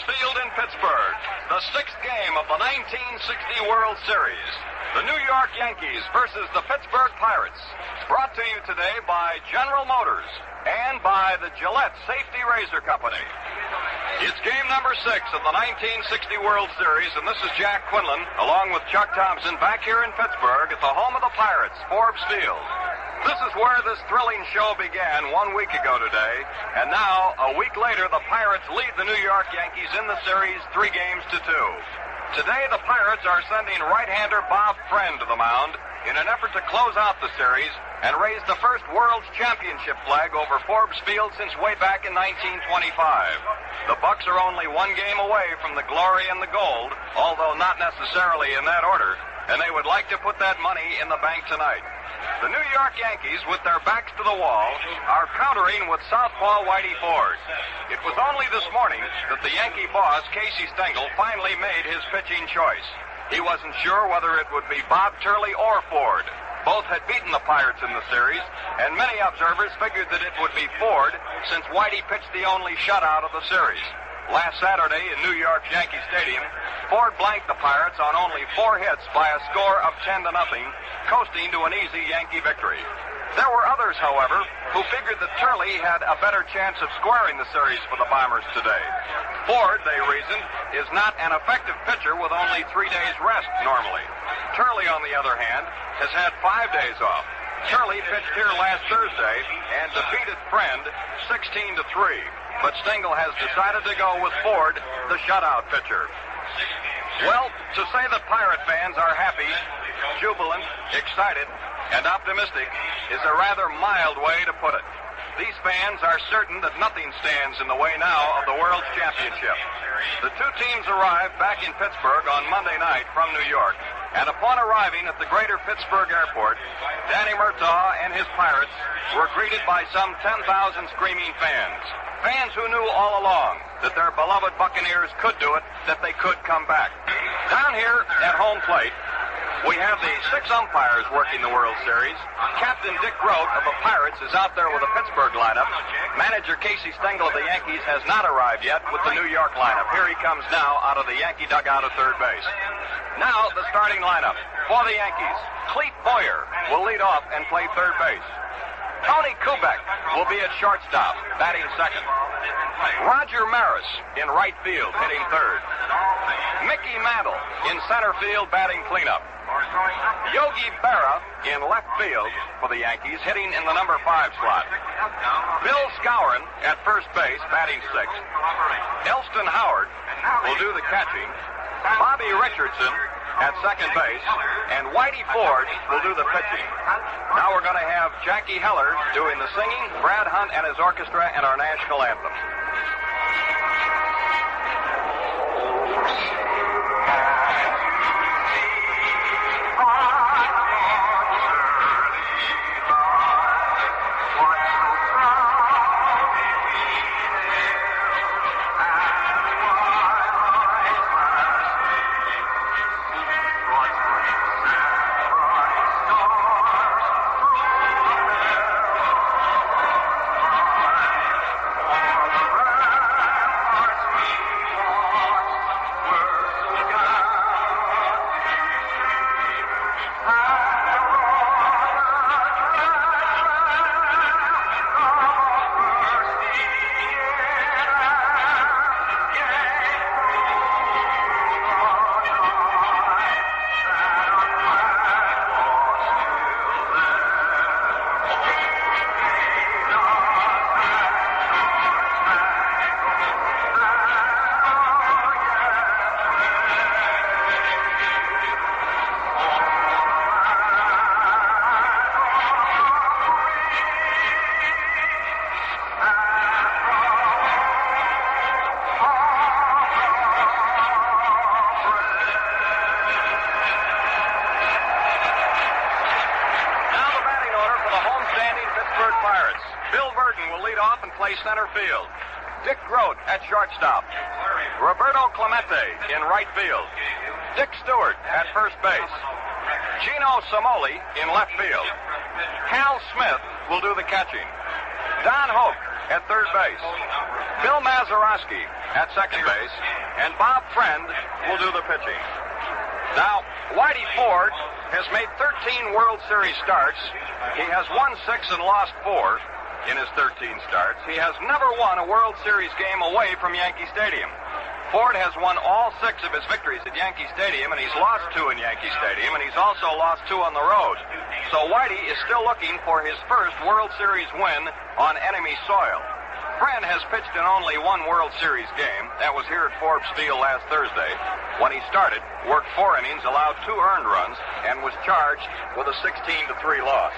Field in Pittsburgh, the sixth game of the 1960 World Series. The New York Yankees versus the Pittsburgh Pirates. Brought to you today by General Motors and by the Gillette Safety Razor Company. It's game number 6 of the 1960 World Series, and this is Jack Quinlan, along with Chuck Thompson, back here in Pittsburgh at the home of the Pirates, Forbes Field. This is where this thrilling show began 1 week ago today, and now, a week later, the Pirates lead the New York Yankees in the series 3-2. Today, the Pirates are sending right-hander Bob Friend to the mound in an effort to close out the series and raise the first World Championship flag over Forbes Field since way back in 1925. The Bucs are only 1 game away from the glory and the gold, although not necessarily in that order, and they would like to put that money in the bank tonight. The New York Yankees, with their backs to the wall, are countering with southpaw Whitey Ford. It was only this morning that the Yankee boss, Casey Stengel, finally made his pitching choice. He wasn't sure whether it would be Bob Turley or Ford. Both had beaten the Pirates in the series, and many observers figured that it would be Ford since Whitey pitched the only shutout of the series. Last Saturday in New York's Yankee Stadium, Ford blanked the Pirates on only 4 hits by a score of 10-0, coasting to an easy Yankee victory. There were others, however, who figured that Turley had a better chance of squaring the series for the Bombers today. Ford, they reasoned, is not an effective pitcher with only 3 days rest normally. Turley, on the other hand, has had 5 days off. Turley pitched here last Thursday and defeated Friend 16-3. But Stengel has decided to go with Ford, the shutout pitcher. Well, to say that Pirate fans are happy, jubilant, excited, and optimistic is a rather mild way to put it. These fans are certain that nothing stands in the way now of the World Championship. The 2 teams arrived back in Pittsburgh on Monday night from New York, and upon arriving at the greater Pittsburgh airport, Danny Murtaugh and his Pirates were greeted by some 10,000 screaming fans. Fans who knew all along that their beloved Buccaneers could do it, that they could come back. Down here at home plate, we have the 6 umpires working the World Series. Captain Dick Grote of the Pirates is out there with the Pittsburgh lineup. Manager Casey Stengel of the Yankees has not arrived yet with the New York lineup. Here he comes now out of the Yankee dugout at third base. Now, the starting lineup. For the Yankees, Clete Boyer will lead off and play third base. Tony Kubek will be at shortstop, batting second. Roger Maris in right field, hitting third. Mickey Mantle in center field, batting cleanup. Yogi Berra in left field for the Yankees, hitting in the number 5 slot. Bill Skowron at first base, batting sixth. Elston Howard will do the catching. Bobby Richardson at second base, and Whitey Ford will do the pitching. Now we're going to have Jackie Heller doing the singing, Brad Hunt and his orchestra, and our national anthem. Center field. Dick Grote at shortstop. Roberto Clemente in right field. Dick Stewart at first base. Gino Samoli in left field. Hal Smith will do the catching. Don Hoke at third base. Bill Mazeroski at second base. And Bob Friend will do the pitching. Now, Whitey Ford has made 13 World Series starts. He has won 6 and lost 4 in his 13 starts. He has never won a World Series game away from Yankee Stadium. Ford has won all 6 of his victories at Yankee Stadium, and he's lost 2 in Yankee Stadium, and he's also lost 2 on the road. So Whitey is still looking for his first World Series win on enemy soil. Friend has pitched in only 1 World Series game. That was here at Forbes Field last Thursday. When he started, worked 4 innings, allowed 2 earned runs, and was charged with a 16-3 loss.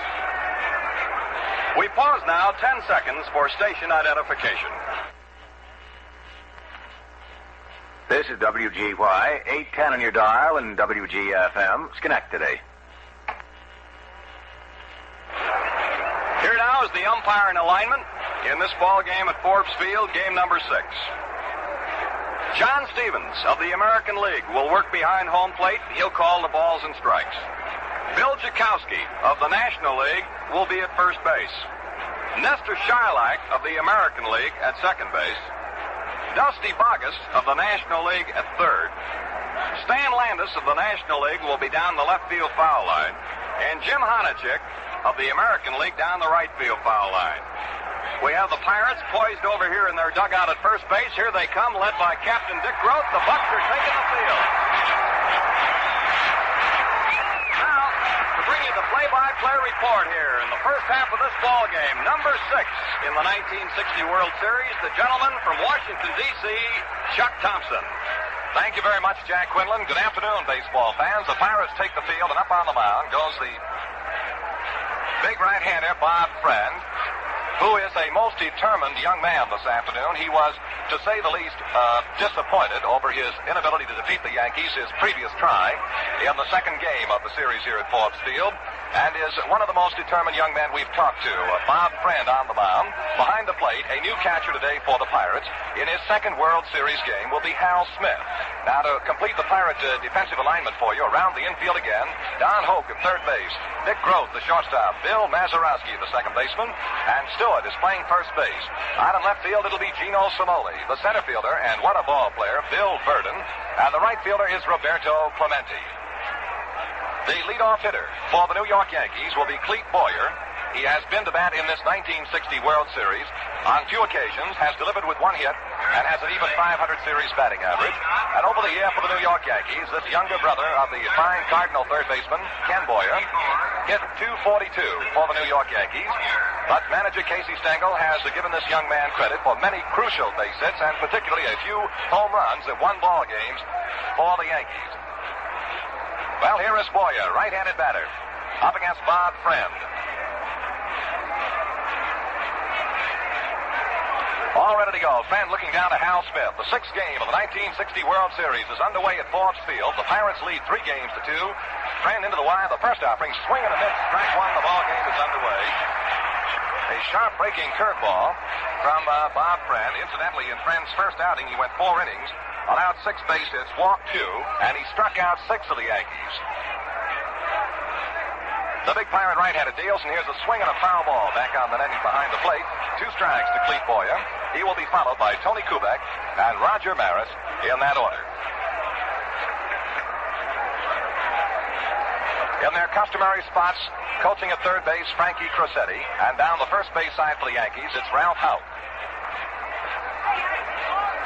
We pause now 10 seconds for station identification. This is WGY, 810 on your dial, and WGFM, Schenectady. Here now is the umpire and alignment in this ball game at Forbes Field, game number 6. John Stevens of the American League will work behind home plate. He'll call the balls and strikes. Bill Jakowski of the National League will be at first base. Nestor Shylock of the American League at second base. Dusty Bogus of the National League at third. Stan Landis of the National League will be down the left field foul line. And Jim Honachek of the American League down the right field foul line. We have the Pirates poised over here in their dugout at first base. Here they come, led by Captain Dick Groth. The Bucs are taking the field. Now, to bring you the play-by-play report here in the first half of this ball game, number 6 in the 1960 World Series, the gentleman from Washington, D.C., Chuck Thompson. Thank you very much, Jack Quinlan. Good afternoon, baseball fans. The Pirates take the field, and up on the mound goes the big right-hander, Bob Friend, who is a most determined young man this afternoon. He was, to say the least, disappointed over his inability to defeat the Yankees his previous try in the second game of the series here at Forbes Field, and is one of the most determined young men we've talked to. Bob Friend on the mound. Behind the plate, a new catcher today for the Pirates in his second World Series game will be Hal Smith. Now, to complete the Pirate defensive alignment for you, around the infield again, Don Hoke at third base, Dick Groth, the shortstop, Bill Mazeroski, the second baseman, and Stewart is playing first base. Out in left field, it'll be Gino Simoli, the center fielder, and what a ball player, Bill Verdon, and the right fielder is Roberto Clemente. The leadoff hitter for the New York Yankees will be Clete Boyer. He has been to bat in this 1960 World Series on few occasions, has delivered with 1 hit, and has an even .500 series batting average. And over the year for the New York Yankees, this younger brother of the fine Cardinal third baseman, Ken Boyer, hit .242 for the New York Yankees. But manager Casey Stengel has given this young man credit for many crucial base hits, and particularly a few home runs at one-ball games for the Yankees. Well, here is Boyer, right-handed batter, up against Bob Friend. All ready to go. Friend looking down to Hal Smith. The 6th game of the 1960 World Series is underway at Forbes Field. The Pirates lead 3 games to 2. Friend into the wire. The first offering, swing and a miss. Strike 1. The ball game is underway. A sharp breaking curveball from Bob Friend. Incidentally, in Friend's first outing, he went 4 innings, allowed 6 base hits, walked 2, and he struck out 6 of the Yankees. The big Pirate right-handed deals, and here's a swing and a foul ball back on the net behind the plate. 2 strikes to Clete Boyer. He will be followed by Tony Kubek and Roger Maris in that order. In their customary spots, coaching at third base, Frankie Crosetti, and down the first base side for the Yankees, it's Ralph Houk.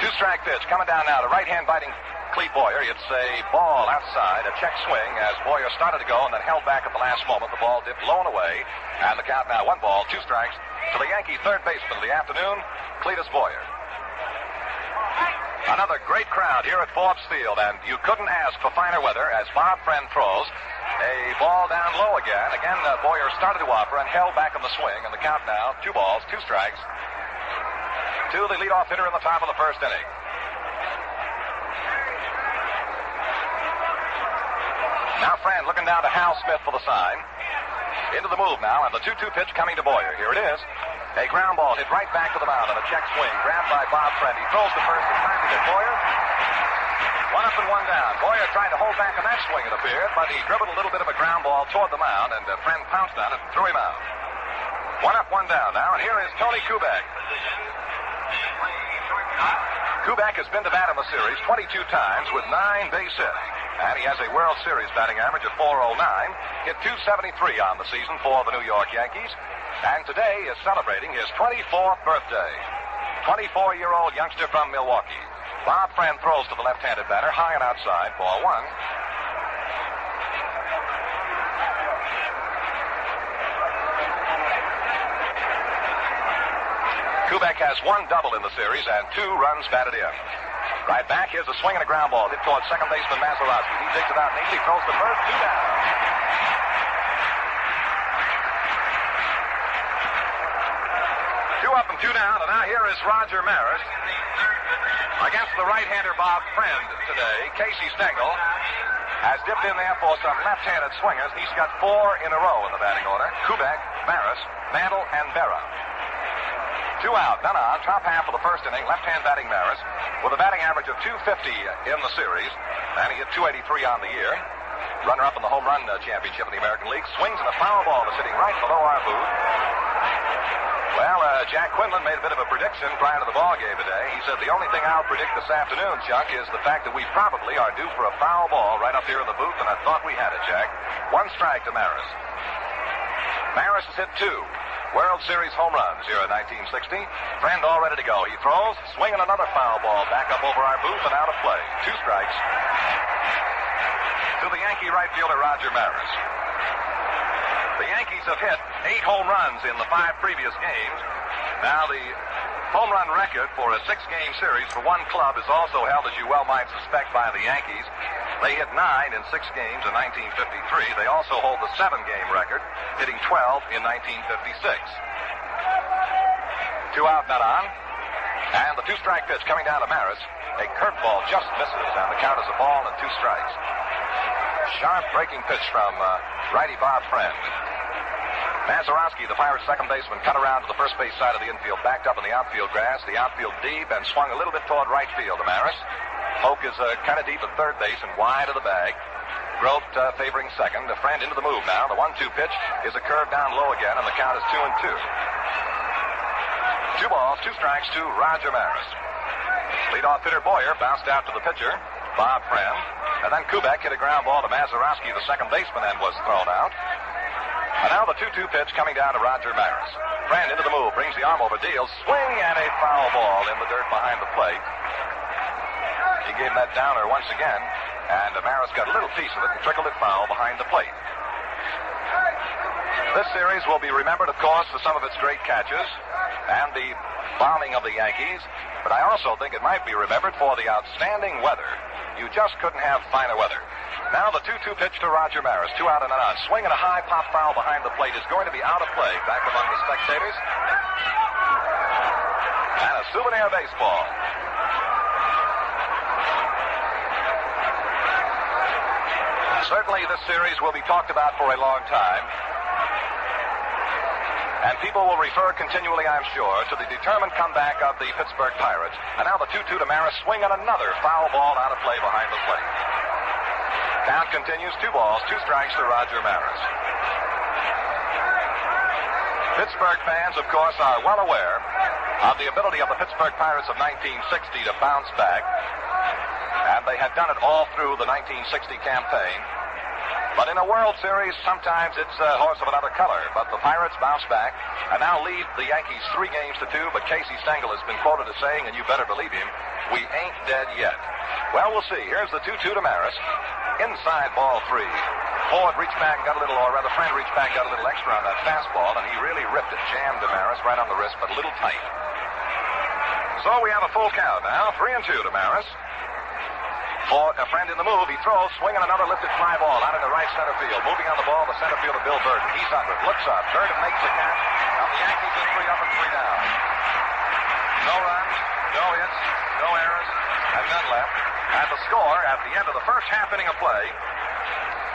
2-strike pitch coming down now to right-hand biting Clete Boyer. It's a ball outside, a check swing as Boyer started to go and then held back at the last moment. The ball dipped low and away, and the count now 1 ball, 2 strikes to the Yankee third baseman of the afternoon, Cletus Boyer. Another great crowd here at Forbes Field, and you couldn't ask for finer weather as Bob Friend throws a ball down low again. Again, Boyer started to offer and held back on the swing, and the count now 2 balls, 2 strikes to the leadoff hitter in the top of the first inning. Now Friend looking down to Hal Smith for the sign. Into the move now, and the 2-2 pitch coming to Boyer. Here it is. A ground ball hit right back to the mound on a check swing. Grabbed by Bob Friend. He throws to first in time to get Boyer. 1 up and 1 down. Boyer tried to hold back on that swing, it appeared, but he dribbled a little bit of a ground ball toward the mound, and Friend pounced on it and threw him out. 1 up, 1 down now, and here is Tony Kubek. Kubek has been to bat in the series 22 times with 9 base hits. And he has a World Series batting average of .409, hit .273 on the season for the New York Yankees. And today is celebrating his 24th birthday. 24-year-old youngster from Milwaukee. Bob Friend throws to the left-handed batter, high and outside, ball 1. Kubek has 1 double in the series and 2 runs batted in. Right back, here's a swing and a ground ball hit towards second baseman Mazeroski. He digs it out neatly, throws the first, 2 down. Two up and 2 down, and now here is Roger Maris against the right-hander Bob Friend today. Casey Stengel has dipped in there for some left-handed swingers. He's got 4 in a row in the batting order. Kubek, Maris, Mantle, and Berra. 2 out, none on, top half of the first inning, left-hand batting Maris, with a batting average of .250 in the series, and he hit .283 on the year. Runner-up in the home run championship in the American League. Swings and a foul ball that's sitting right below our booth. Well, Jack Quinlan made a bit of a prediction prior to the ball game today. He said, the only thing I'll predict this afternoon, Chuck, is the fact that we probably are due for a foul ball right up here in the booth, and I thought we had it, Jack. 1 strike to Maris. Maris has hit 2 World Series home runs here in 1960. Friend all ready to go. He throws, swinging another foul ball back up over our booth and out of play. 2 strikes to the Yankee right fielder, Roger Maris. The Yankees have hit 8 home runs in the 5 previous games. Now, the home run record for a 6-game series for one club is also held, as you well might suspect, by the Yankees. They hit 9 in 6 games in 1953. They also hold the 7-game record, hitting 12 in 1956. 2 out, not on. And the 2-strike pitch coming down to Maris. A curveball just misses, and the count is a ball and 2 strikes. Sharp breaking pitch from righty Bob Friend. Mazeroski, the Pirates' second baseman, cut around to the first base side of the infield, backed up in the outfield grass, the outfield deep, and swung a little bit toward right field to Maris. Polk is kind of deep at third base and wide of the bag. Grote favoring second. A Friend into the move now. The 1-2 pitch is a curve down low again, and the count is 2-2. 2 balls, 2 strikes to Roger Maris. Leadoff hitter Boyer bounced out to the pitcher, Bob Friend. And then Kubek hit a ground ball to Mazeroski, the second baseman, and was thrown out. And now the 2-2 pitch coming down to Roger Maris. Friend into the move, brings the arm over, deals, swing, and a foul ball in the dirt behind the plate. He gave that downer once again, and Maris got a little piece of it and trickled it foul behind the plate. This series will be remembered, of course, for some of its great catches and the bombing of the Yankees, but I also think it might be remembered for the outstanding weather. You just couldn't have finer weather. Now the 2-2 pitch to Roger Maris. 2 out and on. Swing and a high pop foul behind the plate is going to be out of play back among the spectators. And a souvenir baseball. Certainly this series will be talked about for a long time. And people will refer continually, I'm sure, to the determined comeback of the Pittsburgh Pirates. And now the 2-2 to Maris, swing and another foul ball out of play behind the plate. Count continues, 2 balls, 2 strikes to Roger Maris. Pittsburgh fans, of course, are well aware of the ability of the Pittsburgh Pirates of 1960 to bounce back. And they had done it all through the 1960 campaign. But in a World Series, sometimes it's a horse of another color. But the Pirates bounce back and now lead the Yankees 3 games to 2. But Casey Stengel has been quoted as saying, and you better believe him, we ain't dead yet. Well, we'll see. Here's the 2-2 to Maris. Inside ball 3. Ford reached back and got a little, or rather, Friend reached back and got a little extra on that fastball, and he really ripped it, jammed to Maris right on the wrist, but a little tight. So we have a full count now. 3-2 to Maris. Ford, a Friend in the move. He throws, swinging another lifted fly ball out into right center field. Moving on the ball, the center fielder, Bill Burton. He's under it, looks up. Burton makes the catch. Now the Yankees are 3 up and 3 down. No runs, no hits, no errors, and none left. And the score at the end of the first half inning of play,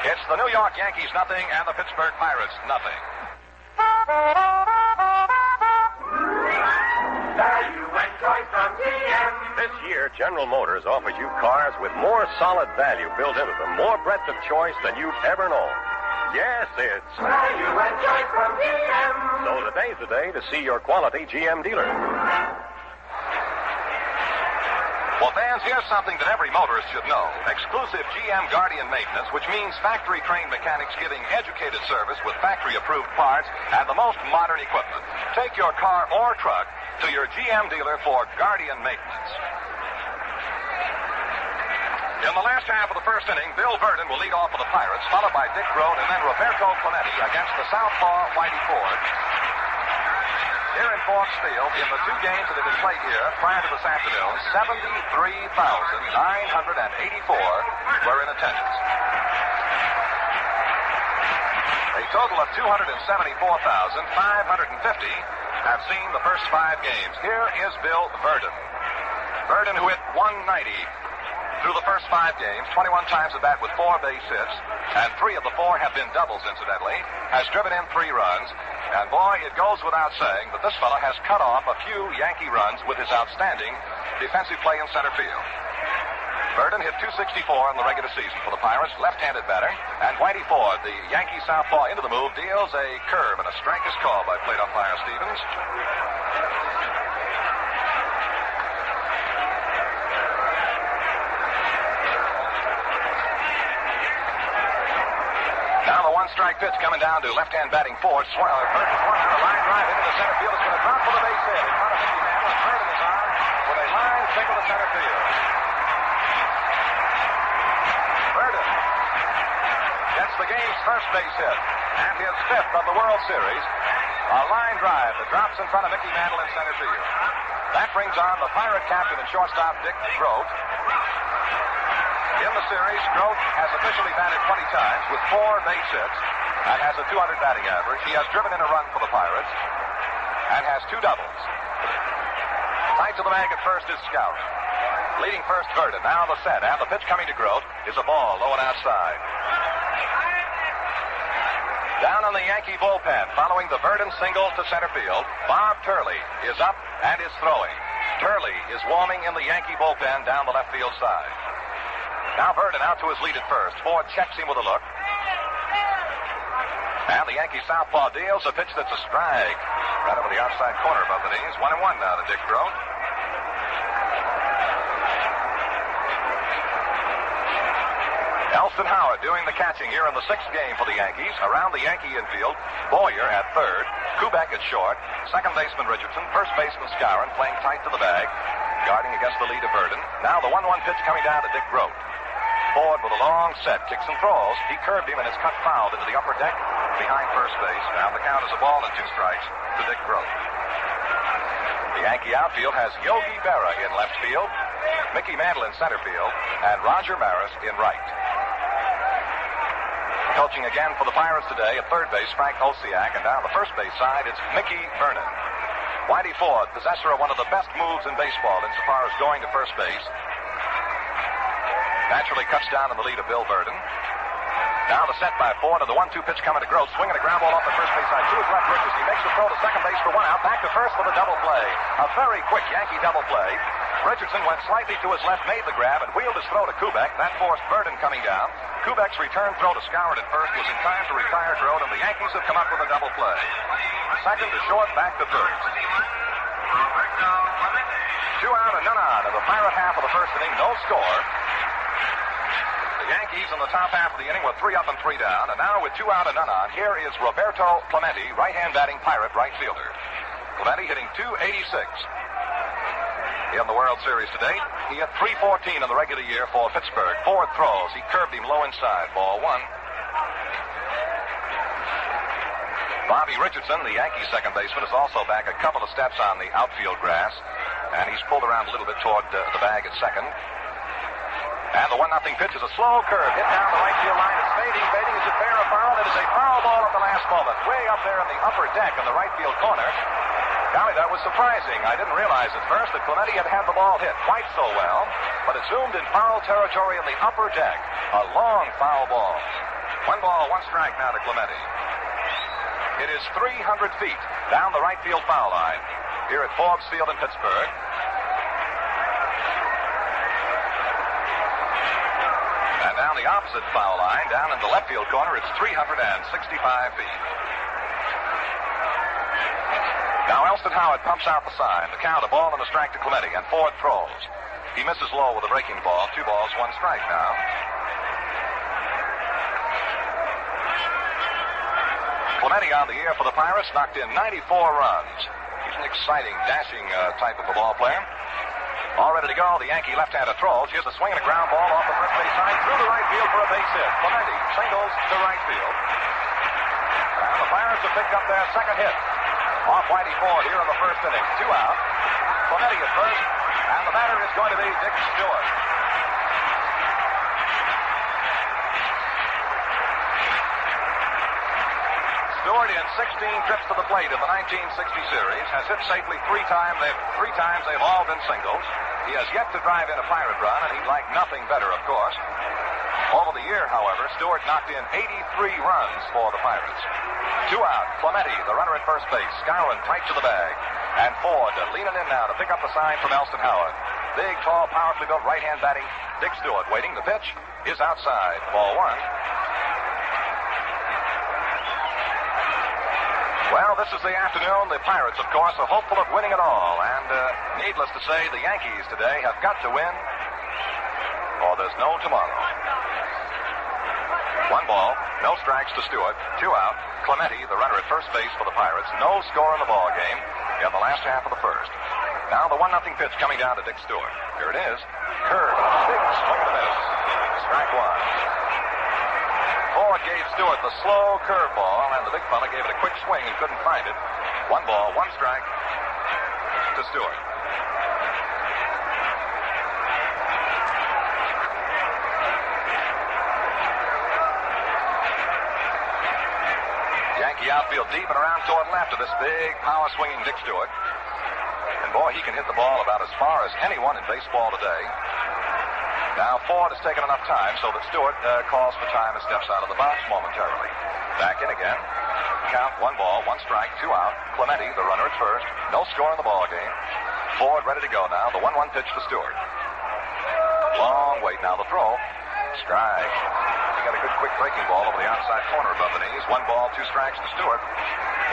it's the New York Yankees nothing and the Pittsburgh Pirates nothing. Value and choice from GM. This year, General Motors offers you cars with more solid value built into them, more breadth of choice than you've ever known. Yes, it's Value and choice from GM. So today's the day to see your quality GM dealer. Well, fans, here's something that every motorist should know. Exclusive GM Guardian maintenance, which means factory-trained mechanics giving educated service with factory-approved parts and the most modern equipment. Take your car or truck to your GM dealer for Guardian maintenance. In the last half of the first inning, Bill Verdon will lead off for the Pirates, followed by Dick Grote and then Roberto Clemente against the southpaw Whitey Ford. Here in Forbes Field, in the two games that have been played here prior to this afternoon, 73,984 were in attendance. A total of 274,550 have seen the first 5 games. Here is Bill Verdon. Verdon, who hit 190 through the first 5 games, 21 times at bat with 4 base hits, and 3 of the 4 have been doubles, incidentally, has driven in 3 runs. And boy, it goes without saying that this fellow has cut off a few Yankee runs with his outstanding defensive play in center field. Verdon hit .264 in the regular season for the Pirates, left-handed batter, and Whitey Ford, the Yankee southpaw, into the move, deals a curve, and a strike is called by plate umpire Stevens. Now the one-strike pitch coming down to left-hand batting Ford. Verdon swung to the line drive into the center field. It's going to drop for the base hit in front of Mickey Mantle. Verdon is on with a line single to center field. Verdon gets the game's first base hit and his 5th of the World Series. A line drive that drops in front of Mickey Mantle in center field. That brings on the Pirate captain and shortstop Dick Grote. In the series, Grote has officially batted 20 times with 4 base hits and has a .200 batting average. He has driven in a run for the Pirates and has 2 doubles. Tight to the bag at first is Scout. Leading first, Verdon. Now the set, and the pitch coming to Grote is a ball low and outside. Down on the Yankee bullpen, following the Verdon single to center field, Bob Turley is up and is throwing. Turley is warming in the Yankee bullpen down the left field side. Now Verdon out to his lead at first. Ford checks him with a look. And the Yankee southpaw deals a pitch that's a strike. Right over the outside corner above the knees. 1-1 now to Dick Grote. Elston Howard doing the catching here in the 6th game for the Yankees. Around the Yankee infield, Boyer at third, Kubek at short, second baseman Richardson, first baseman Skowron playing tight to the bag, guarding against the lead of Verdon. Now the 1-1 pitch coming down to Dick Grote. Ford with a long set, kicks and throws. He curved him and is cut fouled into the upper deck behind first base. Now the count is a ball and 2 strikes to Dick Grote. The Yankee outfield has Yogi Berra in left field, Mickey Mantle in center field, and Roger Maris in right. Coaching again for the Pirates today at third base, Frank Osiak, and down the first base side, it's Mickey Vernon. Whitey Ford, possessor of one of the best moves in baseball insofar as going to first base, naturally cuts down in the lead of Bill Verdon. Now the set by Ford, and the 1-2 pitch coming to Grote, swinging a ground ball off the first base side. To his left, Richards. He makes the throw to second base for 1 out. Back to first for the double play. A very quick Yankee double play. Richardson went slightly to his left, made the grab, and wheeled his throw to Kubek. That forced Verdon coming down. Kubek's return throw to Skowron at first was in time to retire Grote, and the Yankees have come up with a double play. Second to short, back to third. 2 out and none on in the Pirate half of the first inning. No score. The Yankees in the top half of the inning with 3 up and 3 down. And now with 2 out and none on, here is Roberto Clemente, right-hand batting Pirate right fielder. Clemente hitting .286 in the World Series today. He hit .314 in the regular year for Pittsburgh. 4 throws. He curved him low inside. Ball 1. Bobby Richardson, the Yankee second baseman, is also back a couple of steps on the outfield grass. And he's pulled around a little bit toward the bag at second. And the 1-0 pitch is a slow curve. Hit down the right field line. It's fading. Is it fair or foul? It is a foul ball at the last moment. Way up there in the upper deck in the right field corner. Golly, that was surprising. I didn't realize at first that Clemente had the ball hit quite so well. But it zoomed in foul territory in the upper deck. A long foul ball. 1 ball, 1 strike now to Clemente. It is 300 feet down the right field foul line here at Forbes Field in Pittsburgh. And down the opposite foul line, down in the left field corner, it's 365 feet. Now Elston Howard pumps out the sign. The count, a ball and a strike to Clemente, and Ford throws. He misses low with a breaking ball. 2 balls, 1 strike now. Clemente on the air for the Pirates, knocked in 94 runs. He's an exciting, dashing type of a ball player. All ready to go. The Yankee left-hander throws. Here's a swing and a ground ball off the first base side through the right field for a base hit. Clemente singles to right field. And the Pirates have picked up their second hit off Whitey Ford here in the first inning. 2 out. Clemente at first, and the batter is going to be Dick Stewart. Stewart in 16 trips to the plate in the 1960 series has hit safely 3 times. They've all been singles. He has yet to drive in a Pirate run, and he'd like nothing better, of course. Over the year, however, Stewart knocked in 83 runs for the Pirates. 2 out. Clemente, the runner at first base, scouring tight to the bag. And Ford leaning in now to pick up the sign from Elston Howard. Big, tall, powerfully built right-hand batting Dick Stewart waiting. The pitch is outside. Ball 1. Well, this is the afternoon. The Pirates, of course, are hopeful of winning it all. And needless to say, the Yankees today have got to win, or there's no tomorrow. 1 ball, no strikes to Stewart. 2 out. Clemente, the runner at first base for the Pirates. No score in the ball game in the last half of the first. Now the 1-0 pitch coming down to Dick Stewart. Here it is. Curve. Big swing and a miss. Strike 1. Ford gave Stewart the slow curveball, and the big fella gave it a quick swing and couldn't find it. 1 ball, 1 strike to Stewart. Yankee outfield deep and around toward left of this big, power-swinging Dick Stewart. And boy, he can hit the ball about as far as anyone in baseball today. Now, Ford has taken enough time so that Stewart calls for time and steps out of the box momentarily. Back in again. Count 1 ball, 1 strike, 2 out. Clemente, the runner at first. No score in the ball game. Ford ready to go now. The 1-1 pitch to Stewart. Long wait now. The throw. Strike. He got a good quick breaking ball over the outside corner above the knees. 1 ball, 2 strikes to Stewart.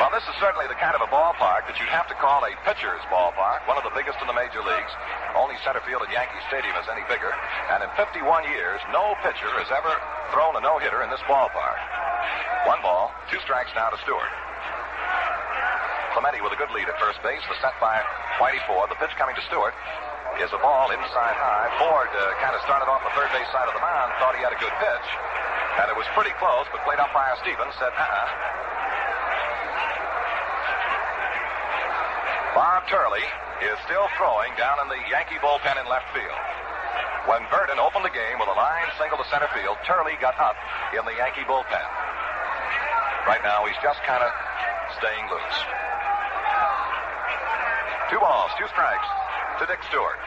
Well, this is certainly the kind of a ballpark that you'd have to call a pitcher's ballpark, one of the biggest in the major leagues. Only center field at Yankee Stadium is any bigger. And in 51 years, no pitcher has ever thrown a no-hitter in this ballpark. 1 ball, 2 strikes now to Stewart. Clemente with a good lead at first base. The set by Whitey Ford. The pitch coming to Stewart is a ball inside high. Ford kind of started off the third base side of the mound, thought he had a good pitch. And it was pretty close, but plate umpire Stevens said, Bob Turley is still throwing down in the Yankee bullpen in left field. When Burton opened the game with a line single to center field, Turley got up in the Yankee bullpen. Right now, he's just kind of staying loose. 2 balls, 2 strikes to Dick Stewart.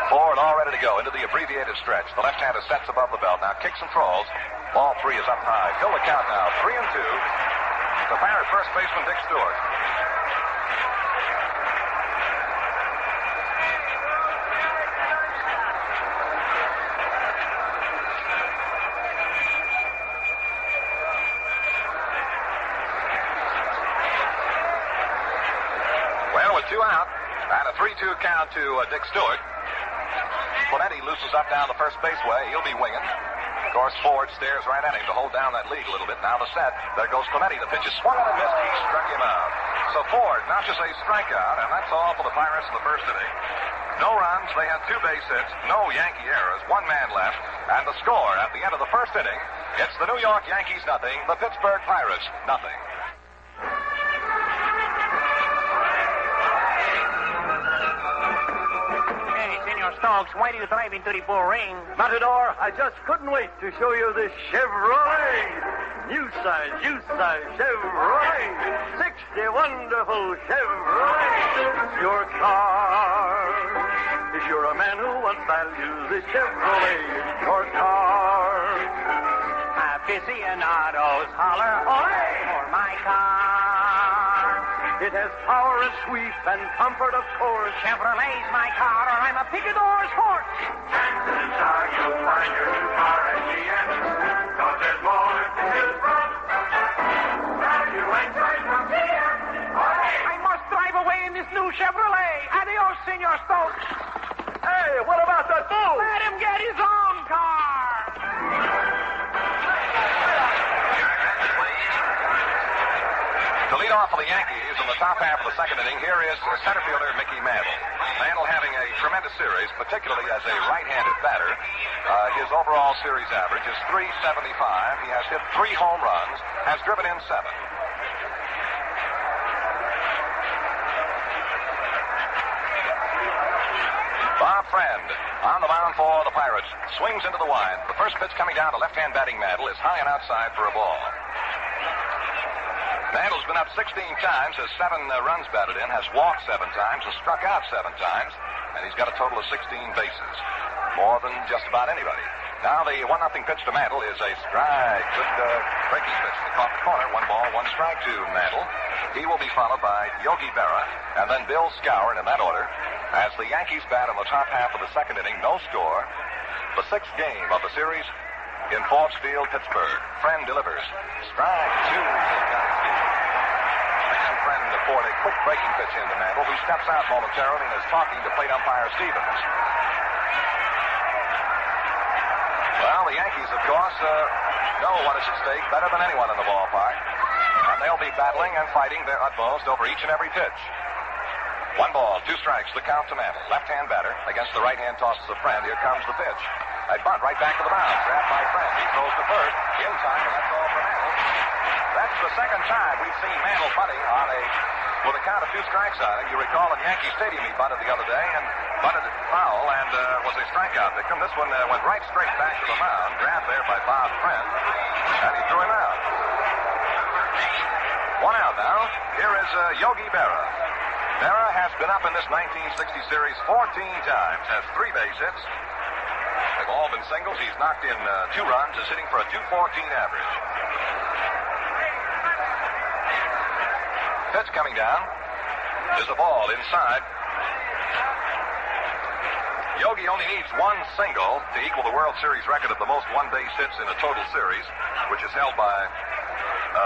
Ford all ready to go into the abbreviated stretch. The left-hander sets above the belt. Now kicks and throws. Ball 3 is up high. Fill the count now. 3-2. The Pirate first baseman, Dick Stewart. Well, with 2 out and a 3-2 count to Dick Stewart, Clemente looses up down the first baseway. He'll be winging. Of course, Ford stares right at him to hold down that lead a little bit. Now the set. There goes Clemente. The pitch is swung on and missed. He struck him out. So Ford notches a strikeout, and that's all for the Pirates in the first inning. No runs. They had 2 base hits. No Yankee errors. 1 man left. And the score at the end of the first inning, it's the New York Yankees nothing, the Pittsburgh Pirates nothing. Stokes, why do you drive into the bull ring? Matador, I just couldn't wait to show you this Chevrolet. New size, Chevrolet. 60 wonderful Chevrolet. Your car. If you're a man who wants value, this Chevrolet is your car. Aficionados holler, ole, for my car. It has power and sweep and comfort, of course. Chevrolet's my car, or I'm a picador's horse. Chances are you'll find your new car at the end, 'cause there's more to choose from. Senor Stokes. Hey, what about that bull? Let him get his own car. To lead off for the Yankees in the top half of the second inning, here is center fielder Mickey Mantle. Mantle having a tremendous series, particularly as a right-handed batter. His overall series average is .375. He has hit 3 home runs, has driven in 7. Bob Friend on the mound for the Pirates. Swings into the wind. The first pitch coming down to left-hand batting Mantle is high and outside for a ball. Mantle's been up 16 times, has 7 runs batted in, has walked 7 times, has struck out 7 times, and he's got a total of 16 bases. More than just about anybody. Now the 1-0 pitch to Mantle is a strike. Good breaking pitch to the corner. 1 ball, 1 strike to Mantle. He will be followed by Yogi Berra and then Bill Skowron in that order. As the Yankees bat in the top half of the second inning, no score. The 6th game of the series in Forbes Field, Pittsburgh. Friend delivers. Strike 2. Friend poured a quick breaking pitch into Mantle, who steps out momentarily and is talking to plate umpire Stevens. Well, the Yankees, of course, know what is at stake better than anyone in the ballpark. And they'll be battling and fighting their utmost over each and every pitch. 1 ball, 2 strikes, the count to Mantle. Left-hand batter against the right-hand tosses of Friend. Here comes the pitch. A bunt right back to the mound. Grabbed by Friend. He throws to first. In time, and that's all for Mantle. That's the second time we've seen Mantle bunting with a count of 2 strikes on it. You recall in Yankee Stadium he bunted the other day and bunted it foul and was a strikeout victim. This one went right straight back to the mound, grabbed there by Bob Friend, and he threw him out. 1 out now. Here is Yogi Berra. Berra has been up in this 1960 series 14 times, has 3 base hits. They've all been singles. He's knocked in 2 runs, is hitting for a .214 average. Pitch coming down is a ball inside. Yogi only needs 1 single to equal the World Series record of the most 1-base hits in a total series, which is held by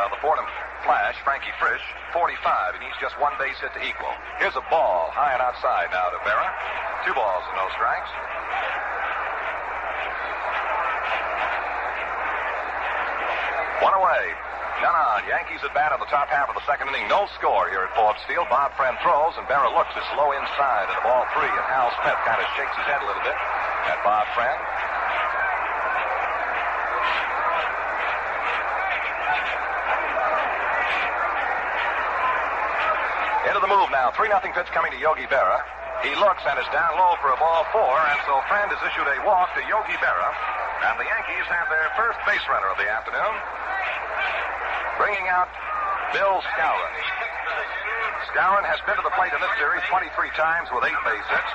the Fordham Flash, Frankie Frisch, 45. He needs just 1 base hit to equal. Here's a ball high and outside now to Berra. 2 balls and no strikes. 1 away. None on. Yankees at bat in the top half of the second inning. No score here at Forbes Field. Bob Friend throws, and Berra looks. It's low inside at ball 3, and Hal Smith kind of shakes his head a little bit at Bob Friend. Into the move now. 3-0 pitch coming to Yogi Berra. He looks and is down low for a ball 4, and so Friend has issued a walk to Yogi Berra, and the Yankees have their first base runner of the afternoon. Bringing out Bill Skowron. Skowron has been to the plate in this series 23 times with 8 base hits.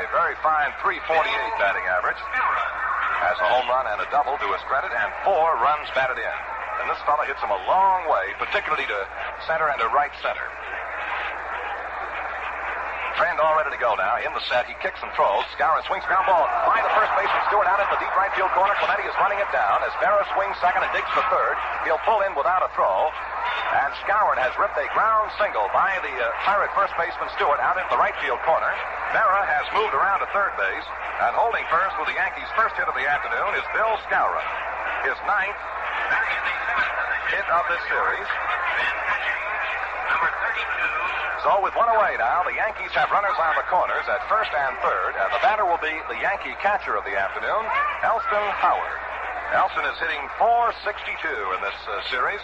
A very fine .348 batting average. Has a home run and a double to his credit and 4 runs batted in. And this fella hits him a long way, particularly to center and to right center. Friend all ready to go now. In the set, he kicks and throws. Skowron swings ground ball by the first baseman Stewart out into the deep right field corner. Clemente is running it down as Berra swings second and digs for third. He'll pull in without a throw. And Skowron has ripped a ground single by the Pirate first baseman Stewart out into the right field corner. Berra has moved around to third base. And holding first with the Yankees' first hit of the afternoon is Bill Skowron. His 9th hit of this series. So with 1 away now, the Yankees have runners on the corners at first and third, and the batter will be the Yankee catcher of the afternoon, Elston Howard. Elston is hitting .462 in this series.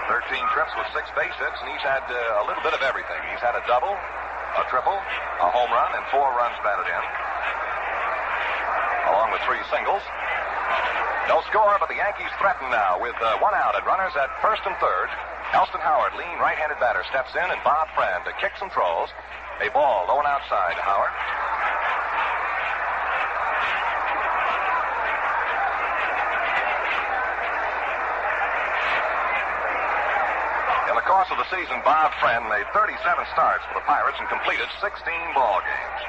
13 trips with 6 base hits, and he's had a little bit of everything. He's had a double, a triple, a home run, and 4 runs batted in, along with 3 singles. No score, but the Yankees threaten now with 1 out and runners at first and third. Elston Howard, lean right-handed batter, steps in, and Bob Friend kicks and throws. A ball low and outside to Howard. In the course of the season, Bob Friend made 37 starts for the Pirates and completed 16 ball games.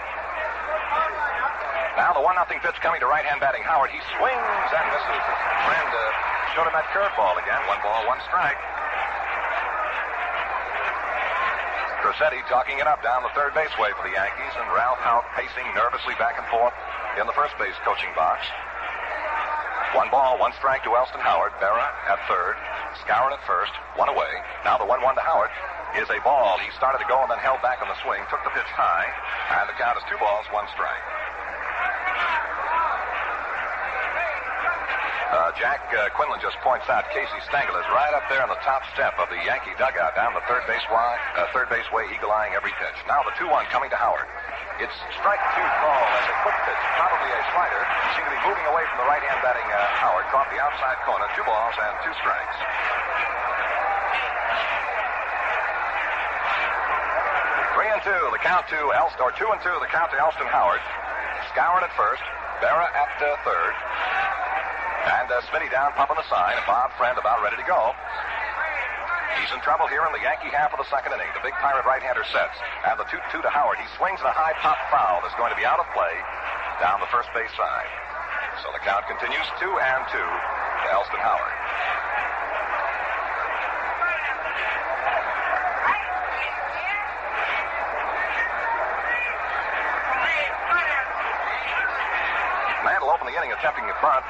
Now the 1-0 pitch coming to right-hand batting Howard. He swings and misses. Friend showed him that curveball again. 1 ball, 1 strike. Mercedes talking it up down the third base way for the Yankees, and Ralph Houk pacing nervously back and forth in the first base coaching box. 1 ball, 1 strike to Elston Howard. Berra at third. Skowron at first. 1 away. Now the 1-1 to Howard is a ball. He started to go and then held back on the swing. Took the pitch high. And the count is 2 balls, 1 strike. Jack Quinlan just points out Casey Stengel is right up there on the top step of the Yankee dugout down the third base way, eagle-eyeing every pitch. Now the 2-1 coming to Howard. It's strike 2 call as a quick pitch, probably a slider. Seemed to be moving away from the right-hand batting Howard. Caught the outside corner, 2 balls and 2 strikes. Three and 2, the count to Elston, or 2 and 2, the count to Elston Howard. Skowron at first, Berra at third. And Smitty down, pumping the sign, and Bob Friend about ready to go. He's in trouble here in the Yankee half of the second inning. The big Pirate right-hander sets. And the 2-2 to Howard. He swings at a high pop foul that's going to be out of play down the first base side. So the count continues 2 and 2 to Elston Howard. Man will open the inning attempting the bunt.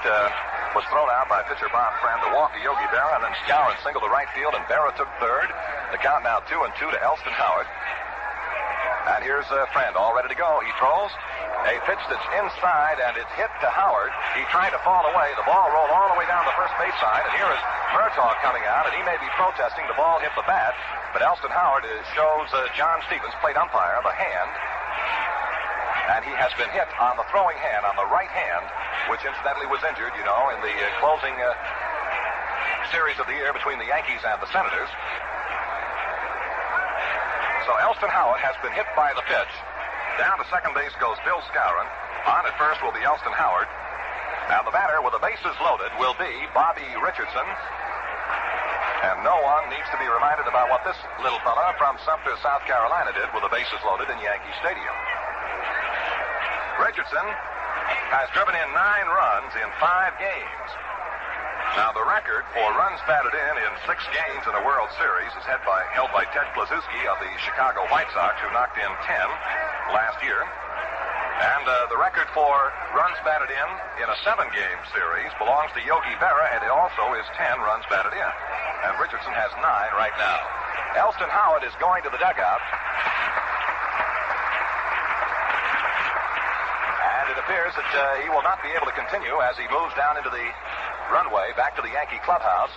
Was thrown out by pitcher Bob Friend to walk to Yogi Berra, and then Skowron singled to right field, and Berra took third. The count now 2 and 2 to Elston Howard. And here's Friend all ready to go. He throws a pitch that's inside, and it's hit to Howard. He tried to fall away. The ball rolled all the way down the first base side, and here is Murtaugh coming out, and he may be protesting. The ball hit the bat, but Elston Howard shows John Stevens, plate umpire, the hand. And he has been hit on the throwing hand, on the right hand, which incidentally was injured, you know, in the closing series of the year between the Yankees and the Senators. So Elston Howard has been hit by the pitch. Down to second base goes Bill Skowron. On at first will be Elston Howard. Now the batter with the bases loaded will be Bobby Richardson. And no one needs to be reminded about what this little fella from Sumter, South Carolina did with the bases loaded in Yankee Stadium. Richardson has driven in 9 runs in 5 games. Now, the record for runs batted in 6 games in a World Series is held by Ted Kluszewski of the Chicago White Sox, who knocked in 10 last year. And the record for runs batted in a 7-game series belongs to Yogi Berra, and it also is 10 runs batted in. And Richardson has 9 right now. Elston Howard is going to the dugout. It appears that he will not be able to continue as he moves down into the runway back to the Yankee clubhouse.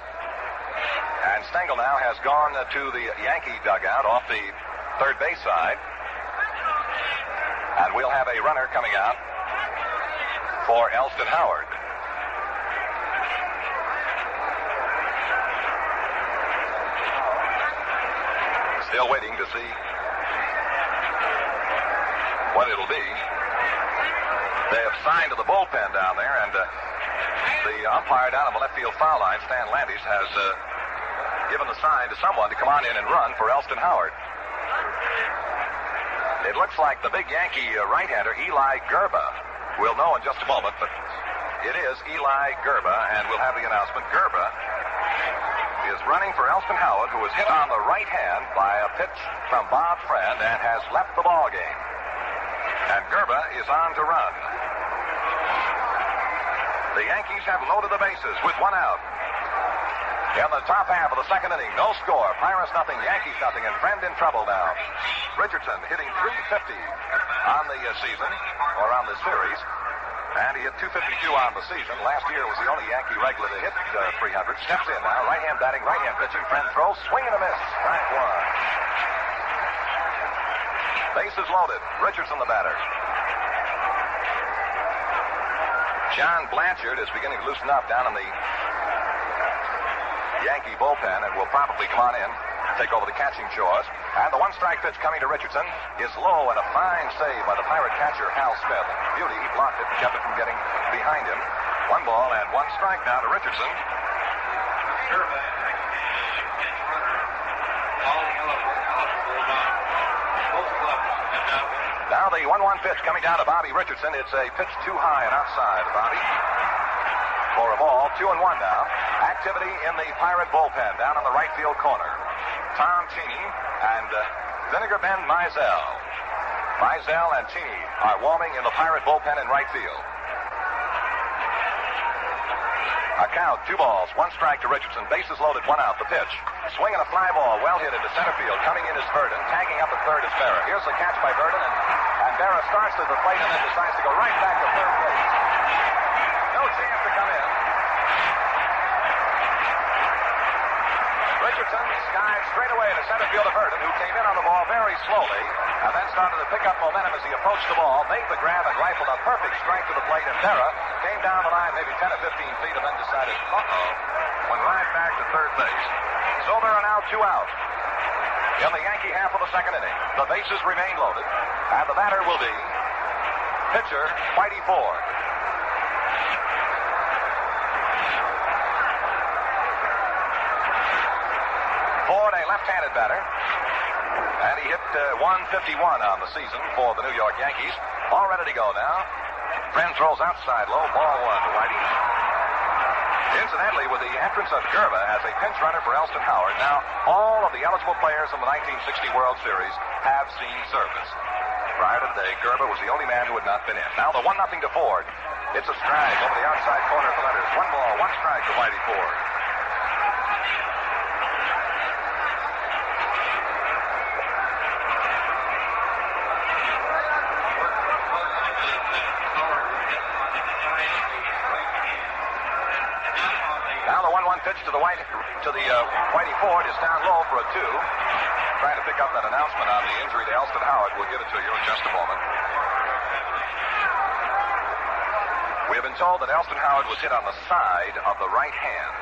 And Stengel now has gone to the Yankee dugout off the third base side. And we'll have a runner coming out for Elston Howard. Still waiting to see what it'll be. They have signed to the bullpen down there, and the umpire down on the left field foul line, Stan Landis, has given the sign to someone to come on in and run for Elston Howard. It looks like the big Yankee right-hander, Eli Gerba. We'll know in just a moment, but it is Eli Gerba, and we'll have the announcement. Gerba is running for Elston Howard, who was hit on the right hand by a pitch from Bob Friend and has left the ball game. And Gerba is on to run. The Yankees have loaded the bases with 1 out. In the top half of the second inning, no score. Pirates nothing, Yankees nothing, and Friend in trouble now. Richardson hitting .350 on the season, or on the series. And he hit .252 on the season. Last year was the only Yankee regular to hit 300. Steps in now, right-hand batting, right-hand pitching. Friend throws, swing and a miss. Strike 1. Bases loaded. Richardson the batter. John Blanchard is beginning to loosen up down in the Yankee bullpen and will probably come on in, take over the catching chores. And the 1-strike pitch coming to Richardson is low, and a fine save by the Pirate catcher, Hal Smith. Beauty, he blocked it and kept it from getting behind him. 1 ball and 1 strike now to Richardson. Now the 1-1 pitch coming down to Bobby Richardson. It's a pitch too high and outside, Bobby. For a ball, 2-1 now. Activity in the Pirate bullpen down on the right field corner. Tom Cheney and Vinegar Bend Mizell. Mizell and Cheney are warming in the Pirate bullpen in right field. A count, 2 balls, 1 strike to Richardson. Bases loaded, 1 out. The pitch. Swinging a fly ball, well hit into center field. Coming in is Verdon. Tagging up at third is Berra. Here's the catch by Verdon, and Berra starts to the plate and then decides to go right back to third base. No chance to come in. Richardson skied straight away to center field of Verdon, who came in on the ball very slowly and then started to pick up momentum as he approached the ball, made the grab and rifled a perfect strike to the plate, and Berra came down the line maybe 10 or 15 feet and then decided, went right back to third base. So there are now 2 out. In the Yankee half of the second inning, the bases remain loaded, and the batter will be pitcher Whitey Ford. Ford, a left-handed batter, and he hit 151 on the season for the New York Yankees. All ready to go now. Friend throws outside low, ball 1 to Whitey. Incidentally, with the entrance of Gerba as a pinch runner for Elston Howard, now all of the eligible players in the 1960 World Series have seen service. Prior to today, Gerba was the only man who had not been in. Now the 1-0 to Ford. It's a strike over the outside corner of the letters. 1 ball, 1 strike to Whitey Ford. Now the 1-1 pitch to the Whitey Ford is down low for a 2. Trying to pick up that announcement on the injury to Elston Howard. We'll give it to you in just a moment. We have been told that Elston Howard was hit on the side of the right hand.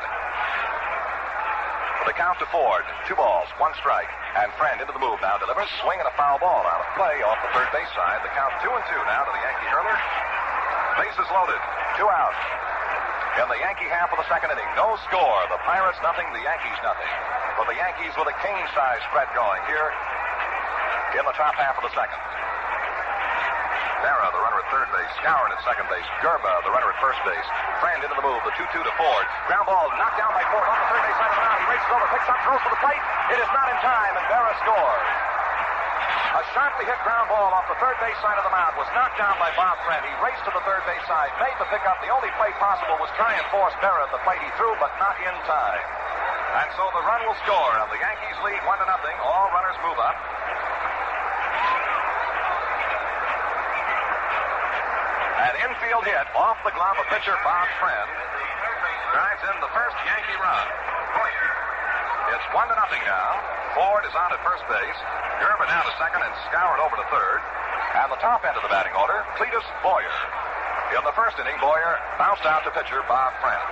For the count to Ford, 2 balls, 1 strike, and Friend into the move now delivers, swinging a foul ball out of play off the third base side. The count 2-2 now to the Yankee hurler. Bases loaded, 2 out. In the Yankee half of the second inning, no score. The Pirates nothing, the Yankees nothing. But the Yankees with a cane-size spread going here in the top half of the second. Berra, the runner at third base. Skowron at second base. Gerba, the runner at first base. Friend into the move. The 2-2 to Ford. Ground ball knocked down by Ford on the third base side of the mound. He races over, picks up, throws to the plate. It is not in time, and Berra scores. A sharply hit ground ball off the third base side of the mound was knocked down by Bob Friend. He raced to the third base side, made the pickup. The only play possible was try and force Berra at the plate. He threw, but not in time. And so the run will score, and the Yankees lead 1-0. All runners move up. An infield hit off the glove of pitcher Bob Friend drives in the first Yankee run. It's 1-0 now. Ford is on at first base. Gerba down to second and Skowron over to third. And the top end of the batting order, Cletus Boyer. In the first inning, Boyer bounced out to pitcher Bob Friend.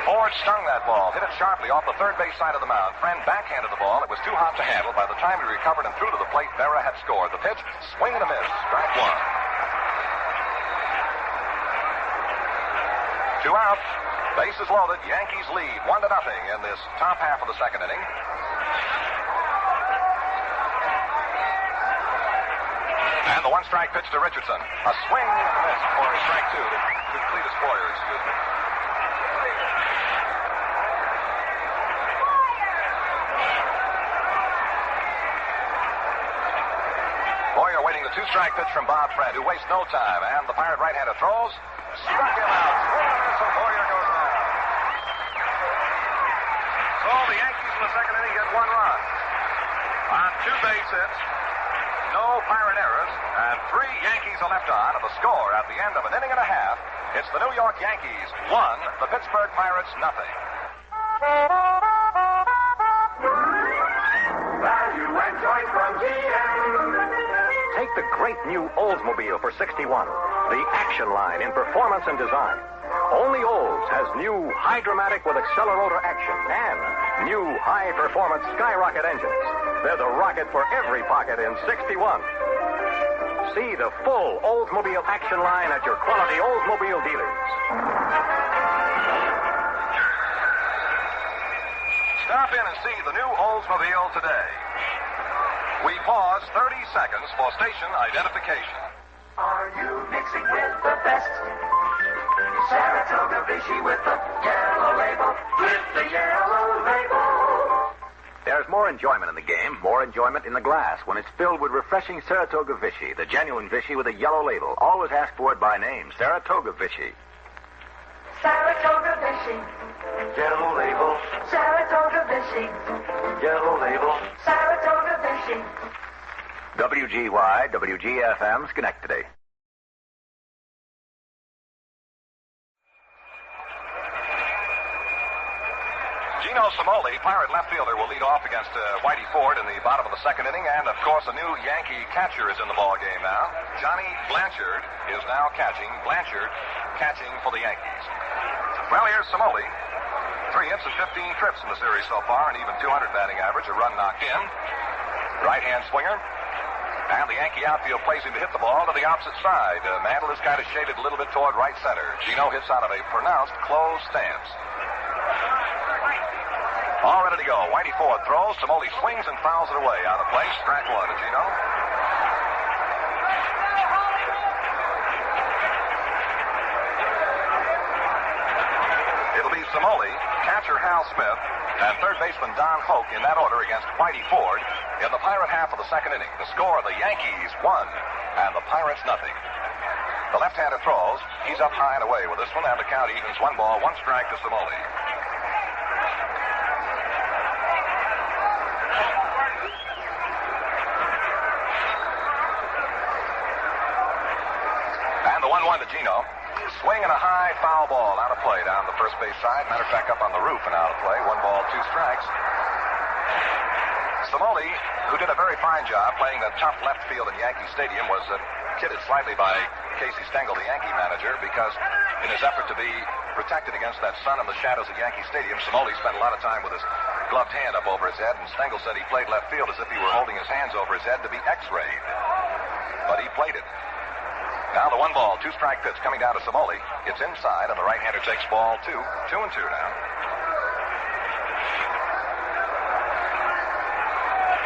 Ford stung that ball, hit it sharply off the third base side of the mound. Friend backhanded the ball. It was too hot to handle. By the time he recovered and threw to the plate, Berra had scored. The pitch, swing and a miss. Strike 1. 2 out. Bases loaded. Yankees lead 1-0 in this top half of the second inning. And the 1-strike pitch to Richardson. A swing and a miss for strike 2 to Cletus Boyer, excuse me. Boyer waiting the 2-strike pitch from Bob Friend, who wastes no time. And the Pirate right-hander throws. Struck him out. Swing and a miss, and Boyer goes down. So the Yankees in the second inning get 1 run. On 2 base hits. No Pirate errors, and 3 Yankees are left on, and the score at the end of an inning and a half, it's the New York Yankees 1, the Pittsburgh Pirates nothing. Value and choice from GM. Take the great new Oldsmobile for $61. The action line in performance and design. Only Olds has new Hydromatic with accelerator action and new high-performance Skyrocket engines. There's a rocket for every pocket in 61. See the full Oldsmobile action line at your quality Oldsmobile dealers. Stop in and see the new Oldsmobile today. We pause 30 seconds for station identification. Are you mixing with the best? Saratoga Vichy with the yellow label. With the yellow label. There's more enjoyment in the game, more enjoyment in the glass when it's filled with refreshing Saratoga Vichy, the genuine Vichy with a yellow label. Always ask for it by name, Saratoga Vichy. Saratoga Vichy. Yellow label. Saratoga Vichy. Yellow label. Saratoga Vichy. WGY, WGFM, Schenectady. Gino Cimoli, Pirate left fielder, will lead off against Whitey Ford in the bottom of the second inning. And, of course, a new Yankee catcher is in the ball game now. Johnny Blanchard is now catching. Blanchard catching for the Yankees. Well, here's Cimoli. 3 hits and 15 trips in the series so far, and even 200 batting average, a run knocked in. Right-hand swinger. And the Yankee outfield plays him to hit the ball to the opposite side. Mantle is kind of shaded a little bit toward right center. Gino hits out of a pronounced closed stance. All ready to go. Whitey Ford throws. Cimoli swings and fouls it away. Out of play. Strike one to Gino. It'll be Cimoli, catcher Hal Smith, and third baseman Don Hoke in that order against Whitey Ford in the Pirate half of the second inning. The score, the Yankees 1 and the Pirates nothing. The left-hander throws. He's up high and away with this one, and the count evens 1 ball, 1 strike to Cimoli. And the 1-1 to Gino. Swing and a high foul ball out of play down the first base side. Matter of fact, up on the roof and out of play. 1 ball, 2 strikes. Cimoli, who did a very fine job playing the top left field in Yankee Stadium, was kidded slightly by Casey Stengel, the Yankee manager, because in his effort to be protected against that sun and the shadows of Yankee Stadium, Cimoli spent a lot of time with his gloved hand up over his head, and Stengel said he played left field as if he were holding his hands over his head to be X-rayed. But he played it. Now the 1 ball, 2 strike pitch coming down to Cimoli. It's inside, and the right-hander takes ball 2. 2-2 now.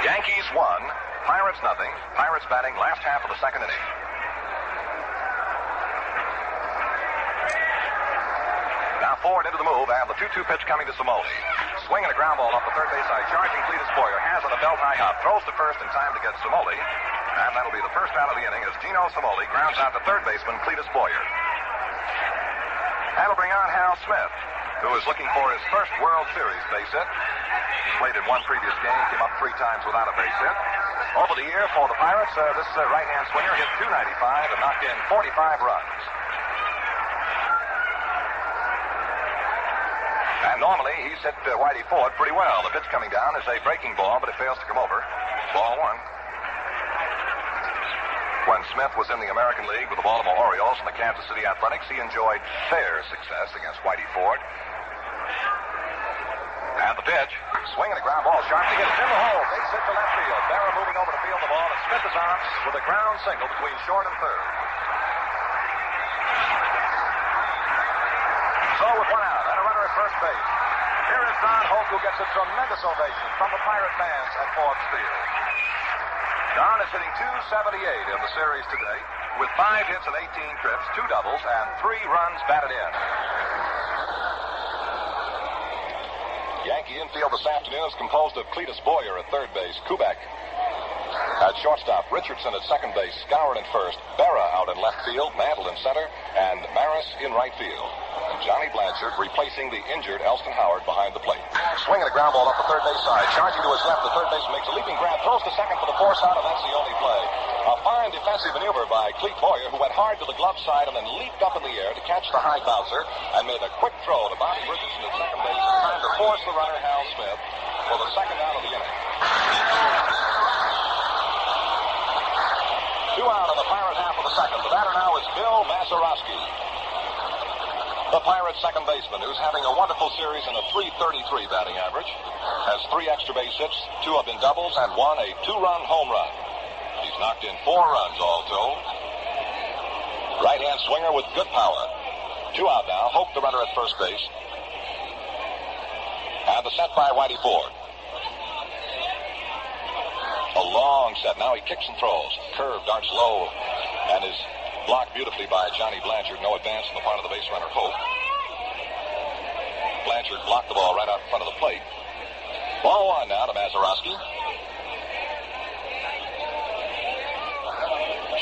Yankees 1, Pirates nothing. Pirates batting last half of the second inning. Now Ford into the move, and the 2-2 pitch coming to Cimoli. Swing and a ground ball off the third base side. Charging Cletus Boyer. Has on a belt high hop. Throws to first in time to get Cimoli. And that'll be the first out of the inning as Gino Cimoli grounds out to third baseman Cletus Boyer. That'll bring on Hal Smith, who is looking for his first World Series base hit. Played in 1 previous game, came up 3 times without a base hit. Over the year for the Pirates, this right-hand swinger hit .295 and knocked in 45 runs. And normally he's hit Whitey Ford pretty well. The pitch coming down is a breaking ball, but it fails to come over. Ball 1. When Smith was in the American League with the Baltimore Orioles and the Kansas City Athletics, he enjoyed fair success against Whitey Ford. And the pitch, swing and a ground ball, sharply hit in the hole. Base hit to left field. Berra moving over to field the ball, and Smith is on with a ground single between short and third. So with 1 out and a runner at first base, here is Don Hoke, who gets a tremendous ovation from the Pirate fans at Forbes Field. Don is hitting .278 in the series today with 5 hits and 18 trips, 2 doubles, and 3 runs batted in. Yankee infield this afternoon is composed of Cletus Boyer at third base, Kubek at shortstop, Richardson at second base, Skowron at first, Berra out in left field, Mantle in center, and Maris in right field. And Johnny Blanchard replacing the injured Elston Howard behind the plate. Swinging a ground ball up the third base side, charging to his left, the third baseman makes a leaping grab, throws to second for the force out, and that's the only play. A fine defensive maneuver by Cleet Boyer, who went hard to the glove side and then leaped up in the air to catch the high bouncer and made a quick throw to Bobby Richardson at second base in time to force the runner Hal Smith for the second out of the inning. 2 out in the Pirate half of the second. The batter now is Bill Mazeroski, the Pirates second baseman, who's having a wonderful series in a .333 batting average. Has 3 extra base hits, 2 have been doubles, and 1 a 2-run home run. He's knocked in 4 runs all told. Right-hand swinger with good power. 2 out now. Hope the runner at first base. And the set by Whitey Ford. A long set. Now he kicks and throws. Curve darts low and is blocked beautifully by Johnny Blanchard. No advance on the part of the base runner, Hope. Blanchard blocked the ball right out in front of the plate. Ball one now to Mazeroski.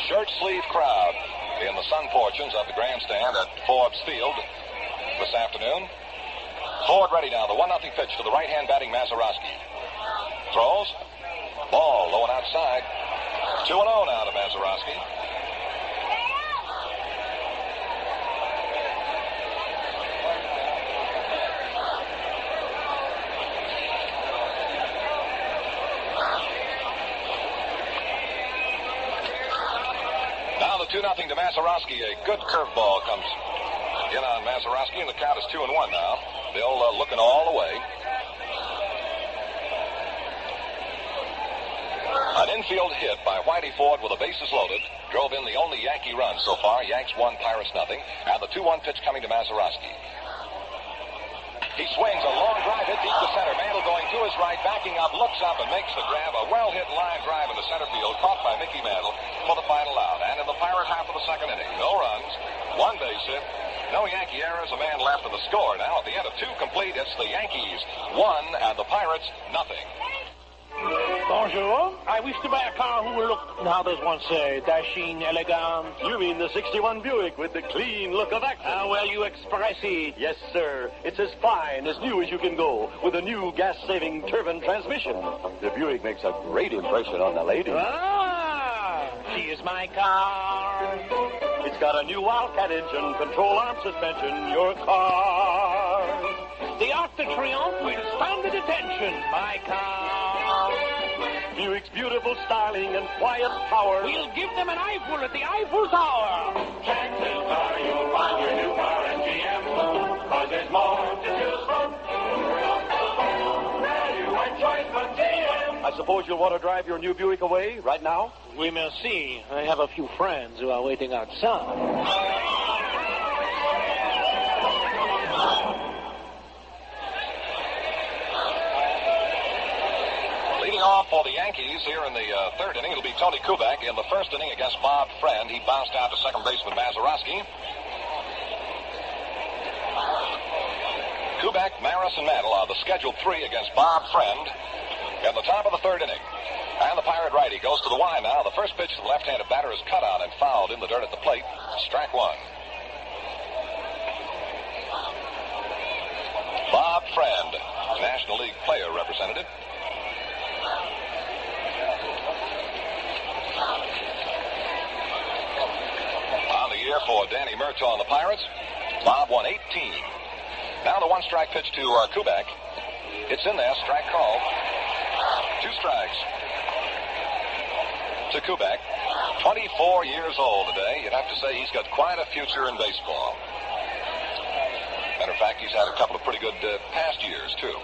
Shirt sleeve crowd in the sun portions of the grandstand at Forbes Field this afternoon. Ford ready now. The 1-0 pitch to the right-hand batting Mazeroski. Throws. Ball low and outside. 2-0 now to Mazeroski. Now the 2-0 to Mazeroski. A good curveball comes in on Mazeroski, and the count is 2-1 now. Bill looking all the way. An infield hit by Whitey Ford with the bases loaded drove in the only Yankee run so far. Yanks 1, Pirates nothing. And the 2-1 pitch coming to Mazeroski. He swings a long drive hit deep to center. Mantle going to his right, backing up, looks up and makes the grab. A well-hit line drive into center field, caught by Mickey Mantle for the final out. And in the Pirate half of the second inning, no runs, 1 base hit, no Yankee errors, a man left in the score. Now at the end of 2 complete, it's the Yankees 1 and the Pirates nothing. Bonjour. I wish to buy a car who will look, how does one say, dashing, elegant. You mean the 61 Buick with the clean look of action? How well you express it. Yes, sir. It's as fine, as new as you can go, with a new gas-saving turbine transmission. The Buick makes a great impression on the lady. Ah, she is my car. It's got a new Wildcat engine, control arm suspension, your car. The Arc de Triomphe will stand at attention, my car. Buick's beautiful styling and quiet power. We'll give them an eyeful at the Eiffel Tower. Check this car, you'll find your new car at GM. Cause there's more to choose from. Value and choice from GM. I suppose you'll want to drive your new Buick away right now? We may see. I have a few friends who are waiting outside. Off for the Yankees here in the third inning. It'll be Tony Kubek. In the first inning against Bob Friend, he bounced out to second baseman Mazeroski. Kubek, Maris, and Mantle are the scheduled 3 against Bob Friend in the top of the third inning. And the Pirate righty goes to the line now. The first pitch to the left-handed batter is cut on and fouled in the dirt at the plate. Strike 1. Bob Friend, National League player representative. For Danny Murtaugh on the Pirates. Bob won 18. Now the 1-strike pitch to Kubek. It's in there. Strike called. 2 strikes to Kubek. 24 years old today. You'd have to say he's got quite a future in baseball. Matter of fact, he's had a couple of pretty good past years, too.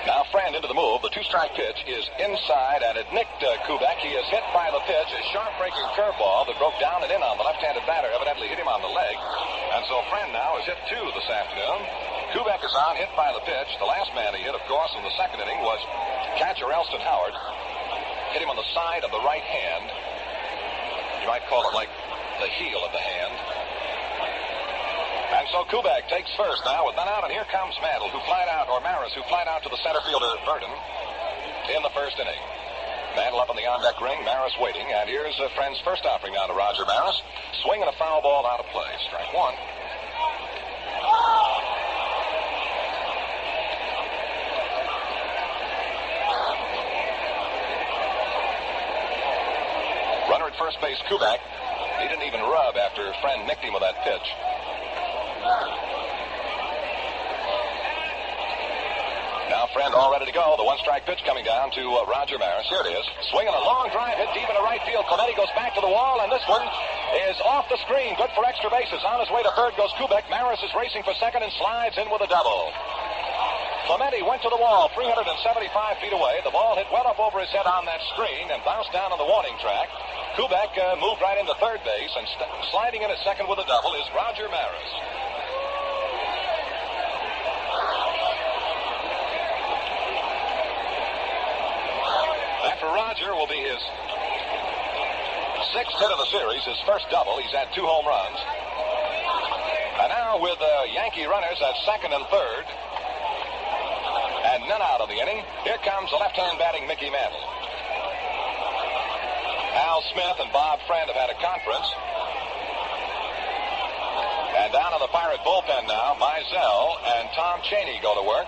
Now Friend into the move. The 2-strike pitch is inside, and it nicked Kubek. He is hit by the pitch. A sharp-breaking curveball that broke down and in on the left-handed batter. Evidently hit him on the leg. And so Friend now is hit 2 this afternoon. Kubek is on, hit by the pitch. The last man he hit, of course, in the second inning was catcher Elston Howard. Hit him on the side of the right hand. You might call it like the heel of the hand. And so Kubek takes first now with none out, and here comes Mantle, who flied out, or Maris, who flied out to the center fielder Burton in the first inning. Mantle up in the on-deck ring, Maris waiting, and here's Friend's first offering now to Roger Maris. Swinging a foul ball out of play. Strike 1. Runner at first base, Kubek. He didn't even rub after Friend nicked him with that pitch. Now Friend all ready to go. The 1-strike pitch coming down to Roger Maris. Here it is. Swinging a long drive hit deep into right field. Clemente goes back to the wall, and this one is off the screen. Good for extra bases. On his way to third goes Kubek. Maris is racing for second and slides in with a double. Clemente went to the wall 375 feet away. The ball hit well up over his head on that screen and bounced down on the warning track. Kubek moved right into third base, and sliding in at second with a double is Roger Maris. For Roger will be his 6th hit of the series, his first double. He's had 2 home runs. And now with Yankee runners at second and third, none out of the inning. Here comes the left-hand batting Mickey Mantle. Al Smith and Bob Friend have had a conference. And down in the Pirate bullpen now, Mizell and Tom Chaney go to work.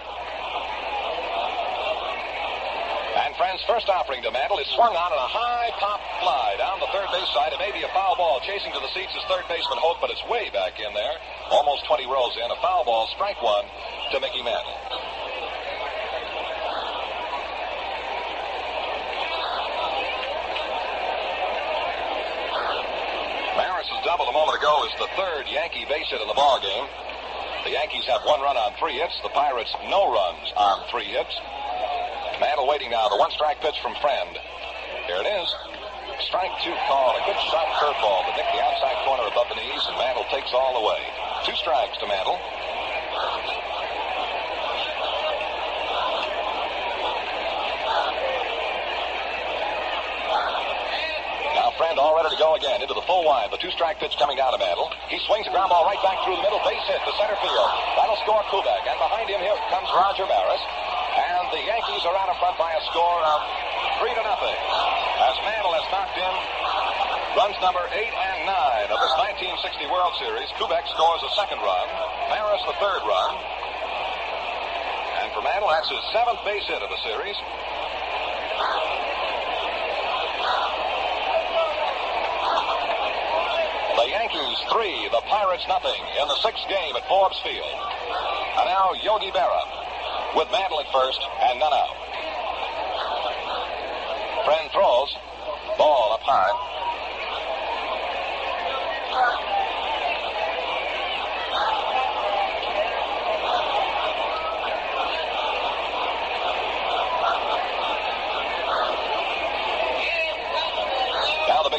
And Friend's first offering to Mantle is swung on a high pop fly down the third base side. It may be a foul ball. Chasing to the seats is third baseman Hope, but it's way back in there. Almost 20 rows in. A foul ball, strike one to Mickey Mantle. Maris's double a moment ago is the third Yankee base hit in the ball game. The Yankees have 1 run on 3 hits. The Pirates no runs on 3 hits. Mantle waiting now. The one-strike pitch from Friend. Here it is. Strike 2 call. A good sharp curveball to nick the outside corner above the knees, and Mantle takes all the way. 2 strikes to Mantle. Friend all ready to go again into the full wide. The 2-strike pitch coming down to Mantle. He swings a ground ball right back through the middle. Base hit to center field. That'll score Kubek. And behind him here comes Roger Maris. And the Yankees are out in front by a score of 3-0. As Mantle has knocked in runs number 8 and 9 of this 1960 World Series. Kubek scores a second run. Maris the third run. And for Mantle, that's his 7th base hit of the series. The Yankees 3, the Pirates nothing in the 6th game at Forbes Field. And now Yogi Berra with Mantle at first and none out. Friend throws. Ball up high.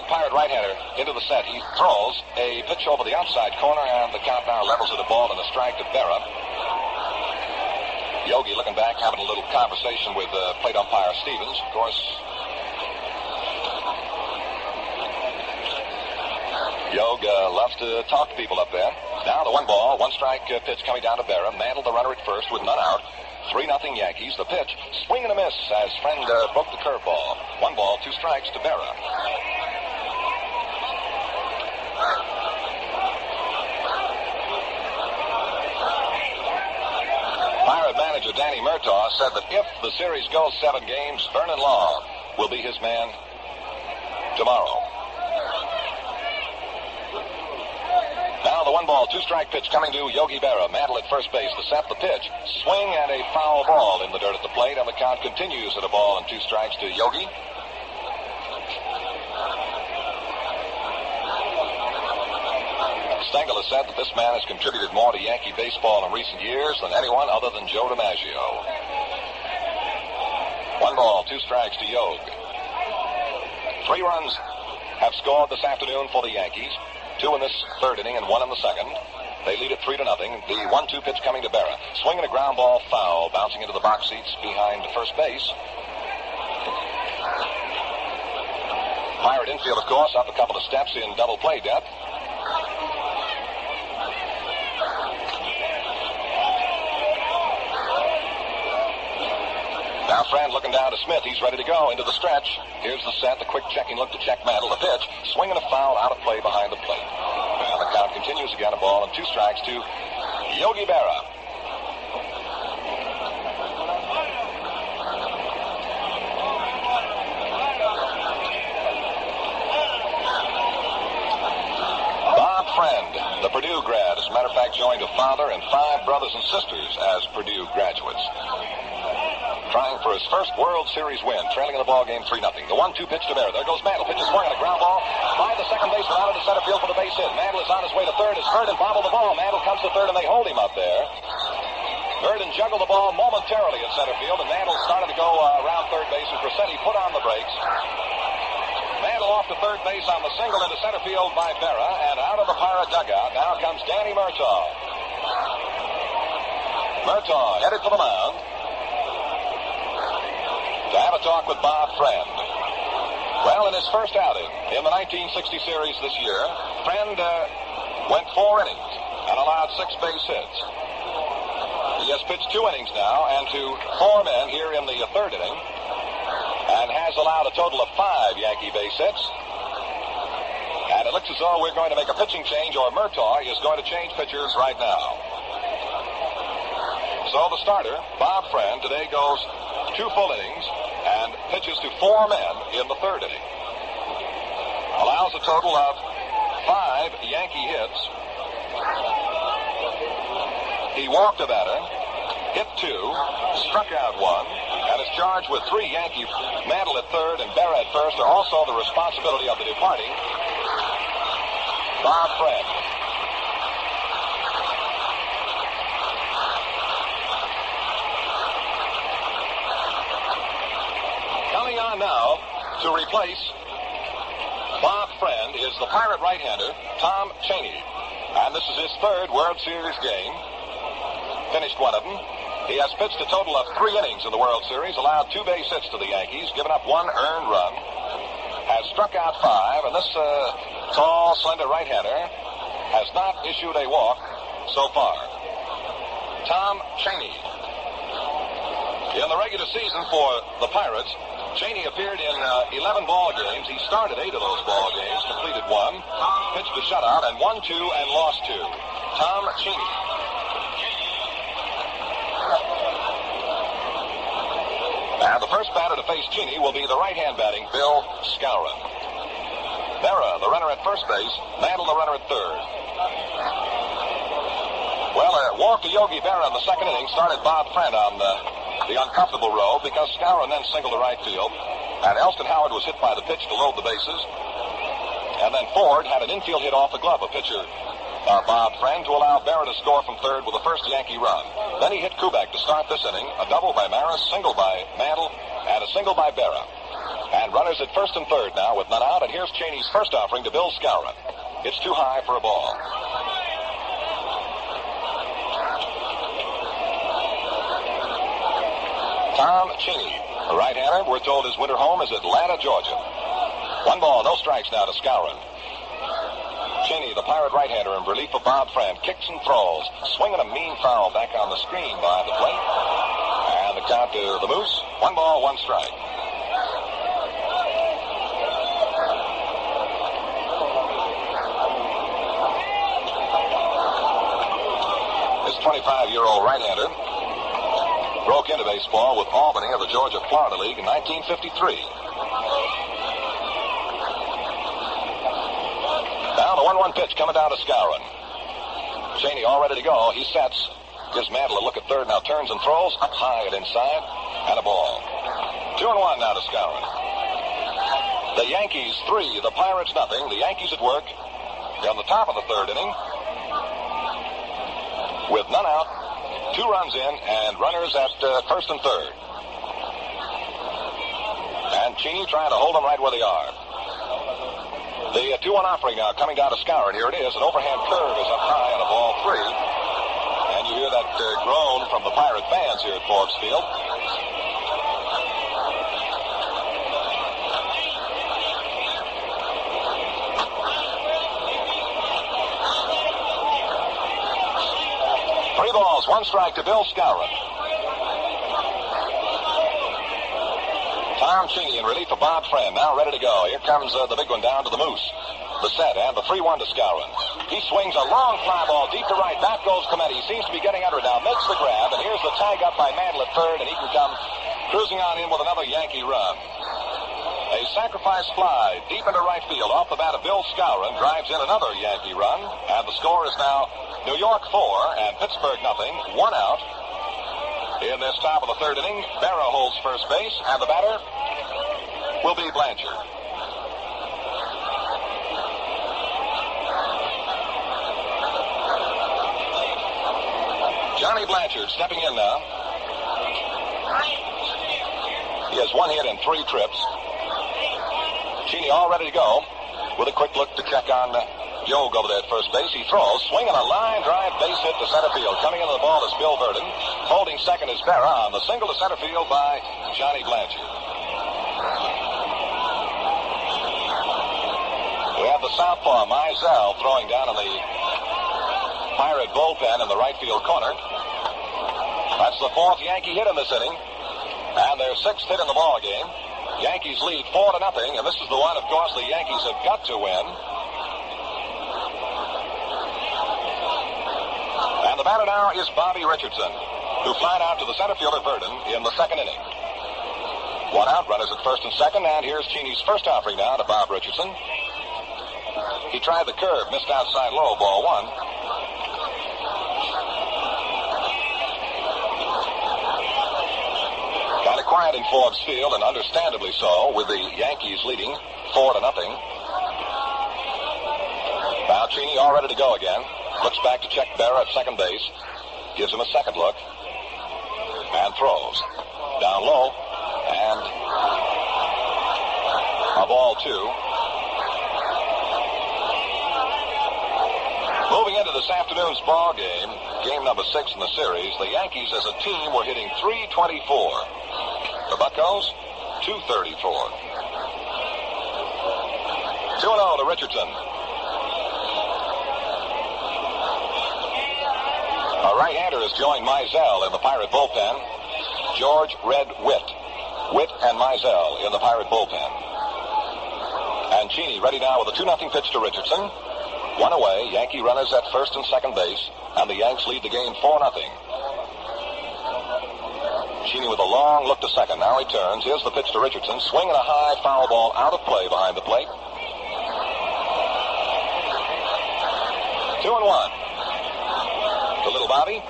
Pirate right-hander into the set. He throws a pitch over the outside corner, and the count now levels at a ball and a strike to Berra. Yogi looking back, having a little conversation with plate umpire Stevens. Of course, Yogi loves to talk to people up there. Now the 1-ball, 1-strike pitch coming down to Berra. Mantle the runner at first with none out. 3-0 Yankees. The pitch, swing and a miss as Friend broke the curveball. 1 ball, 2 strikes to Berra. Pirate manager Danny Murtaugh said that if the series goes 7 games, Vernon Law will be his man tomorrow. Now the 1-ball, 2-strike pitch coming to Yogi Berra. Mantle at first base. The set, the pitch. Swing and a foul ball in the dirt at the plate, and the count continues at a ball and 2 strikes to Yogi. Stengel has said that this man has contributed more to Yankee baseball in recent years than anyone other than Joe DiMaggio. 1 ball, 2 strikes to Yogi. 3 runs have scored this afternoon for the Yankees. 2 in this 3rd inning and 1 in the 2nd. They lead it 3-0. The 1-2 pitch coming to Berra. Swinging a ground ball foul, bouncing into the box seats behind first base. Pirate infield, of course, up a couple of steps in double play depth. Now Friend looking down to Smith. He's ready to go into the stretch. Here's the set, the quick checking look to check Mantle. The pitch, swinging a foul out of play behind the plate. And the count continues again, a ball and 2 strikes to Yogi Berra. Bob Friend, the Purdue grad, as a matter of fact, joined a father and 5 brothers and sisters as Purdue graduates. Trying for his first World Series win, trailing in the ball game 3-0. The 1-2 pitch to Berra. There goes Mantle. Pitch is swung on a ground ball by the second baseman out into center field for the base hit. Mantle is on his way to third. Is hurt and bobbled the ball. Mantle comes to third and they hold him up there. Verdon juggled the ball momentarily at center field, and Mantle started to go around third base, and Crescetti put on the brakes. Mantle off to third base on the single into center field by Berra, and out of the Pirate dugout now comes Danny Murtaugh. Murtaugh headed for the mound to have a talk with Bob Friend. Well, in his first outing in the 1960 series this year, Friend went 4 innings and allowed 6 base hits. The He has pitched 2 innings now and to 4 men here in the 3rd inning, and has allowed a total of 5 Yankee base hits. And it looks as though we're going to make a pitching change, or Murtaugh is going to change pitchers right now. So the starter, Bob Friend, today goes 2 full innings and pitches to 4 men in the 3rd inning. Allows a total of 5 Yankee hits. He walked a batter, hit 2, struck out 1, and is charged with 3 Yankee. Mantle at 3rd and Berra at 1st are also the responsibility of the departing Bob Friend. Coming on now to replace Bob Friend is the Pirate right-hander, Tom Cheney. And this is his 3rd World Series game. Finished 1 of them. He has pitched a total of 3 innings in the World Series, allowed 2 base hits to the Yankees, given up 1 earned run, has struck out 5, and this tall, slender right-hander has not issued a walk so far. Tom Cheney. In the regular season for the Pirates, Cheney appeared in 11 ball games. He started 8 of those ball games, completed 1, pitched a shutout, and won 2 and lost 2. Tom Cheney. And the first batter to face Cheney will be the right-hand batting Bill Skowron. Berra, the runner at first base, Mantle, the runner at 3rd. Well, walk to Yogi Berra in the 2nd inning started Bob Friend on the uncomfortable row because Skowron then singled to right field, and Elston Howard was hit by the pitch to load the bases. And then Ford had an infield hit off the glove of pitcher Bob Friend to allow Berra to score from 3rd with the first Yankee run. Then he hit Kubek to start this inning, a double by Maris, single by Mantle, and a single by Berra. And runners at 1st and 3rd now with none out, and here's Cheney's first offering to Bill Skowron. It's too high for a ball. Tom Cheney, the right-hander, we're told his winter home is Atlanta, Georgia. 1 ball, no strikes now to Skowron. Cheney, the Pirate right-hander, in relief of Bob Friend, kicks and throws, swinging a mean foul back on the screen by the plate. And the count to the Moose, 1 ball, 1 strike. This 25-year-old right-hander broke into baseball with Albany of the Georgia-Florida League in 1953. Now the 1-1 pitch coming down to Skowron. Cheney all ready to go. He sets. Gives Mantle a look at 3rd. Now turns and throws up high and inside. And a ball. 2-1 now to Skowron. The Yankees 3, the Pirates nothing. The Yankees at work on the top of the 3rd inning. With none out, 2 runs in, and runners at 1st and 3rd. And Cheney trying to hold them right where they are. The 2-1 offering now coming down to Skowron. Here it is. An overhand curve is up high on a ball 3. And you hear that groan from the Pirate fans here at Forbes Field. Three balls, 1 strike to Bill Skowron. Tom Cheney in relief of Bob Friend, now ready to go. Here comes the big one down to the Moose. The set and the 3-1 to Skowron. He swings a long fly ball deep to right. Back goes Clemente. He seems to be getting under it now. Makes the grab, and here's the tag up by Mantle at 3rd, and he can come cruising on in with another Yankee run. A sacrifice fly deep into right field off the bat of Bill Skowron drives in another Yankee run, and the score is now New York 4 and Pittsburgh nothing. 1 out. In this top of the 3rd inning, Berra holds first base, and the batter will be Blanchard. Johnny Blanchard stepping in now. He has 1 hit and 3 trips. Cheney all ready to go with a quick look to check on Yogi over there at first base. He throws, swinging a line drive base hit to center field. Coming into the ball is Bill Verdon. Holding second is Berra on the single to center field by Johnny Blanchard. We have the southpaw Mizell throwing down in the Pirate bullpen in the right field corner. That's the fourth Yankee hit in this inning, and their sixth hit in the ball game. Yankees lead 4-0, and this is the one, of course, the Yankees have got to win. And the batter now is Bobby Richardson, who flied out to the center fielder Verdon in the second inning. One out, runners at first and second, and here's Cheney's first offering now to Bob Richardson. He tried the curve, missed outside low, ball one. Kind of quiet in Forbes Field, and understandably so, with the Yankees leading 4-0. Now Cheney all ready to go again. Looks back to check Berra at second base. Gives him a second look. And throws. Down low. And a ball two. Moving into this afternoon's ball game, game number 6 in the series, the Yankees as a team were hitting .324. The Buccos, .234. 2-0 to Richardson. A right-hander has joined Mizell in the Pirate bullpen. George Red Witt. Witt and Mizell in the Pirate bullpen. And Cheney ready now with a 2-0 pitch to Richardson. One away, Yankee runners at first and second base, and the Yanks lead the game 4-0. Cheney with a long look to second. Now he turns. Here's the pitch to Richardson. Swinging a high foul ball out of play behind the plate. 2-1. To little Bobby.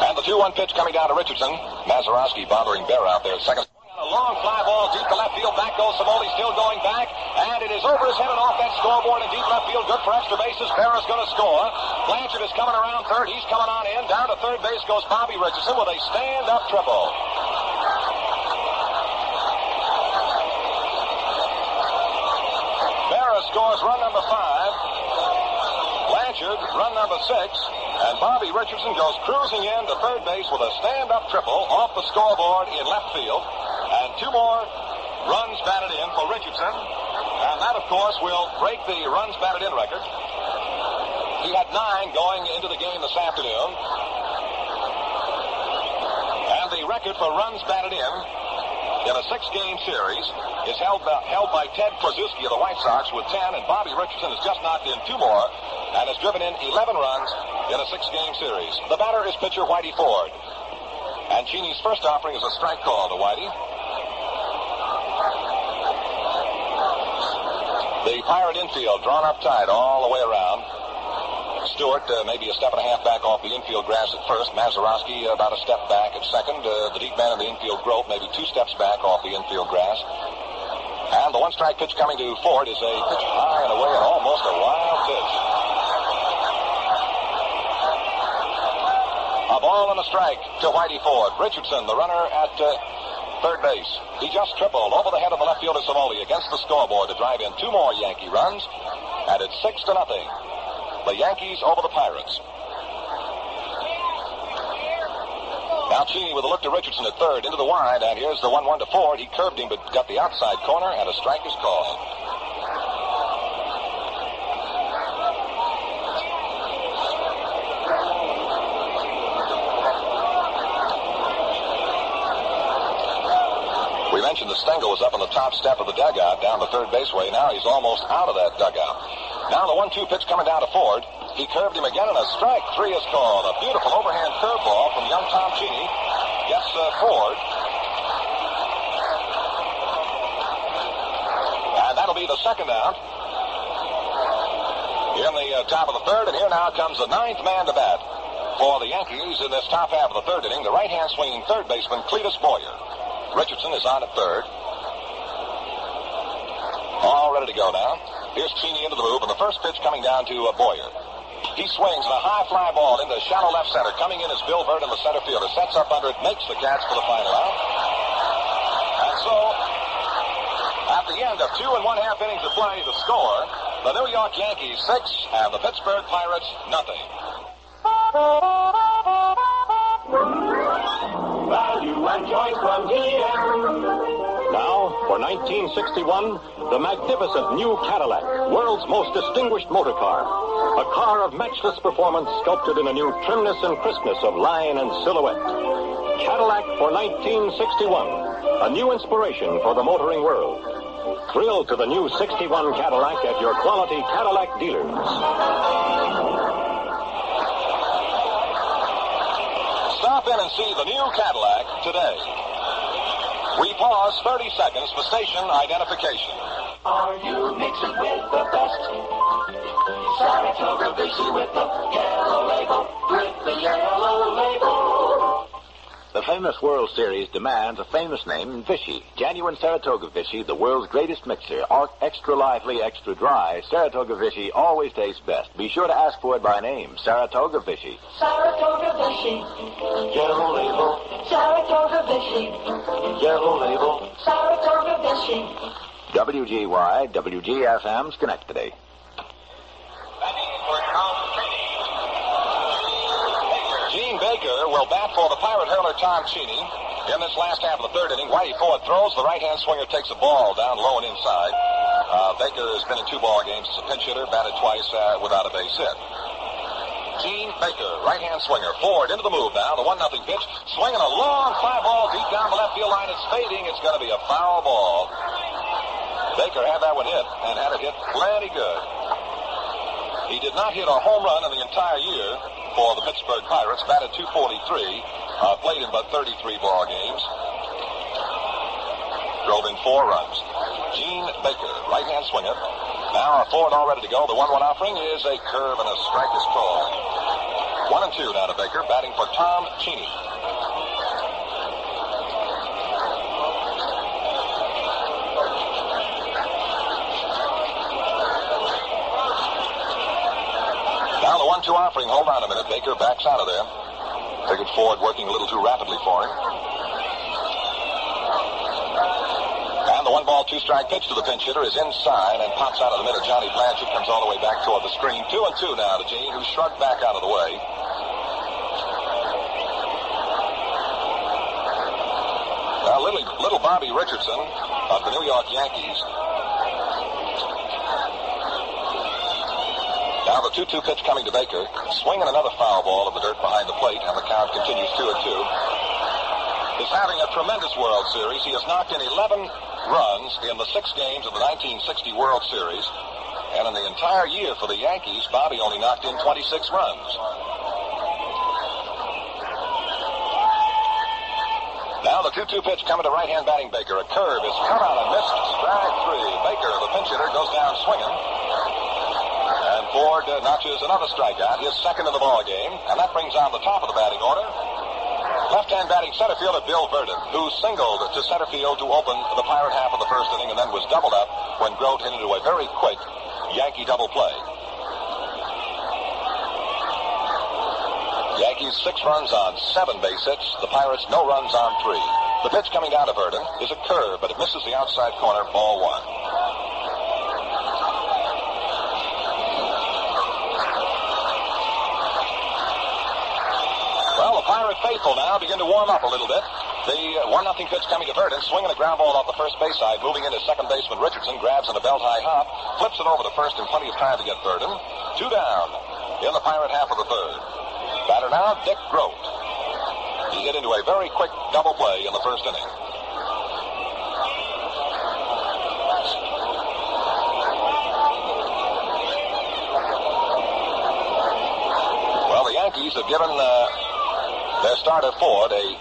And the 2-1 pitch coming down to Richardson. Mazeroski bothering Berra out there at second. A long fly ball deep to left field. Back goes Samoli, still going back. And it is over his head and off that scoreboard in deep left field. Good for extra bases. Berra's going to score. Blanchard is coming around third. He's coming on in. Down to third base goes Bobby Richardson with a stand-up triple. Berra scores run number 5. Blanchard run number 6. And Bobby Richardson goes cruising in to third base with a stand-up triple off the scoreboard in left field. And 2 more runs batted in for Richardson. And that, of course, will break the runs batted in record. He had 9 going into the game this afternoon. And the record for runs batted in a 6-game series is held by Ted Krasuski of the White Sox with 10. And Bobby Richardson has just knocked in 2 more and has driven in 11 runs in a 6-game series. The batter is pitcher Whitey Ford. And Cheney's first offering is a strike call to Whitey. The Pirate infield drawn up tight all the way around. Stewart maybe a step and a half back off the infield grass at first. Mazeroski about a step back at second. The deep man in the infield Grove maybe 2 steps back off the infield grass. And the 1-strike pitch coming to Ford is a pitch high and away and almost a wild pitch. A ball and a strike to Whitey Ford. Richardson, the runner at third base. He just tripled over the head of the left fielder Samoli against the scoreboard to drive in 2 more Yankee runs. And it's 6-0. The Yankees over the Pirates. Now Cheney with a look to Richardson at third into the wide. And here's the 1-1 to Ford. He curved him but got the outside corner and a strike is called. We mentioned that Stengel was up on the top step of the dugout down the third baseway. Now he's almost out of that dugout. Now the 1-2 pitch coming down to Ford. He curved him again and a strike 3 is called. A beautiful overhand curveball from young Tom Cheney. Gets Ford. And that'll be the second out. In the top of the third, and here now comes the 9th man to bat for the Yankees in this top half of the third inning. The right-hand swinging third baseman Cletus Boyer. Richardson is on at third. All ready to go now. Here's Cheney into the move, and the first pitch coming down to Boyer. He swings and a high fly ball into shallow left center. Coming in is Bill Verdon, the center fielder. Sets up under it, makes the catch for the final out. And so, at the end of 2 1/2 innings of play, the score, the New York Yankees 6 and the Pittsburgh Pirates nothing. Value and joy from GM. Now, for 1961, the magnificent new Cadillac, world's most distinguished motor car. A car of matchless performance sculpted in a new trimness and crispness of line and silhouette. Cadillac for 1961, a new inspiration for the motoring world. Thrill to the new 61 Cadillac at your quality Cadillac dealers. Stop in and see the new Cadillac today. We pause 30 seconds for station identification. Are you mixing with the best? Saratoga Vichy with the yellow label, with the yellow label. The famous World Series demands a famous name in Vichy. Genuine Saratoga Vichy, the world's greatest mixer. Extra lively, extra dry. Saratoga Vichy always tastes best. Be sure to ask for it by name. Saratoga Vichy. Saratoga Vichy. Yellow label, Saratoga Vichy. yellow label. Saratoga Vichy. WGY, WGFM, Schenectady. Gene Baker will bat for the Pirate hurler Tom Cheney. In this last half of the third inning, Whitey Ford throws. The right-hand swinger takes the ball down low and inside. Baker has been in 2 ball games as a pinch hitter, batted twice without a base hit. Gene Baker, right-hand swinger. Ford into the move now. The 1-0 pitch. Swinging a long fly ball deep down the left field line. It's fading. It's going to be a foul ball. Baker had that one hit and had it hit plenty good. He did not hit a home run in the entire year for the Pittsburgh Pirates. Batted .243. Played in about 33 ball games. Drove in 4 runs. Gene Baker, right-hand swinger. Now a Ford all ready to go. The 1-1 offering is a curve and a strike is called. 1-2 now to Baker, batting for Tom Cheney. Now the 1-2 offering. Hold on a minute. Baker backs out of there. Figured Ford working a little too rapidly for him. And the 1-ball, 2-strike pitch to the pinch hitter is inside and pops out of the middle. Johnny Blanchard comes all the way back toward the screen. 2-2 now to Gene, who shrugged back out of the way. Now little Bobby Richardson of the New York Yankees. Now the 2-2 pitch coming to Baker. Swinging another foul ball of the dirt behind the plate, and the count continues 2-2. Is having a tremendous World Series. He has knocked in 11 runs in the 6 games of the 1960 World Series. And in the entire year for the Yankees, Bobby only knocked in 26 runs. Now the 2-2 pitch coming to right-hand batting Baker. A curve is cut out and missed. Strike 3. Baker, the pinch hitter, goes down swinging. And Ford notches another strikeout, his second of the ball game, and that brings on the top of the batting order. Left-hand batting center fielder Bill Verdon, who singled to center field to open the Pirate half of the first inning and then was doubled up when Grote hit into a very quick Yankee double play. Yankees 6 runs on 7 base hits. The Pirates no runs on 3. The pitch coming down to Verdon is a curve, but it misses the outside corner, ball 1. Well, the Pirate faithful now begin to warm up a little bit. The 1-0 pitch coming to Verdon, swinging a ground ball off the first base side, moving into second baseman Richardson, grabs in a belt-high hop, flips it over to first in plenty of time to get Verdon. 2 down in the Pirate half of the third. Batter now, Dick Grote. He hit into a very quick double play in the first inning. Well, the Yankees have given their starter Ford a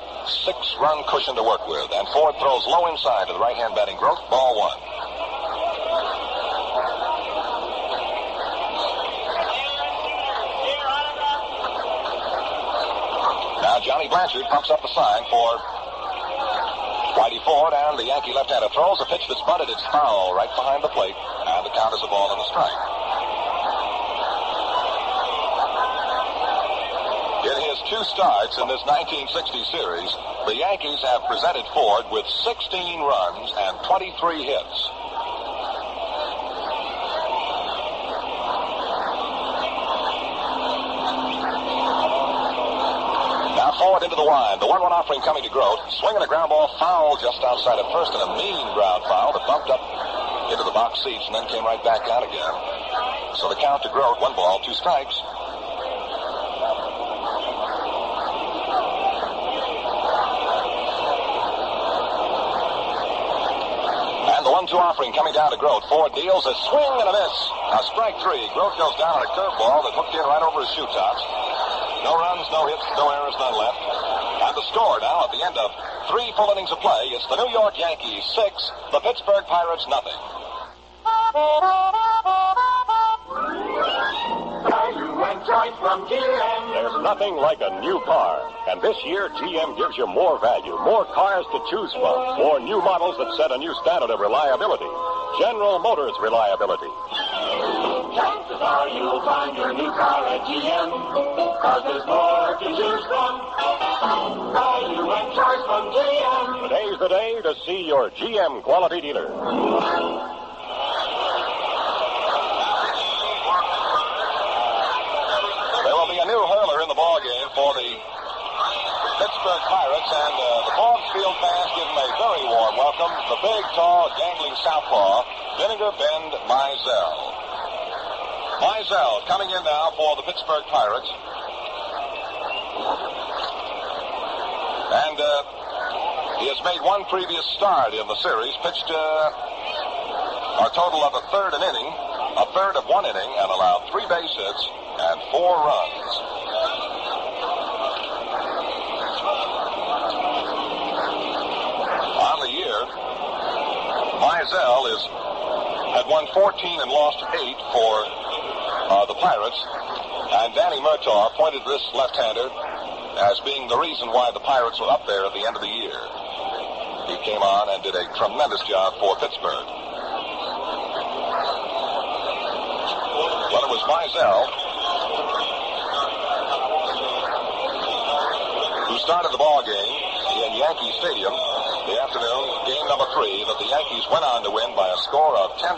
6-run cushion to work with, and Ford throws low inside to the right-hand batting Grote, ball 1. Now Johnny Blanchard pumps up the sign for Whitey Ford, and the Yankee left-hander throws a pitch that's bunted. It's foul right behind the plate, and the count is a ball and a strike. In his 2 starts in this 1960 series, the Yankees have presented Ford with 16 runs and 23 hits. Ford into the line. The 1-1 offering coming to Grote. Swinging a ground ball foul just outside at first, and a mean ground foul that bumped up into the box seats and then came right back out again. So the count to Grote, 1 ball, 2 strikes. And the 1-2 offering coming down to Grote. Ford deals a swing and a miss. A strike 3. Grote goes down on a curveball that hooked in right over his shoe tops. No runs, no hits, no errors, none left. And the score now at the end of 3 full innings of play, it's the New York Yankees 6, the Pittsburgh Pirates nothing. There's nothing like a new car. And this year, GM gives you more value, more cars to choose from, more new models that set a new standard of reliability. General Motors reliability. Chances are you'll find your new car at GM, cause there's more to choose from. Value and choice from GM. Today's the day to see your GM quality dealer. There will be a new hurler in the ballgame for the Pittsburgh Pirates, and the Forbes Field fans give him a very warm welcome. The big, tall, gangling southpaw, Vinegar Bend Mizell. Mizell coming in now for the Pittsburgh Pirates. And he has made 1 previous start in the series, pitched a total of a third of 1 inning, and allowed 3 base hits and 4 runs. On the year, Mizell had won 14 and lost 8 for the Pirates, and Danny Murtaugh pointed this left-hander as being the reason why the Pirates were up there at the end of the year. He came on and did a tremendous job for Pittsburgh. Well, it was Mizell who started the ball game in Yankee Stadium the afternoon, game number 3, that the Yankees went on to win by a score of 10-0.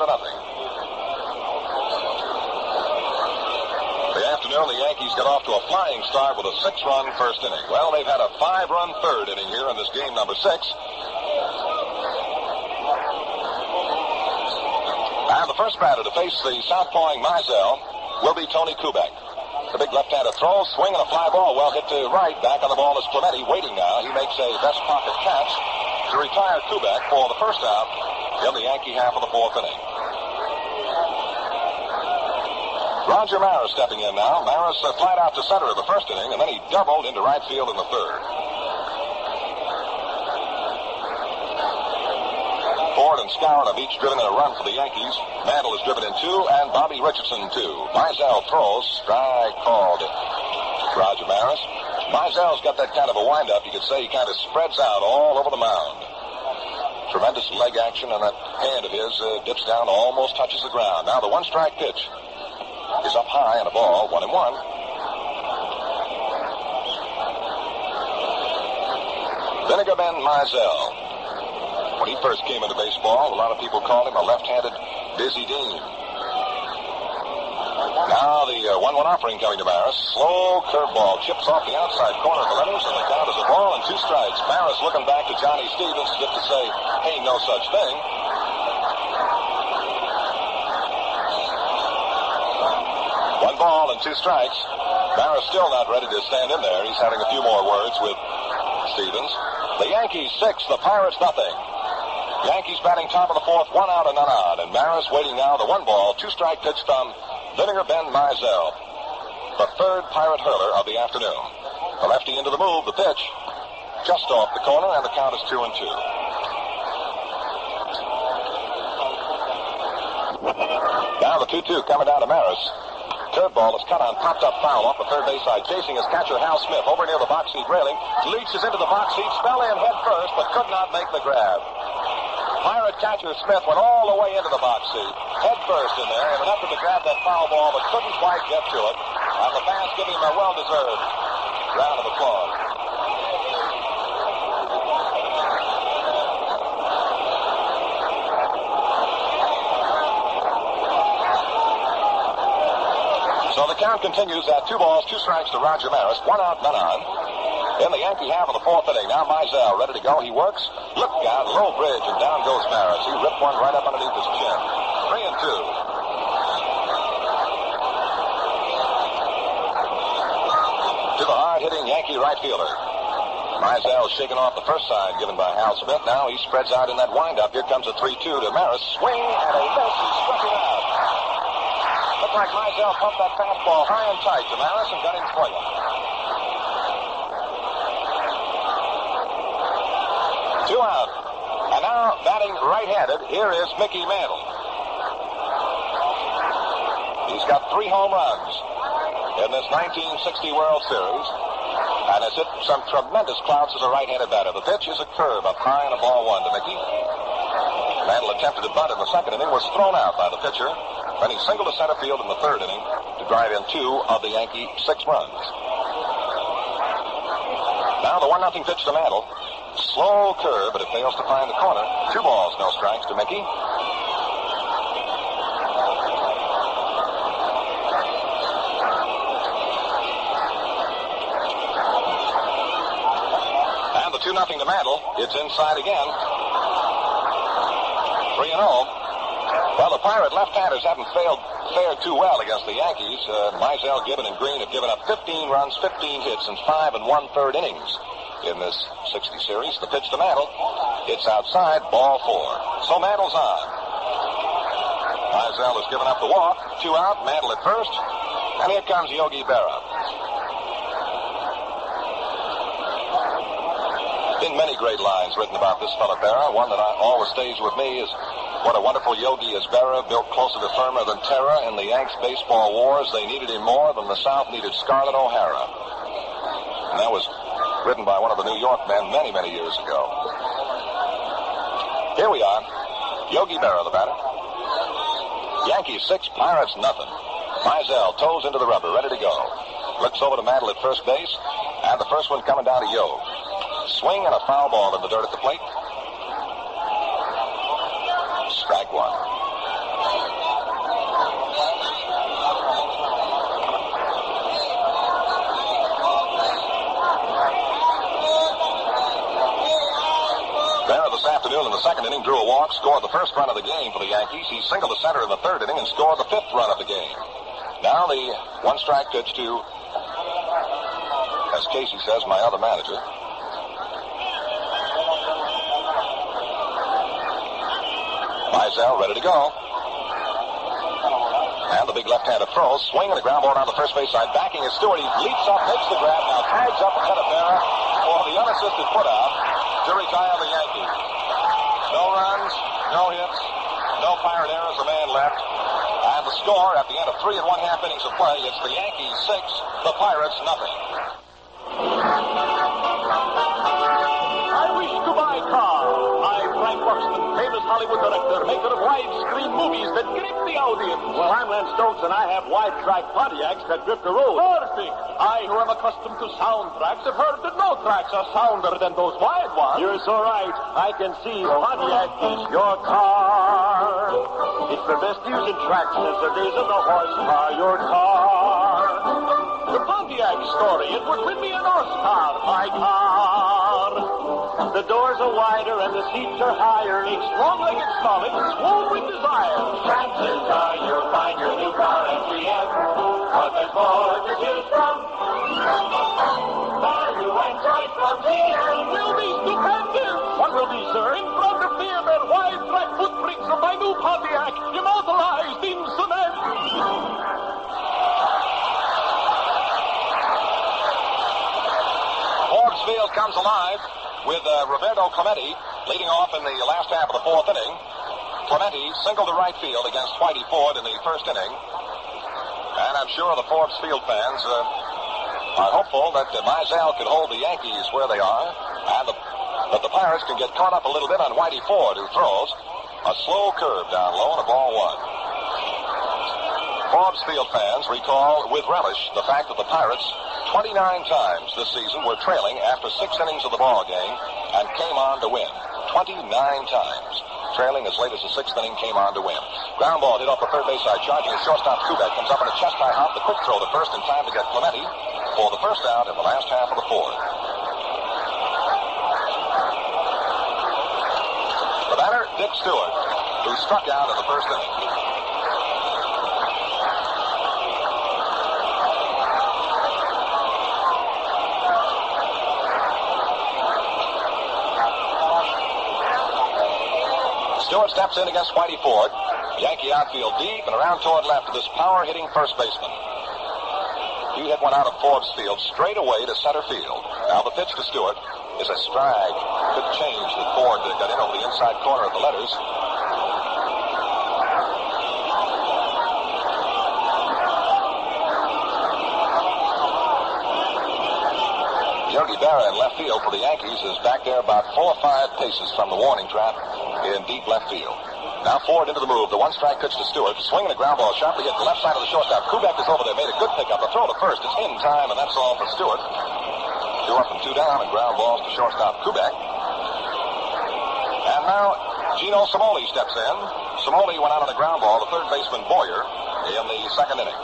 The Yankees got off to a flying start with a 6-run first inning. Well, they've had a 5-run third inning here in this game number 6. And the first batter to face the southpawing Mizell will be Tony Kubek. The big left-hander throws, swing and a fly ball well hit to right. Back on the ball is Clemente waiting now. He makes a best pocket catch to retire Kubek for the first out in the Yankee half of the 4th inning. Roger Maris stepping in now. Maris flied out to center of the first inning, and then he doubled into right field in the third. Ford and Skowron have each driven in a run for the Yankees. Mantle has driven in 2, and Bobby Richardson 2. Mizell throws. Strike called Roger Maris. Mizell's got that kind of a windup. You could say he kind of spreads out all over the mound. Tremendous leg action, and that hand of his dips down, almost touches the ground. Now the 1-strike pitch is up high and a ball, 1-1. Vinegar Bend Mizell. When he first came into baseball, a lot of people called him a left-handed Busy Dean. Now the 1-1 offering coming to Maris. Slow curveball chips off the outside corner of the letters, and the count is a ball and 2 strikes. Maris looking back to Johnny Stevens as if to say, hey, no such thing. 1 ball and 2 strikes. Maris still not ready to stand in there. He's having a few more words with Stevens. The Yankees 6, the Pirates nothing. Yankees batting top of the 4th, 1 out and none on. And Maris waiting now the 1 ball, 2-strike pitch from Vinegar Bend Mizell, the 3rd Pirate hurler of the afternoon. The lefty into the move, the pitch just off the corner, and the count is 2-2. Now the 2-2 coming down to Maris. Curveball is cut on, popped up foul off the third base side. Chasing his catcher, Hal Smith, over near the box seat railing. Leaches into the box seat, fell in head first, but could not make the grab. Pirate catcher Smith went all the way into the box seat, head first in there, in an effort to grab that foul ball, but couldn't quite get to it. And the fans give him a well-deserved round of applause. So the count continues at 2 balls, 2 strikes to Roger Maris, 1 out, none on. in the Yankee half of the fourth inning. Now Mizell ready to go. He works. Look out, low bridge, and down goes Maris. He ripped one right up underneath his chin. 3-2. To the hard-hitting Yankee right fielder. Mizell shaking off the first sign given by Hal Smith. Now he spreads out in that windup. Here comes a 3-2 to Maris. Swing and a miss. He struck him out. Looked like Mizell pumped that fastball high and tight to Maris and got him swinging. 2 out. And now batting right-handed, here is Mickey Mantle. He's got 3 home runs in this 1960 World Series, and has hit some tremendous clouds as a right-handed batter. The pitch is a curve up high and a ball 1 to Mickey. Mantle attempted to bunt in the second inning, was thrown out by the pitcher. Then he singled to center field in the third inning to drive in 2 of the Yankee 6 runs. Now the 1-0 pitch to Mantle. Slow curve, but it fails to find the corner. 2 balls, no strikes to Mickey. And the 2-0 to Mantle. It's inside again. 3-0. Well, the Pirate left-handers haven't fared too well against the Yankees. Mizell, Gibbon, and Green have given up 15 runs, 15 hits, in 5 1/3 innings in this 60 series. The pitch to Mantle. It's outside, ball 4. So Mantle's on. Mizell has given up the walk. 2 out, Mantle at first. And here comes Yogi Berra. Been many great lines written about this fella Berra. One that always stays with me is what a wonderful yogi is Berra, built closer to firmer than Terra. In the Yanks baseball wars, they needed him more than the South needed Scarlett O'Hara. And that was written by one of the New York men many, many years ago. Here we are. Yogi Berra, the batter. Yankees 6, Pirates nothing. Mizell toes into the rubber, ready to go. Looks over to Mantle at first base, and the first one coming down to Yo. Swing and a foul ball in the dirt at the plate. Strike 1. Berra this afternoon in the second inning drew a walk, scored the first run of the game for the Yankees. He singled to center in the third inning and scored the 5th run of the game. Now the 1-strike pitch to, as Casey says, my other manager. Mizell ready to go. And the big left-handed throw, swing and a ground ball down the first base side. Backing is Stewart. He leaps up, makes the grab, now tags up ahead of Berra for the unassisted put-out to retire the Yankees. No runs, no hits, no Pirate errors, a man left. And the score at the end of 3 1/2 innings of play, it's the Yankees 6, the Pirates nothing. I wish to buy a car. I'm Frank Buxton, famous Hollywood director, maker of widescreen movies that grip the audience. Well, I'm Len Stokes, and I have wide-track Pontiacs that grip the road. Perfect. I, who am accustomed to soundtracks, have heard that no tracks are sounder than those wide ones. You're so right. I can see Pontiac is your car. It's the best using track since the days of the horsepower. Your car. The Pontiac story, it would win me an Oscar, my car. The doors are wider and the seats are higher. Makes long-legged Scarlet swoon with desire. Chances are you'll find your new car at GM, 'cause there's more to choose from. Value and choice from GM Will be stupendous. What will be, sir? In front of me are the wide-track footprints of my new Pontiac, immortalized in cement. Forbes Field comes alive with Roberto Clemente leading off in the last half of the fourth inning. Clemente singled to right field against Whitey Ford in the first inning. And I'm sure the Forbes Field fans are hopeful that Mizell can hold the Yankees where they are, and that the Pirates can get caught up a little bit on Whitey Ford, who throws a slow curve down low and a ball 1. Forbes Field fans recall with relish the fact that the Pirates 29 times this season were trailing after 6 innings of the ball game and came on to win. 29 times. Trailing as late as the 6th inning, came on to win. Ground ball hit off the third base side, charging a shortstop Kubek. Comes up in a chest-high hop. The quick throw to first in time to get Clemente for the first out in the last half of the fourth. Dick Stewart, who struck out in the first inning. Stewart steps in against Whitey Ford. Yankee outfield deep and around toward left to this power-hitting first baseman. He hit one out of Ford's field straight away to center field. Now the pitch to Stewart is a strike. Good change that Ford got in over the inside corner of the letters. Yogi Berra in left field for the Yankees is back there about 4 or 5 paces from the warning track in deep left field. Now Ford into the move. The one-strike pitch to Stewart. Swinging a ground ball sharply hit the left side of the shortstop. Kubek is over there. Made a good pickup. The throw to first. It's in time, and that's all for Stewart. 2 up and 2 down, and ground balls to shortstop Kubek. And now Gino Simoli steps in. Simoli went out on a ground ball to third baseman Boyer in the second inning.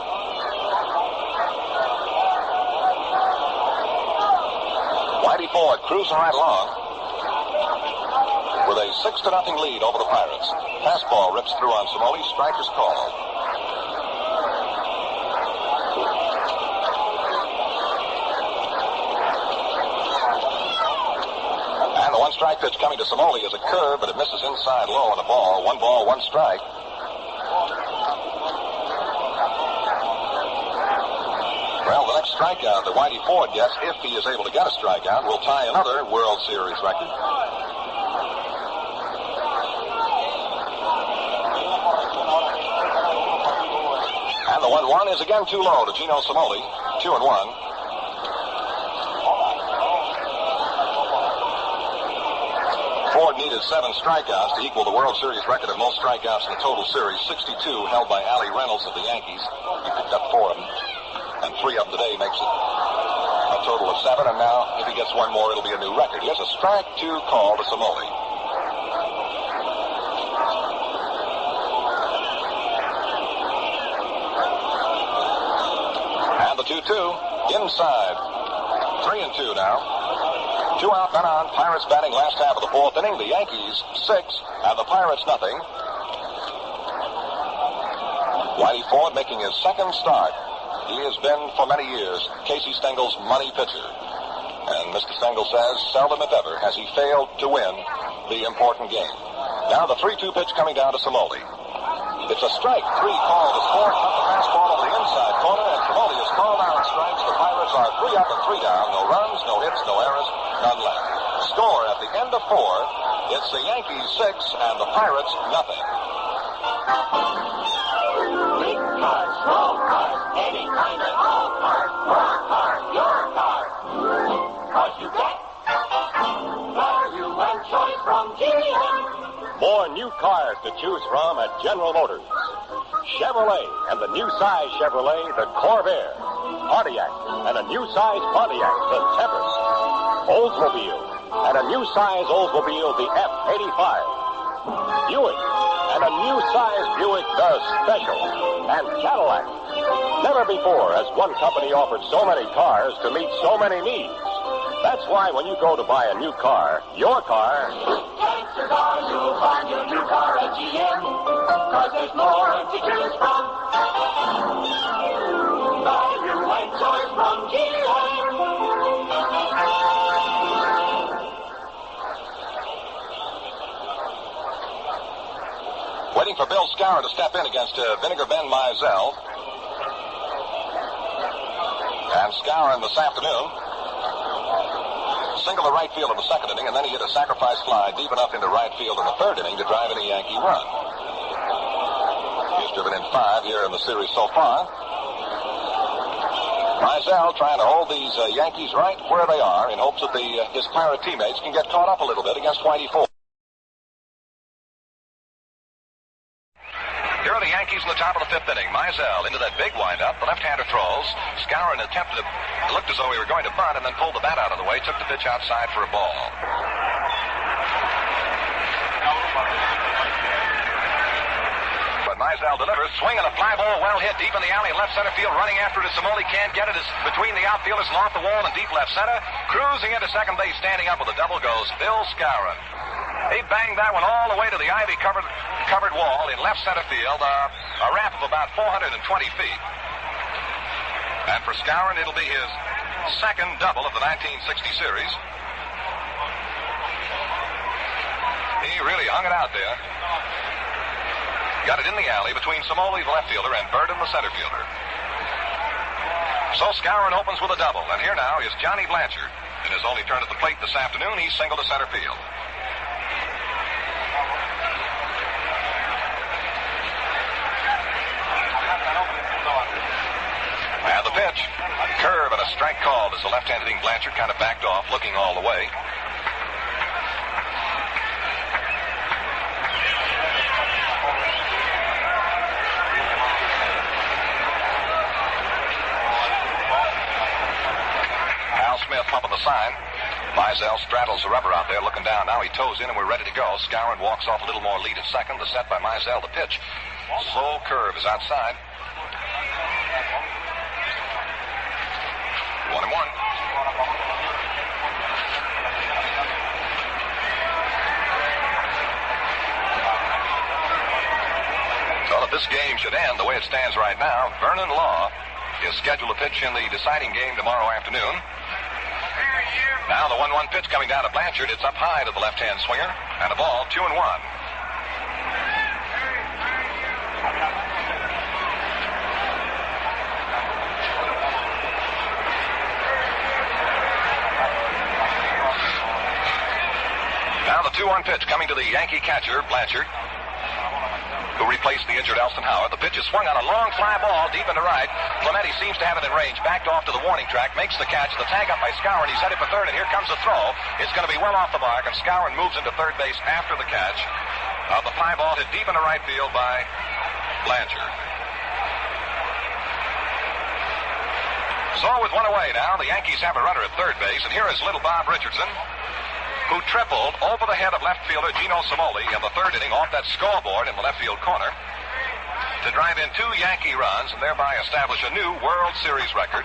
Whitey Ford cruising right along with a 6-0 lead over the Pirates. Fastball rips through on Simoli. Strike is called. And the one-strike pitch coming to Simoli is a curve, but it misses inside low on the ball. 1 ball, 1 strike. Well, the next strikeout that Whitey Ford gets, if he is able to get a strikeout, will tie another World Series record. And the 1-1 is again too low to Gino Simoli. 2-1. Ford needed 7 strikeouts to equal the World Series record of most strikeouts in the total series, 62, held by Allie Reynolds of the Yankees. He picked up 4 of them. And 3 of them today makes it a total of 7. And now, if he gets 1 more, it'll be a new record. Here's a strike 2 call to Simoli. And the 2-2 inside. 3-2 now. 2 out, none on. Pirates batting last half of the 4th inning. The Yankees 6 and the Pirates nothing. Whitey Ford making his second start. He has been, for many years, Casey Stengel's money pitcher. And Mr. Stengel says, seldom if ever has he failed to win the important game. Now the 3-2 pitch coming down to Simoli. It's a strike 3 call to Ford. Cut the fastball over the inside corner, and Simoli is called out on strikes. The Pirates are 3 up and 3 down. No runs, no hits, no errors, none left. Score at the end of 4. It's the Yankees 6 and the Pirates nothing. Big cars, small cars, any kind at all cars. Your car. 'Cause you get value and choice from GM. More new cars to choose from at General Motors. Chevrolet and the new size Chevrolet, the Corvair. Pontiac and a new size Pontiac, the Tempest. Oldsmobile and a new size Oldsmobile, the F-85. Buick and a new size Buick, the Special. And Cadillac. Never before has one company offered so many cars to meet so many needs. That's why when you go to buy a new car, your car... Chances are you'll find your new car at GM. 'Cause there's more to choose from. Value and choice from GM. Waiting for Bill Scour to step in against Vinegar Ben Mizell. And Scour this afternoon singled the right field in the second inning, and then he hit a sacrifice fly deep enough into right field in the third inning to drive in a Yankee run. He's driven in 5 here in the series so far. Mizell trying to hold these Yankees right where they are in hopes that his Pirate teammates can get caught up a little bit against Whitey Ford. Here are the Yankees in the top of the 5th inning. Mizell into that big windup. The left-hander throws. Scour attempted to, looked as though he were going to bunt, and then pulled the bat out of the way, took the pitch outside for a ball. But Mizell delivers. Swinging a fly ball, well hit deep in the alley in left center field. Running after it as Simoli can't get it. Is between the outfielders and off the wall in deep left center. Cruising into second base, standing up with a double goes Bill Scour. He banged that one all the way to the ivy-covered wall in left center field, a wrap of about 420 feet. And for Skowron, it'll be his second double of the 1960 series. He really hung it out there. Got it in the alley between Somoli, the left fielder, and Burden, the center fielder. So Skowron opens with a double, and here now is Johnny Blanchard. In his only turn at the plate this afternoon, he's singled to center field. And the pitch, curve and a strike called as the left-hand hitting Blanchard kind of backed off, looking all the way. Smith pumping the sign. Mizell straddles the rubber out there, looking down. Now he toes in, and we're ready to go. Skowron walks off a little more lead at second. The set by Mizell. The pitch. Slow curve is outside. 1-1. So that this game should end the way it stands right now, Vernon Law is scheduled to pitch in the deciding game tomorrow afternoon. Now the 1-1 pitch coming down to Blanchard. It's up high to the left-hand swinger. And a ball, 2-1. Now the 2-1 pitch coming to the Yankee catcher, Blanchard, who replaced the injured Elston Howard. The pitch is swung on a long fly ball deep into right. Clemente seems to have it in range. Backed off to the warning track. Makes the catch. The tag up by Skowron. He's headed for third, and here comes the throw. It's going to be well off the mark, and Skowron moves into third base after the catch. The fly ball hit deep into right field by Blanchard. So with one away now, the Yankees have a runner at third base, and here is little Bob Richardson, who tripled over the head of left fielder Gino Somoli in the third inning off that scoreboard in the left field corner to drive in 2 Yankee runs and thereby establish a new World Series record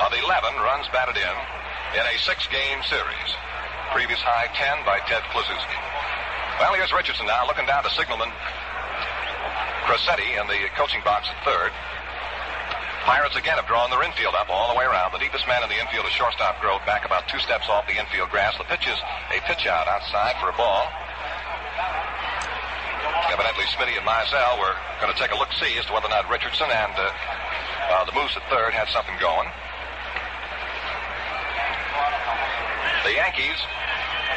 of 11 runs batted in a 6-game series. Previous high 10 by Ted Kluszewski. Well, here's Richardson now looking down to signalman Crosetti in the coaching box at third. Pirates again have drawn their infield up all the way around. The deepest man in the infield is shortstop Grove, back about 2 steps off the infield grass. The pitch is a pitch out outside for a ball. Evidently, Smitty and Mizell were going to take a look-see as to whether or not Richardson and the Moose at third had something going. The Yankees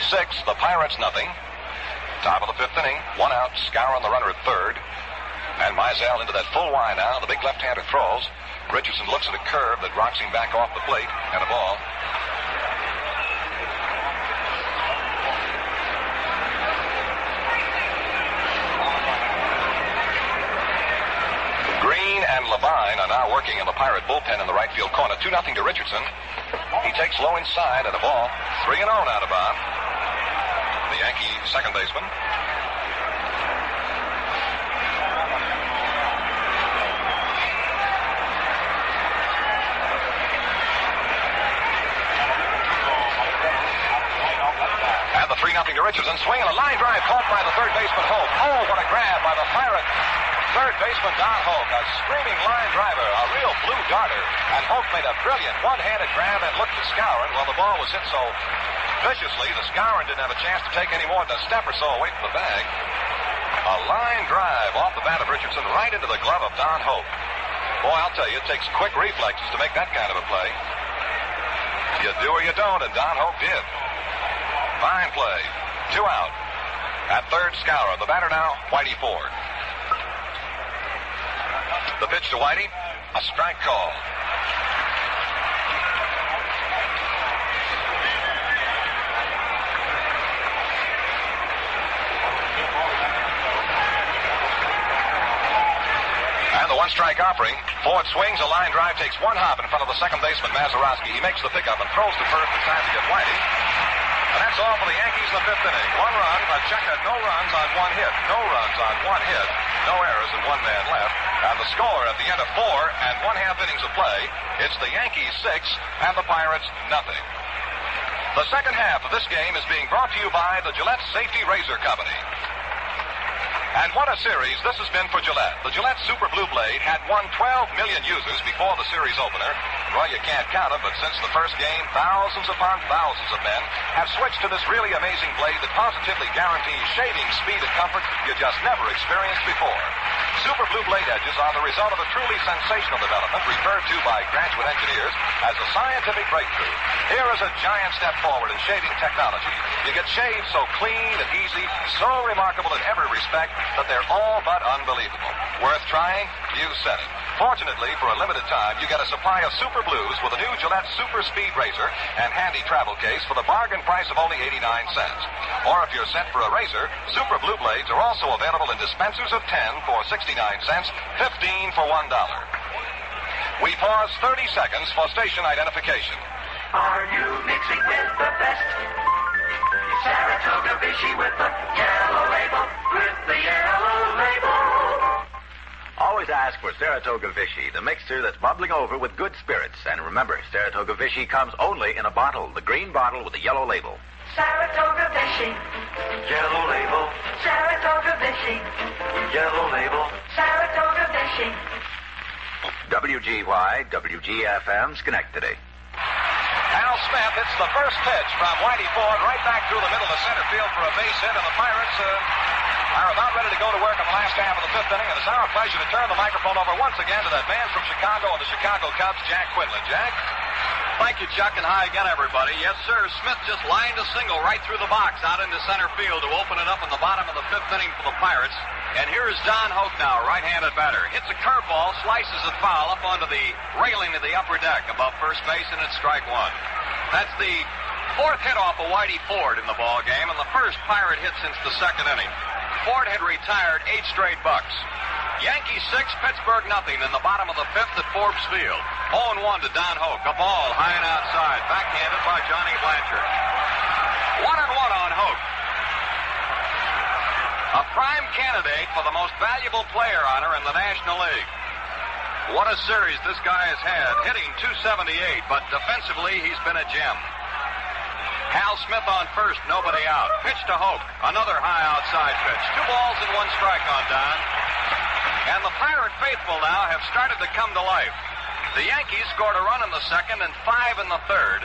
6, the Pirates nothing. Top of the 5th inning, 1 out. Skowron the runner at third. And Mizell into that full Y now. The big left-hander throws. Richardson looks at a curve that rocks him back off the plate, and a ball. Green and Levine are now working in the Pirate bullpen in the right field corner. 2-0 to Richardson. He takes low inside, and a ball. 3-0 now to Bob, the Yankee second baseman. And the 3-0 to Richardson. Swinging a line drive caught by the third baseman, Hope. Oh, what a grab by the Pirate third baseman, Don Hoke. A screaming line driver, a real blue darter. And Hoke made a brilliant one-handed grab and looked at Skowron. Well, the ball was hit so viciously that Skowron didn't have a chance to take any more than a step or so away from the bag. A line drive off the bat of Richardson right into the glove of Don Hoke. Boy, I'll tell you, it takes quick reflexes to make that kind of a play. You do or you don't, and Don Hoke did. Fine play. 2 out. At third, Skowron. The batter now, Whitey Ford. The pitch to Whitey, a strike call. And the one-strike offering. Ford swings, a line drive, takes one hop in front of the second baseman, Mazeroski. He makes the pickup and throws to first in time to get Whitey. And that's all for the Yankees in the 5th inning. 1 run, a check at no runs on 1 hit. No runs on 1 hit. No errors and 1 man left. And the score at the end of 4 1/2 innings of play, it's the Yankees 6 and the Pirates nothing. The second half of this game is being brought to you by the Gillette Safety Razor Company. And what a series this has been for Gillette. The Gillette Super Blue Blade had won 12 million users before the series opener. Well, you can't count them, but since the first game, thousands upon thousands of men have switched to this really amazing blade that positively guarantees shaving speed and comfort you just never experienced before. Super Blue Blade edges are the result of a truly sensational development referred to by graduate engineers as a scientific breakthrough. Here is a giant step forward in shaving technology. You get shaved so clean and easy, so remarkable in every respect, that they're all but unbelievable. Worth trying? You said it. Fortunately, for a limited time, you get a supply of Super Blues with a new Gillette Super Speed Razor and handy travel case for the bargain price of only 89 cents. Or if you're sent for a razor, Super Blue Blades are also available in dispensers of 10 for 69 cents, 15 for $1. We pause 30 seconds for station identification. Are you mixing with the best? Saratoga Vichy with the yellow label, with the yellow label. Always ask for Saratoga Vichy, the mixture that's bubbling over with good spirits. And remember, Saratoga Vichy comes only in a bottle, the green bottle with the yellow label. Saratoga Vichy. Yellow label, Saratoga Vichy. yellow label. Saratoga Vichy. WGY, WGFM, Schenectady. Al Smith hits the first pitch from Whitey Ford right back through the middle of center field for a base hit, and the Pirates are about ready to go to work in the last half of the fifth inning, and it's our pleasure to turn the microphone over once again to that man from Chicago and the Chicago Cubs, Jack Quinlan. Jack? Thank you, Chuck, and hi again, everybody. Yes, sir, Smith just lined a single right through the box out into center field to open it up in the bottom of the fifth inning for the Pirates. And here is Don Hoke now, right-handed batter. Hits a curveball, slices it foul up onto the railing of the upper deck above first base, and it's strike one. That's the fourth hit off of Whitey Ford in the ball game, and the first Pirate hit since the second inning. Ford had retired 8 straight Bucs. Yankees 6, Pittsburgh nothing in the bottom of the fifth at Forbes Field. 0-1 to Don Hoke. A ball high and outside, backhanded by Johnny Blanchard. 1-1 on Hoke. A prime candidate for the most valuable player honor in the National League. What a series this guy has had, hitting .278, but defensively he's been a gem. Hal Smith on first, nobody out. Pitch to Hoke, another high outside pitch. 2 balls and 1 strike on Don. And the Pirate faithful now have started to come to life. The Yankees scored a run in the second and 5 in the third,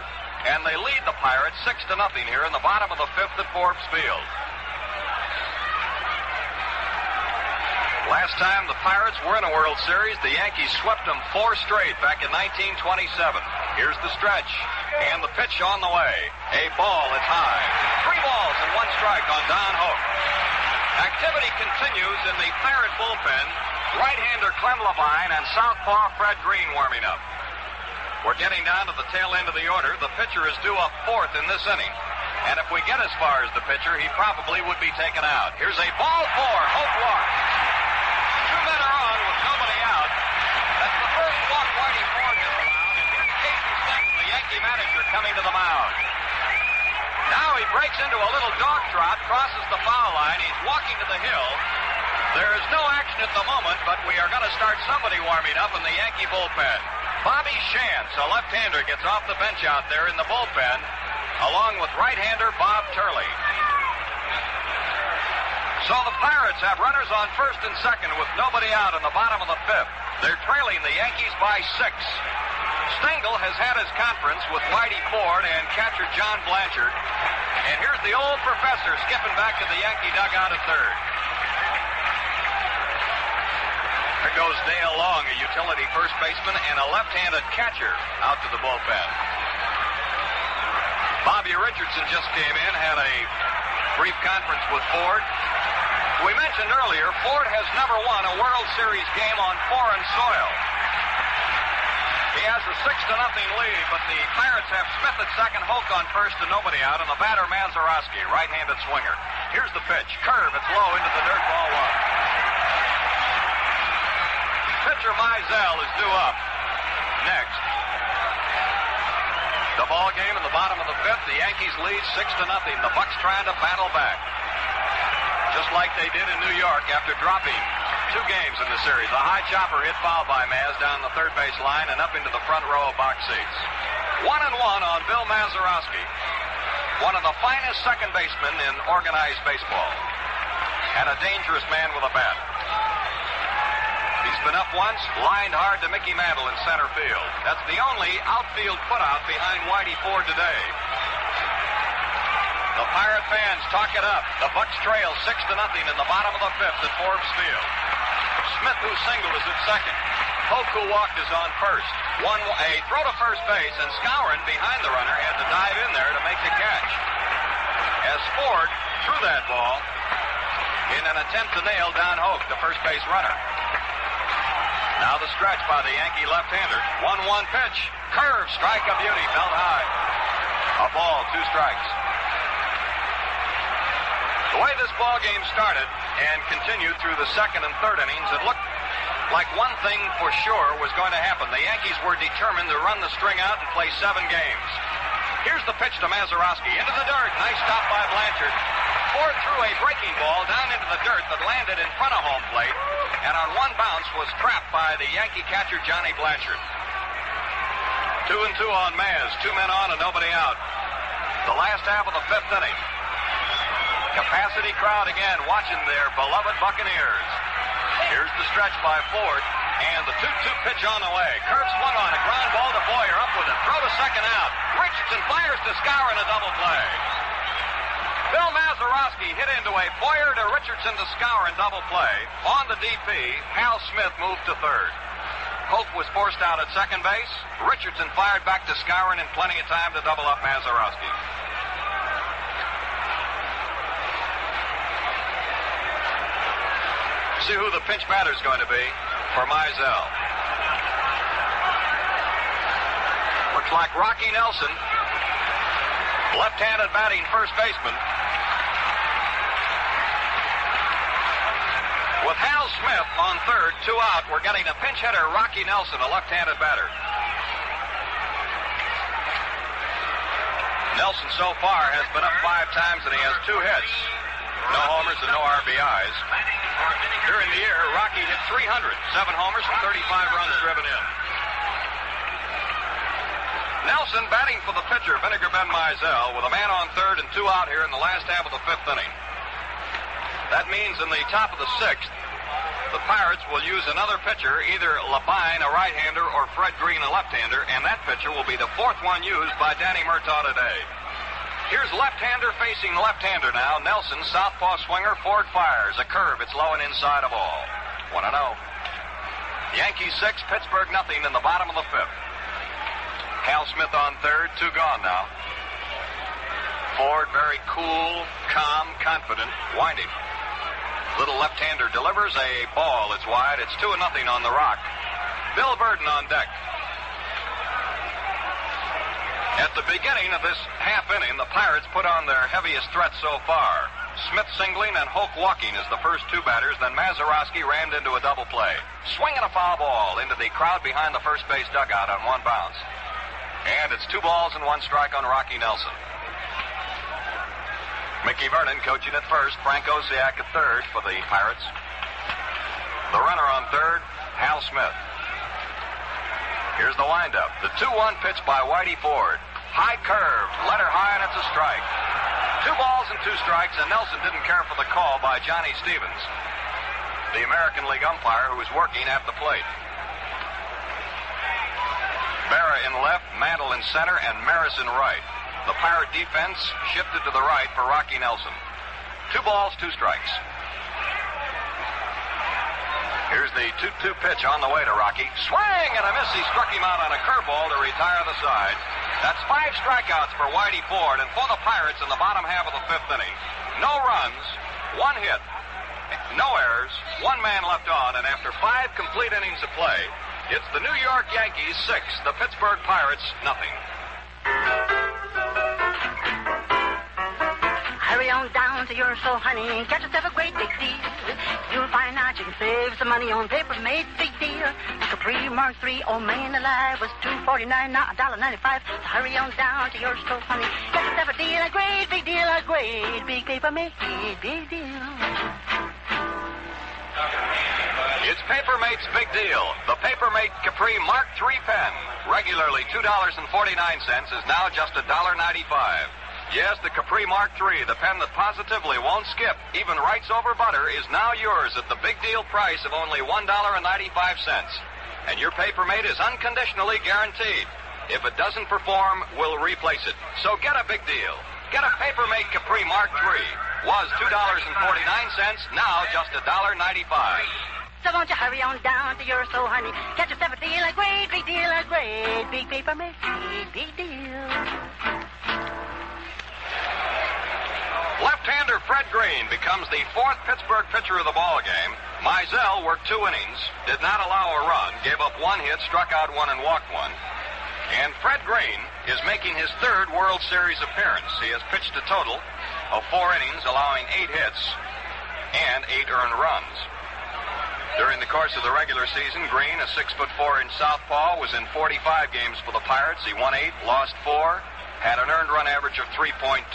and they lead the Pirates 6-0 here in the bottom of the fifth at Forbes Field. Last time the Pirates were in a World Series, the Yankees swept them 4 straight back in 1927. Here's the stretch, and the pitch on the way. A ball, it's high. 3 balls and 1 strike on Don Hoke. Activity continues in the Pirate bullpen. Right-hander Clem Levine and southpaw Fred Green warming up. We're getting down to the tail end of the order. The pitcher is due up 4th in this inning. And if we get as far as the pitcher, he probably would be taken out. Here's a ball 4. Hoke walks. 2 men are on with nobody out. That's the first walk Whitey Ford has allowed. And here's Casey Singh, the Yankee manager, coming to the mound. Now he breaks into a little dog trot, crosses the foul line. He's walking to the hill. There is no action at the moment, but we are going to start somebody warming up in the Yankee bullpen. Bobby Shantz, a left-hander, gets off the bench out there in the bullpen, along with right-hander Bob Turley. So the Pirates have runners on first and second with nobody out in the bottom of the fifth. They're trailing the Yankees by 6. Stengel has had his conference with Whitey Ford and catcher John Blanchard. And here's the old professor skipping back to the Yankee dugout at third. There goes Dale Long, a utility first baseman, and a left-handed catcher out to the bullpen. Bobby Richardson just came in, had a brief conference with Ford. We mentioned earlier, Ford has never won a World Series game on foreign soil. He has a 6-0 lead, but the Pirates have Smith at second, Hoke on first, and nobody out, and the batter Mazeroski, right-handed swinger. Here's the pitch. Curve, it's low into the dirt, ball 1. Pitcher Mizell is due up next. The ball game in the bottom of the fifth, the Yankees lead 6-0. The Bucs trying to battle back, just like they did in New York after dropping 2 games in the series. A high chopper hit foul by Maz down the third base line and up into the front row of box seats. 1-1 on Bill Mazeroski. one of the finest second basemen in organized baseball, and a dangerous man with a bat. He's been up once, lined hard to Mickey Mantle in center field. That's the only outfield putout behind Whitey Ford today. The Pirate fans talk it up. The Bucs trail 6-0 in the bottom of the fifth at Forbes Field. Smith, who singled, is at second. Hoke, who walked, is on first. A throw to first base, and Skowron, behind the runner, had to dive in there to make the catch. As Ford threw that ball in an attempt to nail Don Hoke, the first base runner. Now the stretch by the Yankee left-hander. 1-1 pitch. Curve, strike a beauty, belt high. A ball, 2 strikes. The way this ball game started and continued through the second and third innings, it looked like one thing for sure was going to happen. The Yankees were determined to run the string out and play 7 games. Here's the pitch to Mazeroski. Into the dirt. Nice stop by Blanchard. Ford threw a breaking ball down into the dirt that landed in front of home plate, and on one bounce was trapped by the Yankee catcher Johnny Blanchard. 2-2 on Maz. 2 men on and nobody out. The last half of the fifth inning. Capacity crowd again watching their beloved Buccaneers. Here's the stretch by Ford, and the 2-2 pitch on the way. Curve swung on a ground ball to Boyer, up with it. Throw to second out. Richardson fires to Skowron, a double play. Bill Mazeroski hit into a Boyer to Richardson to Skowron double play. On the DP, Hal Smith moved to third. Hope was forced out at second base. Richardson fired back to Skowron in plenty of time to double up Mazeroski. See who the pinch batter is going to be for Mizell. Looks like Rocky Nelson, left-handed batting first baseman. With Hal Smith on third, 2 out, we're getting a pinch hitter, Rocky Nelson, a left-handed batter. Nelson so far has been up 5 times and he has 2 hits. No homers and no RBIs. During the year, Rocky hit 300, 7 homers and 35 runs driven in. Nelson batting for the pitcher, Vinegar Ben Mizell, with a man on third and 2 out here in the last half of the fifth inning. That means in the top of the sixth, the Pirates will use another pitcher, either Labine, a right-hander, or Fred Green, a left-hander, and that pitcher will be the 4th one used by Danny Murtaugh today. Here's left-hander facing left-hander now. Nelson, southpaw swinger. Ford fires. A curve. It's low and inside of all. 1-0. Yankees 6, Pittsburgh nothing in the bottom of the fifth. Hal Smith on third. 2 gone now. Ford very cool, calm, confident, winding. Little left-hander delivers a ball. It's wide. It's 2-0 on the rock. Bill Burden on deck. At the beginning of this half inning, the Pirates put on their heaviest threat so far. Smith singling and Hoke walking as the first 2 batters, then Mazeroski rammed into a double play. Swinging a foul ball into the crowd behind the first base dugout on 1 bounce. And it's 2 balls and 1 strike on Rocky Nelson. Mickey Vernon coaching at first, Frank Osiak at third for the Pirates. The runner on third, Hal Smith. Here's the windup. The 2-1 pitch by Whitey Ford. High curve, letter high, and it's a strike. 2 balls and 2 strikes, and Nelson didn't care for the call by Johnny Stevens, the American League umpire who was working at the plate. Berra in left, Mantle in center, and Maris in right. The Pirate defense shifted to the right for Rocky Nelson. 2 balls, 2 strikes. Here's the 2-2 pitch on the way to Rocky. Swing and a miss. He struck him out on a curveball to retire the side. That's 5 strikeouts for Whitey Ford, and for the Pirates in the bottom half of the fifth inning. No runs, 1 hit, no errors, 1 man left on, and after 5 complete innings of play, it's the New York Yankees 6, the Pittsburgh Pirates nothing. Hurry on down to your ShO, honey, and get yourself a great big deal. You'll find out you can save some money on paper-made big deal. Capri Mark III, oh man alive, was $2.49, now $1.95. So hurry on down to your ShO, honey, get yourself a deal, a great big deal, a great big paper-made big deal. It's Papermate's big deal. The Papermate Capri Mark III pen, regularly $2.49, is now just $1.95. Yes, the Capri Mark III, the pen that positively won't skip, even writes over butter, is now yours at the big deal price of only $1.95. And your Papermate is unconditionally guaranteed. If it doesn't perform, we'll replace it. So get a big deal. Get a Papermate Capri Mark III. Was $2.49, now just $1.95. So won't you hurry on down to your ShO, honey? Get yourself a deal, a great big deal, a great big Papermate, big deal. Left-hander Fred Green becomes the fourth Pittsburgh pitcher of the ball game. Mizell worked 2 innings, did not allow a run, gave up 1 hit, struck out 1, and walked 1. And Fred Green is making his 3rd World Series appearance. He has pitched a total of 4 innings, allowing 8 hits and 8 earned runs. During the course of the regular season, Green, a 6'4" southpaw, was in 45 games for the Pirates. He won 8, lost 4, had an earned run average of 3.21.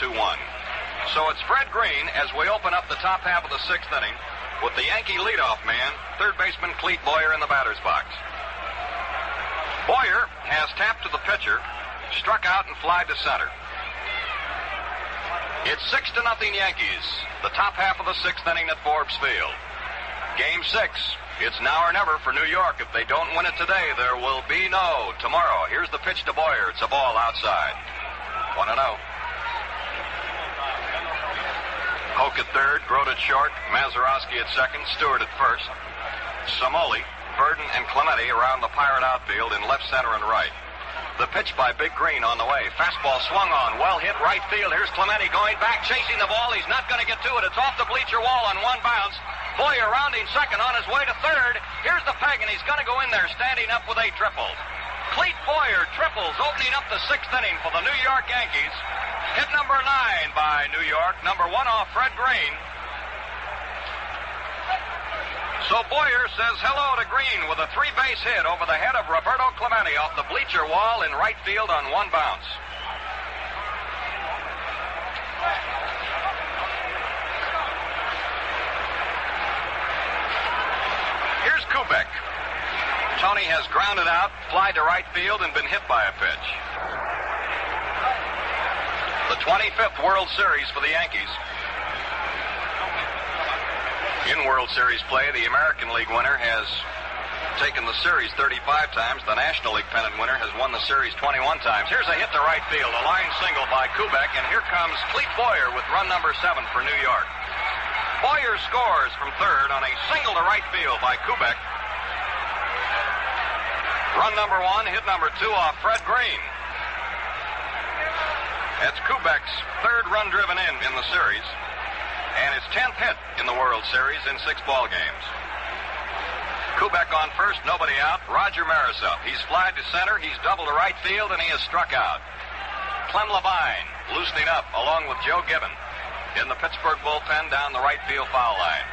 So it's Fred Green as we open up the top half of the 6th inning with the Yankee leadoff man, third baseman Clete Boyer, in the batter's box. Boyer has tapped to the pitcher, struck out, and flied to center. It's 6-0 Yankees, the top half of the 6th inning at Forbes Field. Game 6, it's now or never for New York. If they don't win it today, there will be no tomorrow. Here's the pitch to Boyer. It's a ball outside. 1-0. Hoke at third, Grote at short, Mazeroski at second, Stewart at first. Samoli, Burden, and Clemente around the Pirate outfield in left, center, and right. The pitch by Big Green on the way. Fastball swung on, well hit right field. Here's Clemente going back, chasing the ball. He's not going to get to it. It's off the bleacher wall on 1 bounce. Boyer rounding second on his way to third. Here's the peg, and he's going to go in there standing up with a triple. Clete Boyer triples, opening up the 6th inning for the New York Yankees. Hit number 9 by New York, number 1 off Fred Green. So Boyer says hello to Green with a 3-base hit over the head of Roberto Clemente off the bleacher wall in right field on 1 bounce. Here's Kubek. Tony has grounded out, flied to right field, and been hit by a pitch. The 25th World Series for the Yankees. In World Series play, the American League winner has taken the series 35 times. The National League pennant winner has won the series 21 times. Here's a hit to right field, a line single by Kubek, and here comes Clete Boyer with run number 7 for New York. Boyer scores from third on a single to right field by Kubek. Run number 1, hit number 2 off Fred Green. That's Kubek's 3rd run driven in the series, and his 10th hit in the World Series in 6 ball games. Kubek on first, nobody out. Roger Maris up. He's flied to center, he's doubled to right field, and he is struck out. Clem Labine loosening up along with Joe Gibbon in the Pittsburgh bullpen down the right field foul line.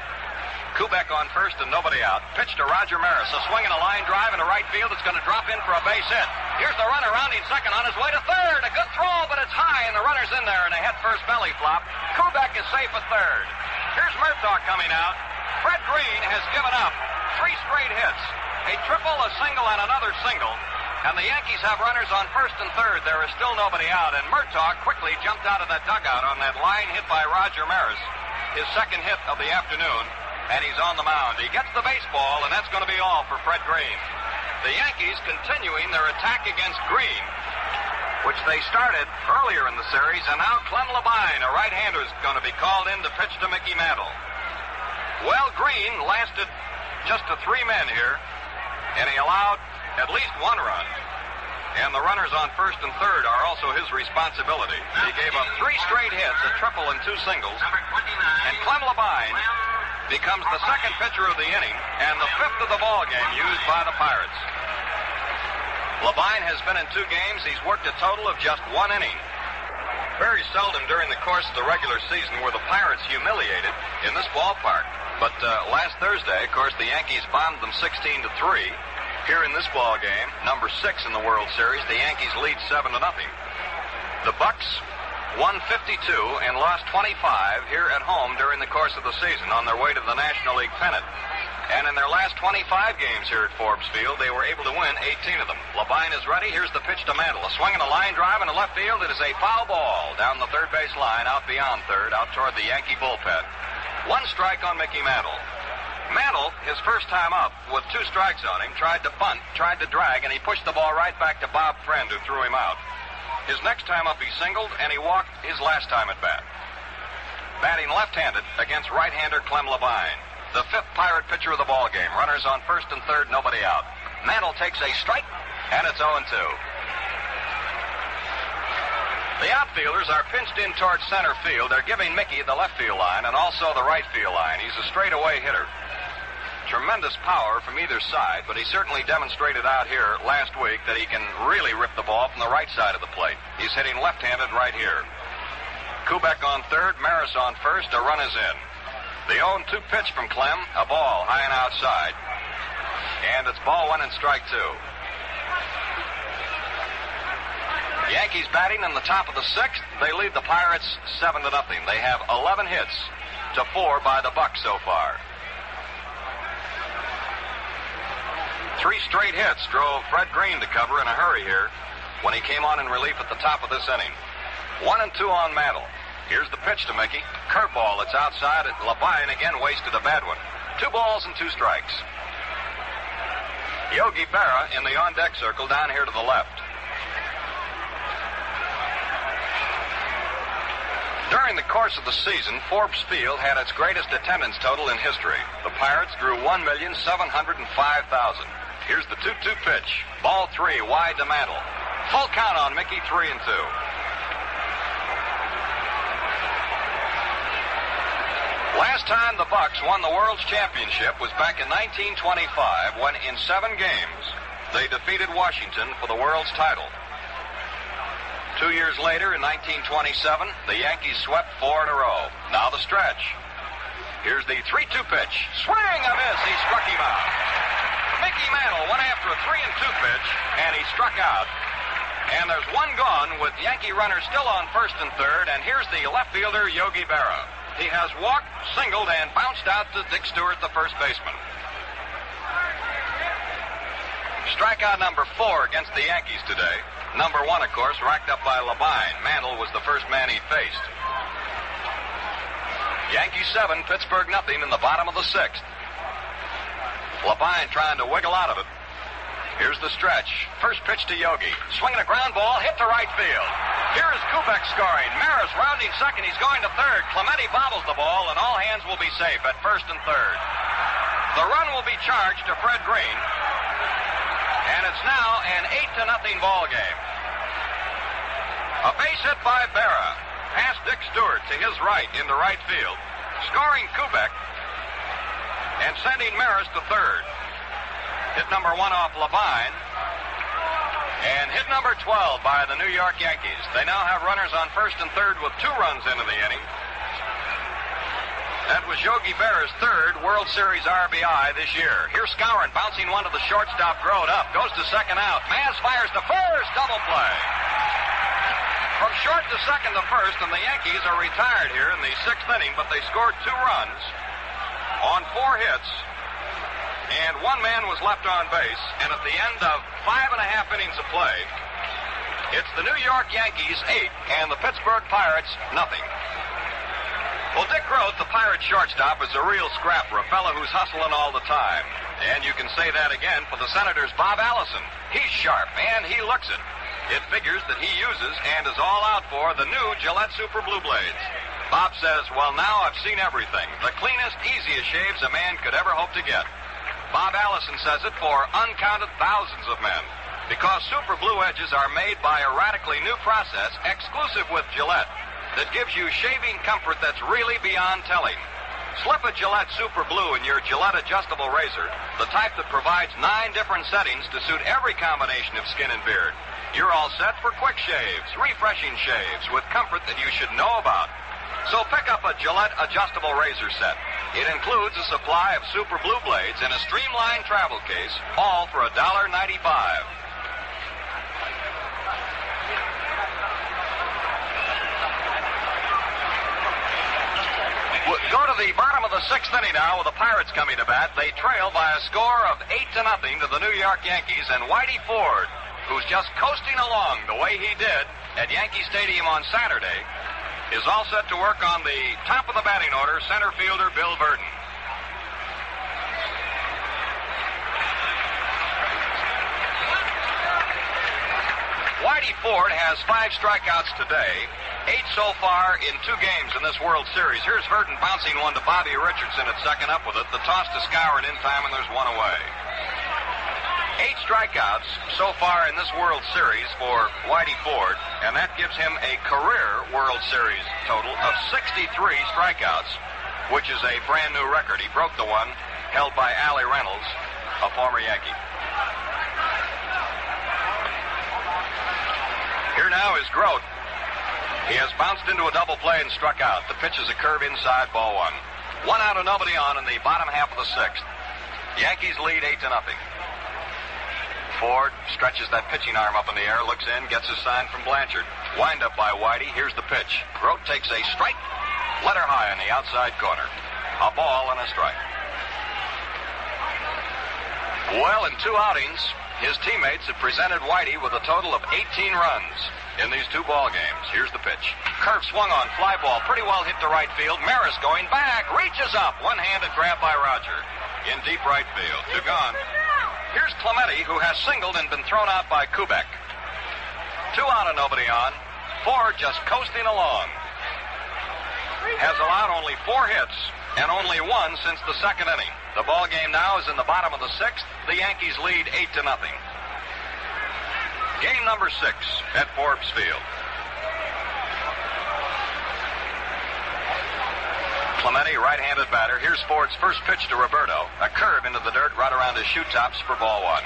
Kubek on first and nobody out. Pitch to Roger Maris. A swing and a line drive into right field. It's going to drop in for a base hit. Here's the runner rounding second on his way to third. A good throw, but it's high, and the runner's in there, and a head-first belly flop. Kubek is safe at third. Here's Murtaugh coming out. Fred Green has given up 3 straight hits. A triple, a single, and another single. And the Yankees have runners on first and third. There is still nobody out, and Murtaugh quickly jumped out of that dugout on that line hit by Roger Maris, his 2nd hit of the afternoon. And he's on the mound. He gets the baseball, and that's going to be all for Fred Green. The Yankees continuing their attack against Green, which they started earlier in the series, and now Clem Labine, a right-hander, is going to be called in to pitch to Mickey Mantle. Well, Green lasted just to 3 men here, and he allowed at least 1 run. And the runners on first and third are also his responsibility. He gave up 3 straight hits, a triple and 2 singles. And Clem Labine becomes the 2nd pitcher of the inning and the 5th of the ball game used by the Pirates. Labine has been in 2 games. He's worked a total of just 1 inning. Very seldom during the course of the regular season were the Pirates humiliated in this ballpark. But last Thursday, of course, the Yankees bombed them 16-3. Here in this ball game, number 6 in the World Series, the Yankees lead 7-0. The Bucs won 52 and lost 25 here at home during the course of the season on their way to the National League pennant. And in their last 25 games here at Forbes Field, they were able to win 18 of them. Labine is ready. Here's the pitch to Mantle. A swing and a line drive into left field. It is a foul ball down the third base line, out beyond third, out toward the Yankee bullpen. 1 strike on Mickey Mantle. Mantle, his first time up, with 2 strikes on him, tried to bunt, tried to drag, and he pushed the ball right back to Bob Friend, who threw him out. His next time up, he singled, and he walked his last time at bat. Batting left-handed against right-hander Clem Labine. The 5th Pirate pitcher of the ball game. Runners on first and third, nobody out. Mantle takes a strike, and it's 0-2. The outfielders are pinched in towards center field. They're giving Mickey the left field line and also the right field line. He's a straightaway hitter. Tremendous power from either side, but he certainly demonstrated out here last week that he can really rip the ball from the right side of the plate. He's hitting left-handed right here. Kubek on third, Maris on first. A run is in. The 0-2 pitch from Clem, a ball high and outside. And it's ball 1 and strike 2. Yankees batting in the top of the 6th. They lead the Pirates 7-0. They have 11 hits to 4 by the Bucs so far. 3 straight hits drove Fred Green to cover in a hurry here when he came on in relief at the top of this inning. 1-2 on Mantle. Here's the pitch to Mickey. Curveball, it's outside. Labine again wasted a bad one. 2 balls and 2 strikes. Yogi Berra in the on-deck circle down here to the left. During the course of the season, Forbes Field had its greatest attendance total in history. The Pirates drew 1,705,000. Here's the 2-2 pitch. Ball 3, wide to Mantle. Full count on Mickey, 3-2. Last time the Bucs won the World's Championship was back in 1925 when in 7 games they defeated Washington for the World's title. 2 years later, in 1927, the Yankees swept 4 in a row. Now the stretch. Here's the 3-2 pitch. Swing, a miss. He struck him out. Mickey Mantle went after a 3-2 pitch, and he struck out. And there's 1 gone with Yankee runners still on first and third, and here's the left fielder, Yogi Berra. He has walked, singled, and bounced out to Dick Stewart, the first baseman. Strikeout number 4 against the Yankees today. Number 1, of course, racked up by Labine. Mantle was the first man he faced. Yankees 7, Pittsburgh nothing in the bottom of the 6th. Labine trying to wiggle out of it. Here's the stretch. First pitch to Yogi. Swinging a ground ball, hit to right field. Here is Kubek scoring. Maris rounding second. He's going to third. Clemente bobbles the ball, and all hands will be safe at first and third. The run will be charged to Fred Green, and it's now an 8-0 ball game. A base hit by Berra, past Dick Stewart to his right into right field, scoring Kubek and sending Maris to third. Hit number 1 off Labine. And hit number 12 by the New York Yankees. They now have runners on first and third with 2 runs into the inning. That was Yogi Berra's 3rd World Series RBI this year. Here's Skowron bouncing one to the shortstop, throw it up, goes to second out. Maz fires to first, double play. From short to second to first, and the Yankees are retired here in the 6th inning, but they scored 2 runs on 4 hits. And 1 man was left on base, and at the end of 5.5 innings of play, it's the New York Yankees 8 and the Pittsburgh Pirates nothing. Well, Dick Groth, the Pirate shortstop, is a real scrapper, a fellow who's hustling all the time. And you can say that again for the Senators' Bob Allison. He's sharp, and he looks it. It figures that he uses and is all out for the new Gillette Super Blue Blades. Bob says, well, now I've seen everything. The cleanest, easiest shaves a man could ever hope to get. Bob Allison says it for uncounted thousands of men. Because Super Blue Edges are made by a radically new process exclusive with Gillette that gives you shaving comfort that's really beyond telling. Slip a Gillette Super Blue in your Gillette adjustable razor, the type that provides 9 different settings to suit every combination of skin and beard. You're all set for quick shaves, refreshing shaves with comfort that you should know about. So pick up a Gillette adjustable razor set. It includes a supply of Super Blue Blades and a streamlined travel case, all for $1.95. go to the bottom of the sixth inning now with the Pirates coming to bat. They trail by a score of 8-0 to the New York Yankees, and Whitey Ford, who's just coasting along the way he did at Yankee Stadium on Saturday, is all set to work on the top of the batting order, center fielder Bill Burden. Whitey Ford has 5 strikeouts today, 8 so far in 2 games in this World Series. Here's Verdon bouncing one to Bobby Richardson at second up with it. The toss to Skowron in time, and there's one away. 8 strikeouts so far in this World Series for Whitey Ford, and that gives him a career World Series total of 63 strikeouts, which is a brand new record. He broke the one held by Allie Reynolds, a former Yankee. Here now is Grote. He has bounced into a double play and struck out. The pitch is a curve inside, ball 1. 1 out and nobody on in the bottom half of the 6th. Yankees lead 8-0. Ford stretches that pitching arm up in the air, looks in, gets his sign from Blanchard. Wind up by Whitey. Here's the pitch. Grote takes a strike. Letter high on the outside corner. A ball and a strike. Well, in 2 outings, his teammates have presented Whitey with a total of 18 runs in these 2 ball games. Here's the pitch. Curve swung on, fly ball, pretty well hit to right field. Maris going back, reaches up, one-handed grab by Roger in deep right field. 2 gone. Here's Clemente, who has singled and been thrown out by Kubek. 2 out and nobody on. Ford just coasting along. Has allowed only 4 hits and only 1 since the 2nd inning. The ball game now is in the bottom of the 6th. The Yankees lead 8-0. Game number 6 at Forbes Field. Clemente, right-handed batter. Here's Ford's first pitch to Roberto. A curve into the dirt right around his shoe tops for ball 1.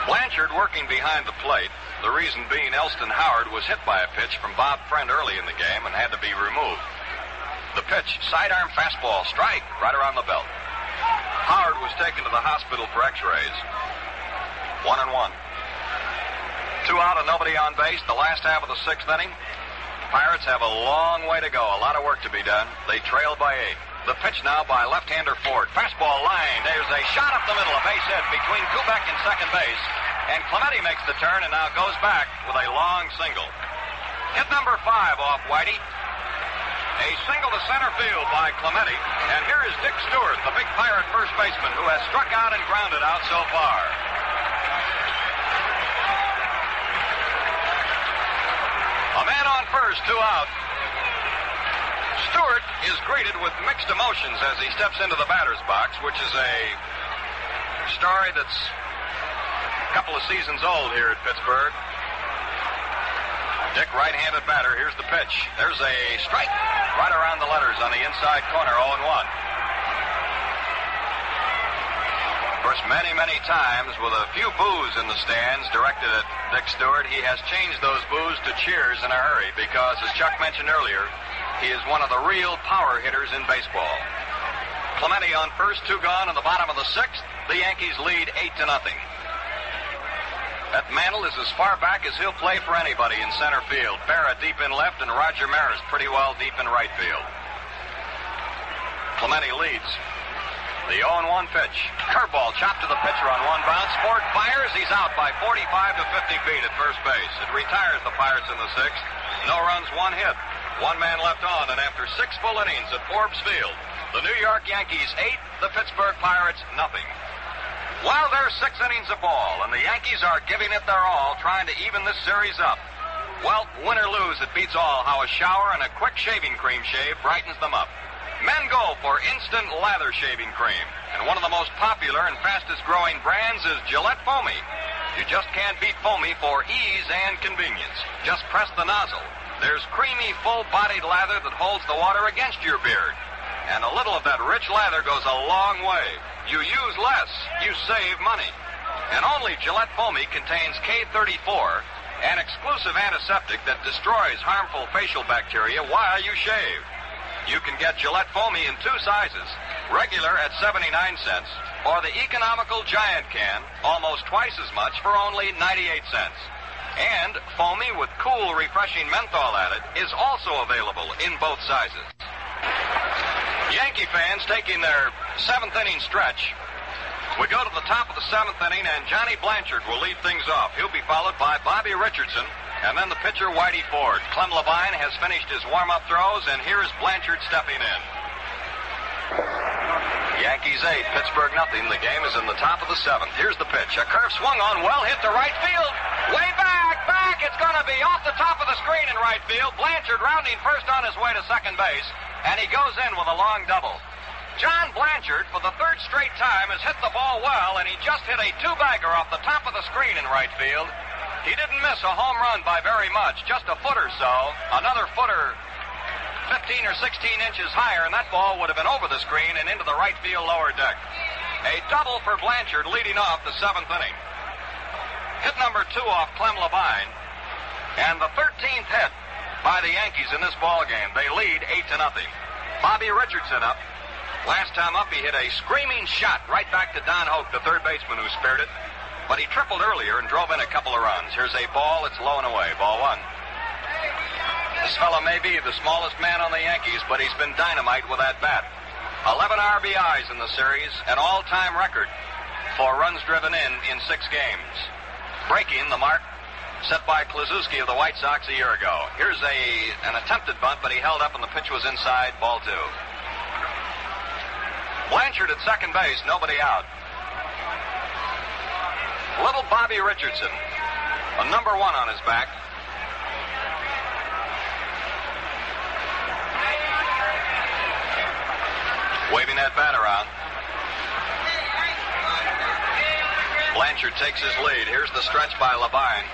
Blanchard working behind the plate. The reason being Elston Howard was hit by a pitch from Bob Friend early in the game and had to be removed. The pitch, sidearm fastball, strike right around the belt. Howard was taken to the hospital for x-rays. 1-1. 2 out and nobody on base. The last half of the 6th inning. Pirates have a long way to go. A lot of work to be done. They trail by 8. The pitch now by left-hander Ford. Fastball line. There's a shot up the middle. A base hit between Kubek and second base. And Clemente makes the turn and now goes back with a long single. Hit number 5 off Whitey. A single to center field by Clemente. And here is Dick Stewart, the big Pirate first baseman, who has struck out and grounded out so far. A man on first, 2 out. Stewart is greeted with mixed emotions as he steps into the batter's box, which is a story that's a couple of seasons old here at Pittsburgh. Dick, right-handed batter. Here's the pitch. There's a strike right around the letters on the inside corner, 0-1. Of course, many, many times with a few boos in the stands directed at Dick Stewart, he has changed those boos to cheers in a hurry because, as Chuck mentioned earlier, he is one of the real power hitters in baseball. Clemente on first, 2 gone in the bottom of the 6th. The Yankees lead 8-0. That Mantle is as far back as he'll play for anybody in center field. Berra deep in left and Roger Maris pretty well deep in right field. Clemente leads. The 0-1 pitch. Curveball chopped to the pitcher on 1 bounce. Ford fires. He's out by 45 to 50 feet at first base. It retires the Pirates in the 6th. No runs, 1 hit. 1 man left on, and after 6 full innings at Forbes Field, the New York Yankees 8, the Pittsburgh Pirates nothing. Well, there's 6 innings of ball, and the Yankees are giving it their all, trying to even this series up. Well, win or lose, it beats all how a shower and a quick shaving cream shave brightens them up. Men go for instant lather shaving cream, and one of the most popular and fastest growing brands is Gillette Foamy. You just can't beat Foamy for ease and convenience. Just press the nozzle. There's creamy, full-bodied lather that holds the water against your beard. And a little of that rich lather goes a long way. You use less, you save money. And only Gillette Foamy contains K34, an exclusive antiseptic that destroys harmful facial bacteria while you shave. You can get Gillette Foamy in 2 sizes, regular at 79 cents, or the economical giant can, almost twice as much, for only 98 cents. And Foamy with cool, refreshing menthol added is also available in both sizes. Yankee fans taking their seventh inning stretch. We go to the top of the seventh inning, and Johnny Blanchard will lead things off. He'll be followed by Bobby Richardson, and then the pitcher, Whitey Ford. Clem Levine has finished his warm-up throws, and here is Blanchard stepping in. Yankees 8, Pittsburgh nothing. The game is in the top of the seventh. Here's the pitch. A curve swung on, well hit to right field. Way back. It's going to be off the top of the screen in right field. Blanchard rounding first on his way to second base, and he goes in with a long double. John Blanchard, for the third straight time, has hit the ball well, and he just hit a two-bagger off the top of the screen in right field. He didn't miss a home run by very much, just a foot or so. Another footer 15 or 16 inches higher, and that ball would have been over the screen and into the right field lower deck. A double for Blanchard leading off the seventh inning. Hit number 2 off Clem Levine, and the 13th hit by the Yankees in this ball game. They lead 8-0. Bobby Richardson up. Last time up, he hit a screaming shot right back to Don Hoke, the third baseman who spared it. But he tripled earlier and drove in a couple of runs. Here's a ball. It's low and away. Ball 1. This fellow may be the smallest man on the Yankees, but he's been dynamite with that bat. 11 RBIs in the series, an all-time record for runs driven in 6 games. Breaking the mark set by Kluszewski of the White Sox a year ago. Here's an attempted bunt, but he held up and the pitch was inside. Ball 2. Blanchard at second base, nobody out. Little Bobby Richardson, a number 1 on his back. Waving that bat around. Blanchard takes his lead. Here's the stretch by Levine.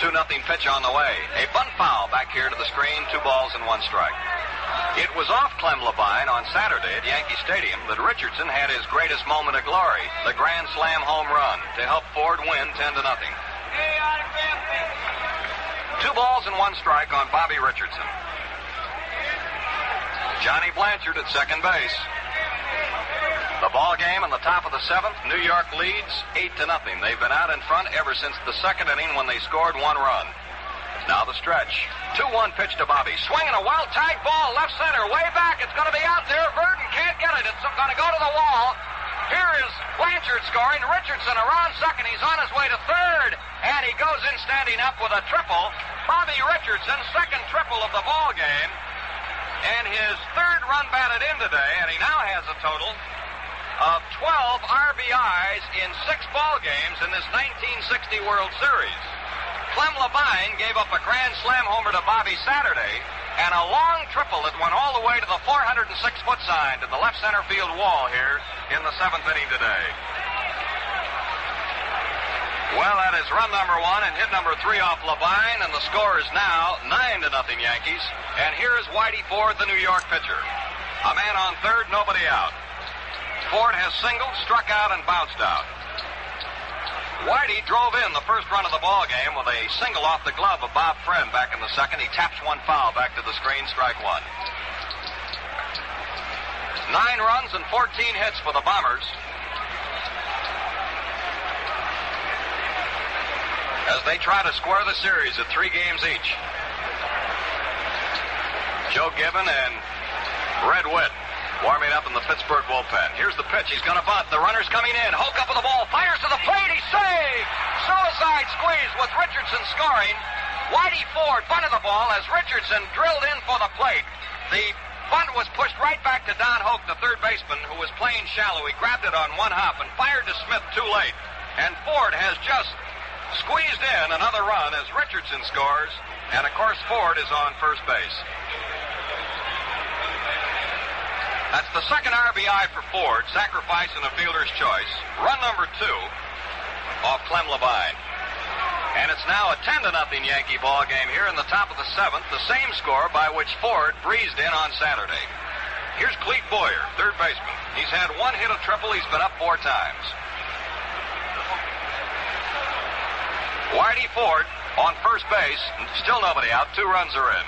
2-0 pitch on the way. A bunt foul back here to the screen. 2 balls and 1 strike. It was off Clem Levine on Saturday at Yankee Stadium that Richardson had his greatest moment of glory, the grand slam home run, to help Ford win 10-0. 2 balls and 1 strike on Bobby Richardson. Johnny Blanchard at second base. The ball game in the top of the seventh. New York leads 8-0. They've been out in front ever since the second inning when they scored 1 run. Now the stretch. 2-1 pitch to Bobby. Swinging a well-tight ball, left center, way back. It's going to be out there. Verdon can't get it. It's going to go to the wall. Here is Blanchard scoring. Richardson around second. He's on his way to third. And he goes in standing up with a triple. Bobby Richardson, second triple of the ball game. And his third run batted in today. And he now has a total of 12 RBIs in 6 ball games in this 1960 World Series. Clem Levine gave up a grand slam homer to Bobby Saturday and a long triple that went all the way to the 406-foot sign to the left center field wall here in the 7th inning today. Well, that is run number 1 and hit number 3 off Levine, and the score is now 9-0 Yankees. And here is Whitey Ford, the New York pitcher. A man on third, nobody out. Ford has singled, struck out, and bounced out. Whitey drove in the first run of the ball game with a single off the glove of Bob Friend back in the second. He taps 1 foul back to the screen, strike 1. 9 runs and 14 hits for the Bombers. As they try to square the series at 3 games each. Joe Gibbon and Red Witt warming up in the Pittsburgh bullpen. Here's the pitch. He's going to bunt. The runner's coming in. Hoke up with the ball. Fires to the plate. He's saved. Suicide squeeze with Richardson scoring. Whitey Ford bunted the ball as Richardson drilled in for the plate. The bunt was pushed right back to Don Hoke, the third baseman, who was playing shallow. He grabbed it on 1 hop and fired to Smith too late. And Ford has just squeezed in another run as Richardson scores. And, of course, Ford is on first base. That's the second RBI for Ford, sacrificing a fielder's choice. Run number 2 off Clem Levine. And it's now a 10-0 Yankee ball game here in the top of the 7th, the same score by which Ford breezed in on Saturday. Here's Clete Boyer, third baseman. He's had 1 hit, a triple. He's been up 4 times. Whitey Ford on first base, still nobody out. 2 runs are in.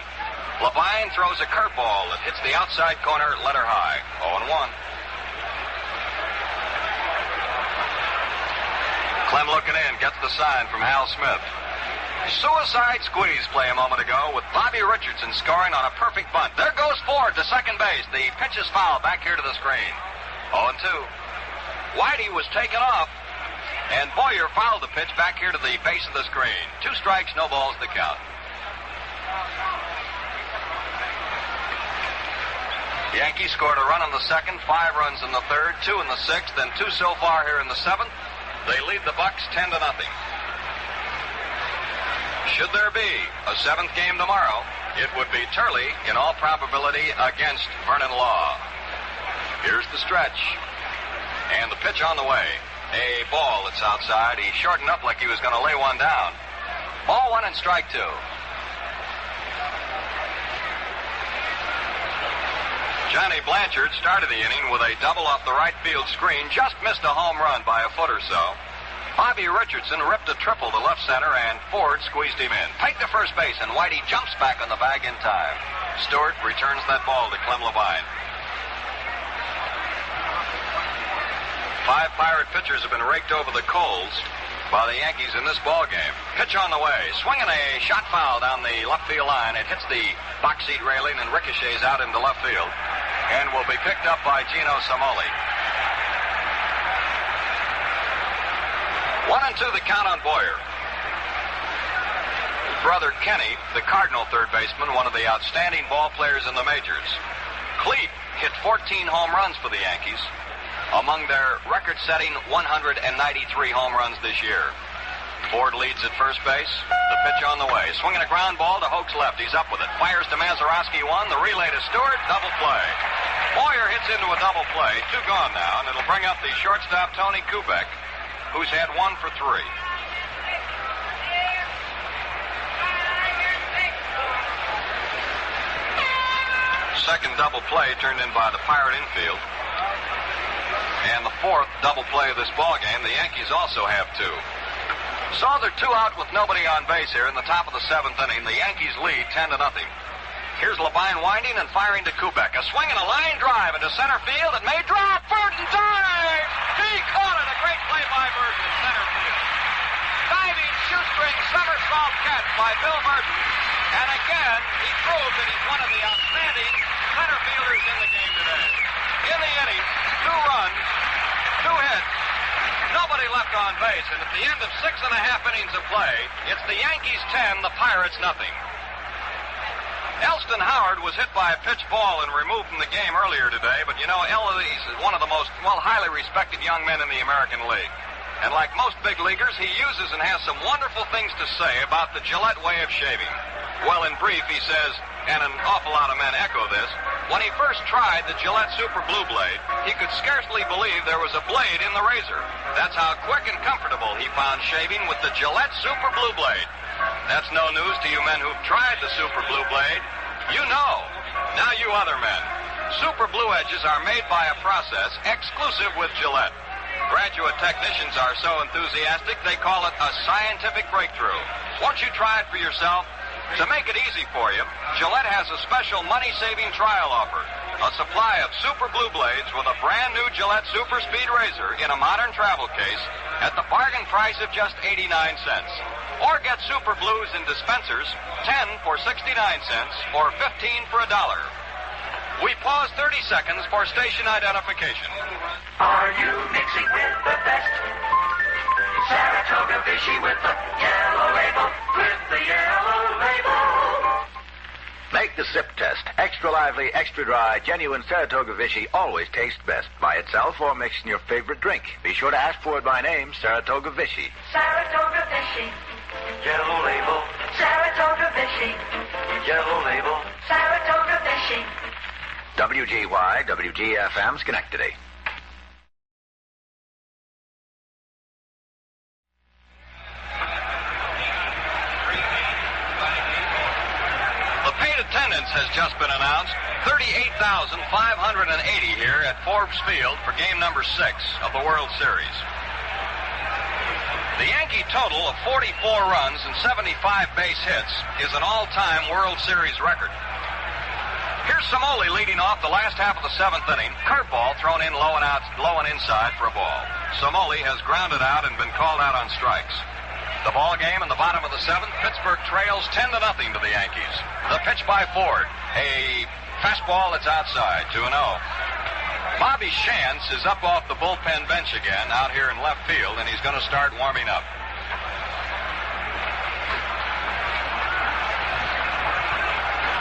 Levine throws a curveball that hits the outside corner, letter high. 0-1. Clem looking in, gets the sign from Hal Smith. Suicide squeeze play a moment ago with Bobby Richardson scoring on a perfect bunt. There goes Ford to second base. The pitch is foul back here to the screen. 0-2. Whitey was taken off, and Boyer fouled the pitch back here to the base of the screen. 2 strikes, no balls to count. The Yankees scored a run in the second, 5 runs in the third, 2 in the sixth, and 2 so far here in the seventh. They lead the Bucs 10-0. Should there be a 7th game tomorrow, it would be Turley, in all probability, against Vernon Law. Here's the stretch. And the pitch on the way. A ball that's outside. He shortened up like he was going to lay one down. Ball 1 and strike 2. Johnny Blanchard started the inning with a double off the right field screen. Just missed a home run by a foot or so. Bobby Richardson ripped a triple to left center, and Ford squeezed him in. Pike to first base, and Whitey jumps back on the bag in time. Stewart returns that ball to Clem Levine. 5 Pirate pitchers have been raked over the coals by the Yankees in this ball game. Pitch on the way. Swinging a shot foul down the left field line. It hits the box seat railing and ricochets out into left field and will be picked up by Gino Samoli. 1-2 the count on Boyer. His brother Kenny, the Cardinal third baseman, one of the outstanding ball players in the majors. Cleat hit 14 home runs for the Yankees, among their record-setting 193 home runs this year. Ford leads at first base. The pitch on the way. Swinging a ground ball to Hoke's left. He's up with it. Fires to Mazeroski 1. The relay to Stewart. Double play. Boyer hits into a double play. 2 gone now, and it'll bring up the shortstop Tony Kubek, who's had 1 for 3. Second double play turned in by the Pirate infield. And the 4th double play of this ball game, the Yankees also have 2. So they're 2 out with nobody on base here in the top of the 7th inning. The Yankees lead 10-0. Here's Levine winding and firing to Kubek. A swing and a line drive into center field. It may drop. Burton dives. He caught it. A great play by Burton in center field. Diving shoestring somersault catch by Bill Burton. And again, he proved that he's one of the outstanding center fielders in the game today. In the inning, 2 runs, 2 hits, nobody left on base. And at the end of 6.5 innings of play, it's the Yankees 10, the Pirates nothing. Elston Howard was hit by a pitch ball and removed from the game earlier today, but you know, Eloise is one of the most, highly respected young men in the American League. And like most big leaguers, he uses and has some wonderful things to say about the Gillette way of shaving. Well, in brief, he says, and an awful lot of men echo this, when he first tried the Gillette Super Blue Blade, he could scarcely believe there was a blade in the razor. That's how quick and comfortable he found shaving with the Gillette Super Blue Blade. That's no news to you men who've tried the Super Blue Blade. You know. Now you other men. Super Blue Edges are made by a process exclusive with Gillette. Graduate technicians are so enthusiastic they call it a scientific breakthrough. Won't you try it for yourself? To make it easy for you, Gillette has a special money-saving trial offer. A supply of Super Blue Blades with a brand new Gillette Super Speed Razor in a modern travel case at the bargain price of just 89 cents. Or get Super Blues in dispensers, 10 for 69 cents or 15 for $1. We pause 30 seconds for station identification. Are you mixing with the best? Saratoga Vichy with the yellow label, with the yellow label. Make the sip test. Extra lively, extra dry, genuine Saratoga Vichy always tastes best by itself or mixed in your favorite drink. Be sure to ask for it by name, Saratoga Vichy. Saratoga Vichy. Yellow label, Saratoga Vichy. yellow label. Saratoga Vichy. WGY, WGFM, Schenectady. The paid attendance has just been announced. 38,580 here at Forbes Field for game number 6 of the World Series. The Yankee total of 44 runs and 75 base hits is an all-time World Series record. Here's Samoli leading off the last half of the 7th inning. Curveball thrown in low and inside for a ball. Samoli has grounded out and been called out on strikes. The ball game in the bottom of the seventh. Pittsburgh trails 10-0 to the Yankees. The pitch by Ford. A fastball that's outside, 2-0. Bobby Shantz is up off the bullpen bench again out here in left field, and he's going to start warming up.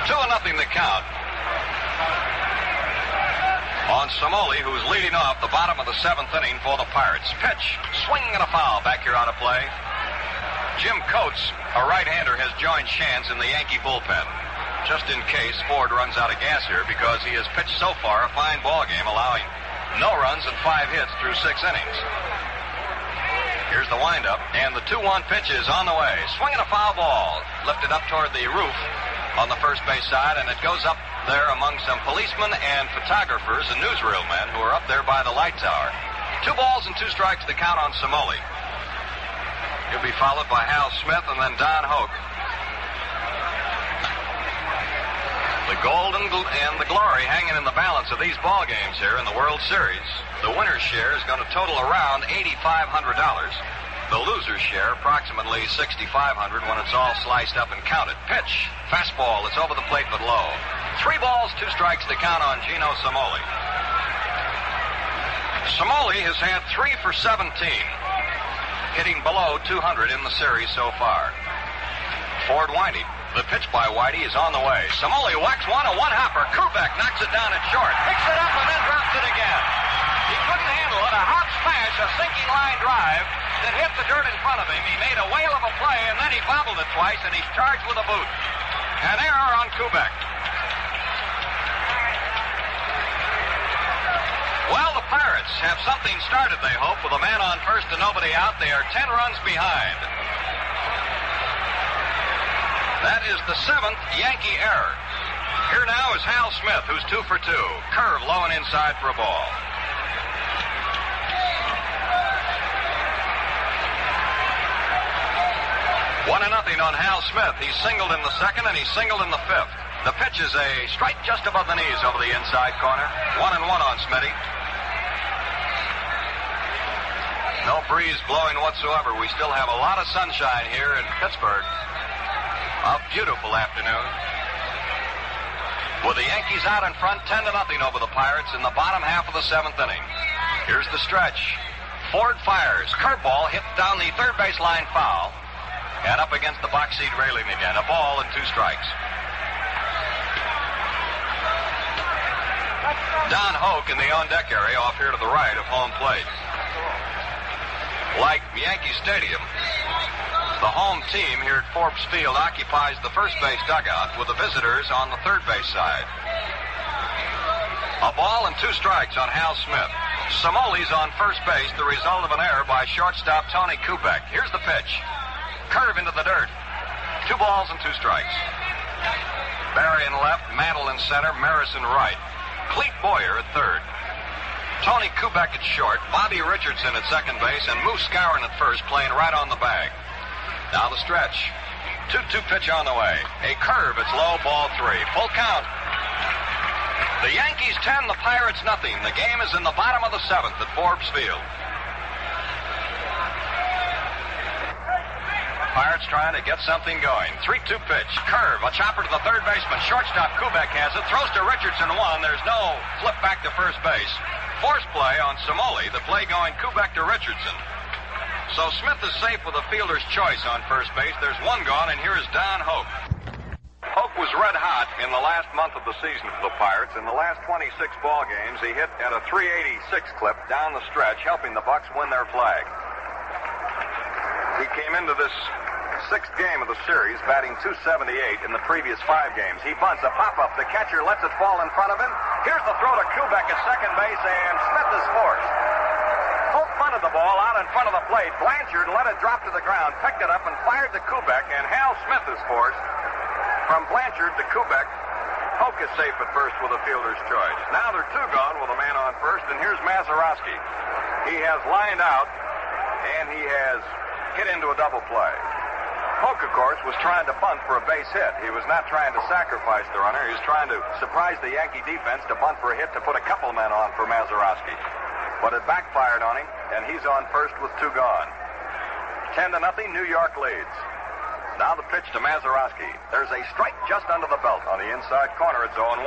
2-0 the count on Somoli, who's leading off the bottom of the seventh inning for the Pirates. Pitch, swinging and a foul back here out of play. Jim Coates, a right-hander, has joined Shantz in the Yankee bullpen, just in case Ford runs out of gas here, because he has pitched so far a fine ball game, allowing no runs and 5 hits through 6 innings. Here's the windup, and the 2-1 pitch is on the way. Swinging a foul ball, lifted up toward the roof on the first base side, and it goes up there among some policemen and photographers and newsreel men who are up there by the light tower. 2 balls and 2 strikes to count on Somoli. He'll be followed by Hal Smith and then Don Hoke. The gold and the glory hanging in the balance of these ball games here in the World Series. The winner's share is going to total around $8,500. The loser's share approximately $6,500 when it's all sliced up and counted. Pitch, fastball, it's over the plate but low. 3 balls, 2 strikes to count on Gino Somoli. Somoli has had 3 for 17, hitting below 200 in the series so far. Ford Whitey. The pitch by Whitey is on the way. Somoli whacks one, a one-hopper. Kubek knocks it down at short. Picks it up and then drops it again. He couldn't handle it. A hot smash, a sinking line drive that hit the dirt in front of him. He made a whale of a play, and then he bobbled it twice, and he's charged with a boot. An error on Kubek. Well, the Pirates have something started, they hope, with a man on first and nobody out. They are 10 runs behind. That is the 7th Yankee error. Here now is Hal Smith, who's 2 for 2. Curve low and inside for a ball. One and nothing on Hal Smith. He singled in the second and he singled in the fifth. The pitch is a strike just above the knees over the inside corner. 1-1 on Smitty. No breeze blowing whatsoever. We still have a lot of sunshine here in Pittsburgh. A beautiful afternoon. With the Yankees out in front, 10-0 over the Pirates in the bottom half of the 7th inning. Here's the stretch. Ford fires. Curveball hit down the third baseline foul. And up against the box seat railing again. A ball and 2 strikes. Don Hoke in the on-deck area off here to the right of home plate. Like Yankee Stadium, the home team here at Forbes Field occupies the first base dugout with the visitors on the third base side. A ball and 2 strikes on Hal Smith. Somoli's on first base, the result of an error by shortstop Tony Kubek. Here's the pitch. Curve into the dirt. 2 balls and 2 strikes. Barry in left, Mantle in center, Maris in right. Clete Boyer at third. Tony Kubek at short, Bobby Richardson at second base, and Moose Skowron at first, playing right on the bag. Now the stretch. 2-2 pitch on the way. A curve, it's low, ball 3. Full count. The Yankees 10, the Pirates nothing. The game is in the bottom of the 7th at Forbes Field. Pirates trying to get something going. 3-2 pitch. Curve. A chopper to the third baseman. Shortstop Kubek has it. Throws to Richardson 1. There's no flip back to first base. Force play on Somoli. The play going Kubek to Richardson. So Smith is safe with a fielder's choice on first base. There's 1 gone, and here is Don Hoke. Hoke was red hot in the last month of the season for the Pirates. In the last 26 ball games, he hit at a .386 clip down the stretch, helping the Bucs win their flag. He came into this 6th game of the series batting .278 in the previous 5 games. He bunts a pop-up. The catcher lets it fall in front of him. Here's the throw to Kubek at second base, and Smith is forced. Hoke bunted the ball out in front of the plate. Blanchard let it drop to the ground, picked it up, and fired to Kubek, and Hal Smith is forced. From Blanchard to Kubek, Hoke is safe at first with a fielder's choice. Now there are 2 gone with a man on first, and here's Mazeroski. He has lined out, and he has hit into a double play. Hoke, of course, was trying to bunt for a base hit. He was not trying to sacrifice the runner. He was trying to surprise the Yankee defense to bunt for a hit to put a couple men on for Mazeroski. But it backfired on him, and he's on first with 2 gone. 10-0, New York leads. Now the pitch to Mazeroski. There's a strike just under the belt on the inside corner at 0-1.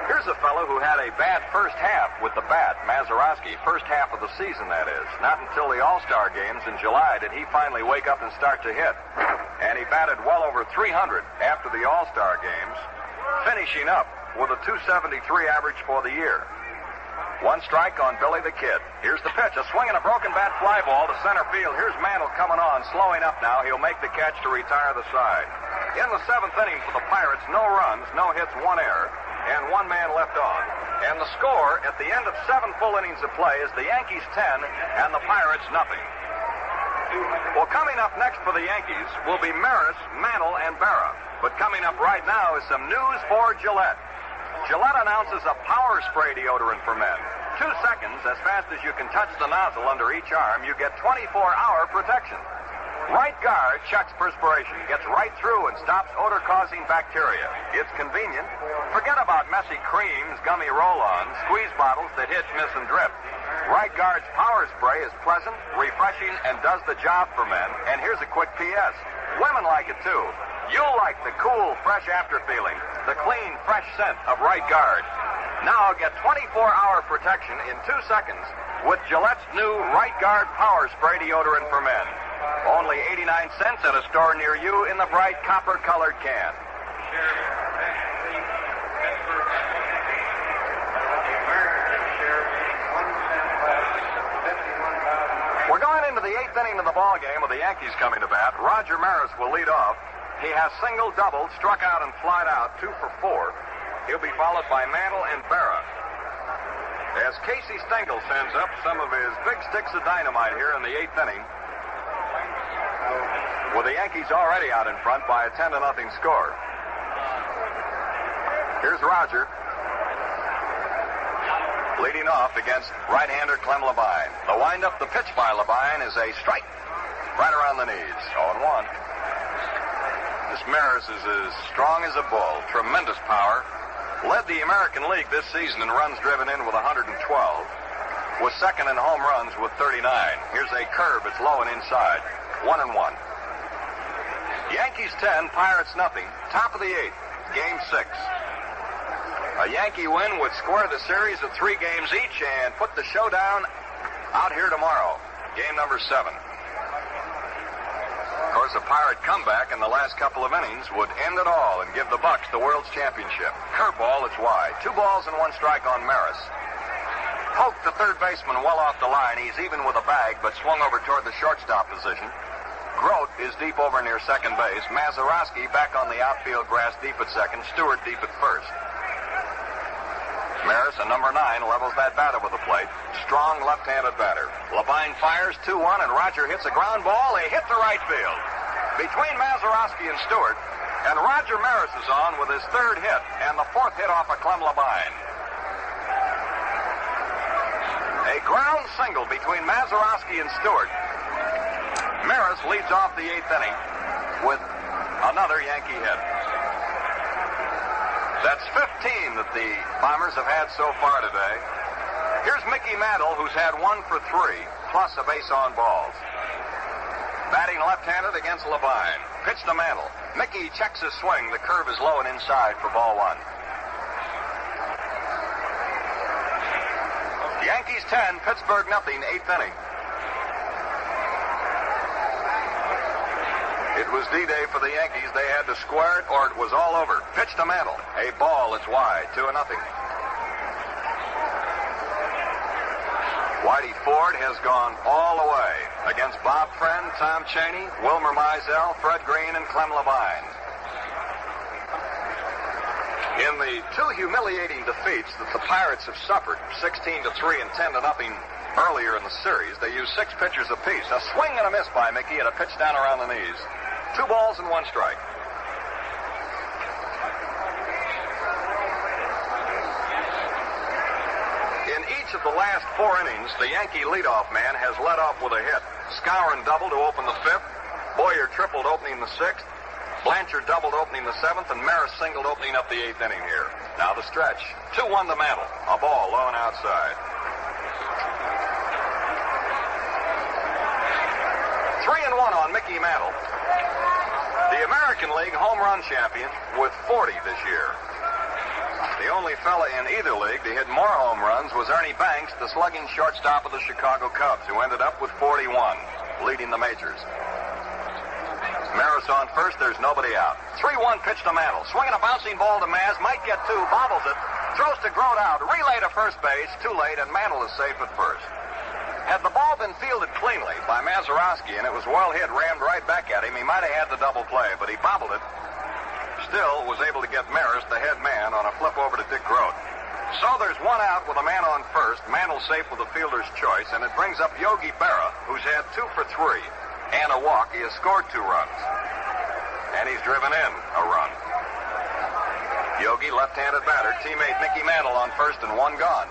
Here's a fellow who had a bad first half with the bat, Mazeroski. First half of the season, that is. Not until the All-Star games in July did he finally wake up and start to hit. And he batted well over 300 after the All-Star games, finishing up with a .273 average for the year. One strike on Billy the Kid. Here's the pitch. A swing and a broken bat fly ball to center field. Here's Mantle coming on, slowing up now. He'll make the catch to retire the side. In the 7th inning for the Pirates, no runs, no hits, 1 error, and 1 man left on. And the score at the end of 7 full innings of play is the Yankees 10 and the Pirates nothing. Well, coming up next for the Yankees will be Maris, Mantle, and Berra. But coming up right now is some news for Gillette. Gillette announces a power spray deodorant for men. 2 seconds, as fast as you can touch the nozzle under each arm, you get 24-hour protection. Right guard checks perspiration, gets right through and stops odor-causing bacteria. It's convenient. Forget about messy creams, gummy roll-ons, squeeze bottles that hit, miss, and drip. Right guard's power spray is pleasant, refreshing, and does the job for men. And here's a quick P.S. Women like it, too. You'll like the cool, fresh after feeling, the clean, fresh scent of Right Guard. Now get 24-hour protection in 2 seconds with Gillette's new Right Guard Power Spray Deodorant for Men. Only 89 cents at a store near you in the bright copper-colored can. We're going into the 8th inning of the ball game with the Yankees coming to bat. Roger Maris will lead off. He has single, doubled, struck out, and flied out, 2 for 4. He'll be followed by Mantle and Berra. As Casey Stengel sends up some of his big sticks of dynamite here in the 8th inning, with the Yankees already out in front by a 10-0 score. Here's Roger, leading off against right-hander Clem Labine. The windup, the pitch by Labine is a strike right around the knees. 0-1. This Maris is as strong as a bull. Tremendous power. Led the American League this season in runs driven in with 112. Was second in home runs with 39. Here's a curve. It's low and inside. 1-1. Yankees 10, Pirates nothing. Top of the 8th. Game 6. A Yankee win would square the series of 3 games each and put the showdown out here tomorrow. Game number 7. Of course, a Pirate comeback in the last couple of innings would end it all and give the Bucs the World's Championship. Curveball, it's wide. 2 balls and 1 strike on Maris. Poked the third baseman well off the line. He's even with a bag, but swung over toward the shortstop position. Grote is deep over near second base. Mazeroski back on the outfield grass deep at second. Stewart deep at first. Maris, a number 9, levels that batter with the plate. Strong left-handed batter. Labine fires 2-1, and Roger hits a ground ball. They hit the right field. Between Mazeroski and Stewart, and Roger Maris is on with his 3rd hit, and the 4th hit off of Clem Labine. A ground single between Mazeroski and Stewart. Maris leads off the 8th inning with another Yankee hit. That's 15 that the Bombers have had so far today. Here's Mickey Mantle, who's had 1 for 3, plus a base on balls. Batting left-handed against Labine. Pitch to Mantle. Mickey checks his swing. The curve is low and inside for ball 1. Yankees 10, Pittsburgh nothing, 8th inning. It was D-Day for the Yankees. They had to square it or it was all over. Pitch to Mantle. A ball, it's wide. 2-0. Whitey Ford has gone all the way against Bob Friend, Tom Chaney, Wilmer Mizell, Fred Green, and Clem Labine. In the 2 humiliating defeats that the Pirates have suffered, 16-3 and 10-0 earlier in the series, they used 6 pitchers apiece. A swing and a miss by Mickey and a pitch down around the knees. 2 balls and 1 strike. In each of the last 4 innings, the Yankee leadoff man has led off with a hit. Skowron doubled to open the 5th. Boyer tripled opening the 6th. Blanchard doubled opening the 7th, and Maris singled opening up the 8th inning here. Now the stretch. 2-1 to Mantle. A ball low and outside. 3-1 on Mickey Mantle. The American League home run champion with 40 this year. The only fella in either league to hit more home runs was Ernie Banks, the slugging shortstop of the Chicago Cubs, who ended up with 41, leading the majors. Maris on first, there's nobody out. 3-1 pitch to Mantle. Swinging a bouncing ball to Maz, might get two, bobbles it, throws to Grote out, relay to first base, too late, and Mantle is safe at first. Had the ball been fielded cleanly by Mazeroski and it was well hit, rammed right back at him, he might have had the double play, but he bobbled it. Still was able to get Maris, the head man, on a flip over to Dick Grote. So there's one out with a man on first, Mantle safe with the fielder's choice, and it brings up Yogi Berra, who's had 2 for 3. And a walk. He has scored 2 runs. And he's driven in a run. Yogi, left-handed batter, teammate Mickey Mantle on first and 1 gone.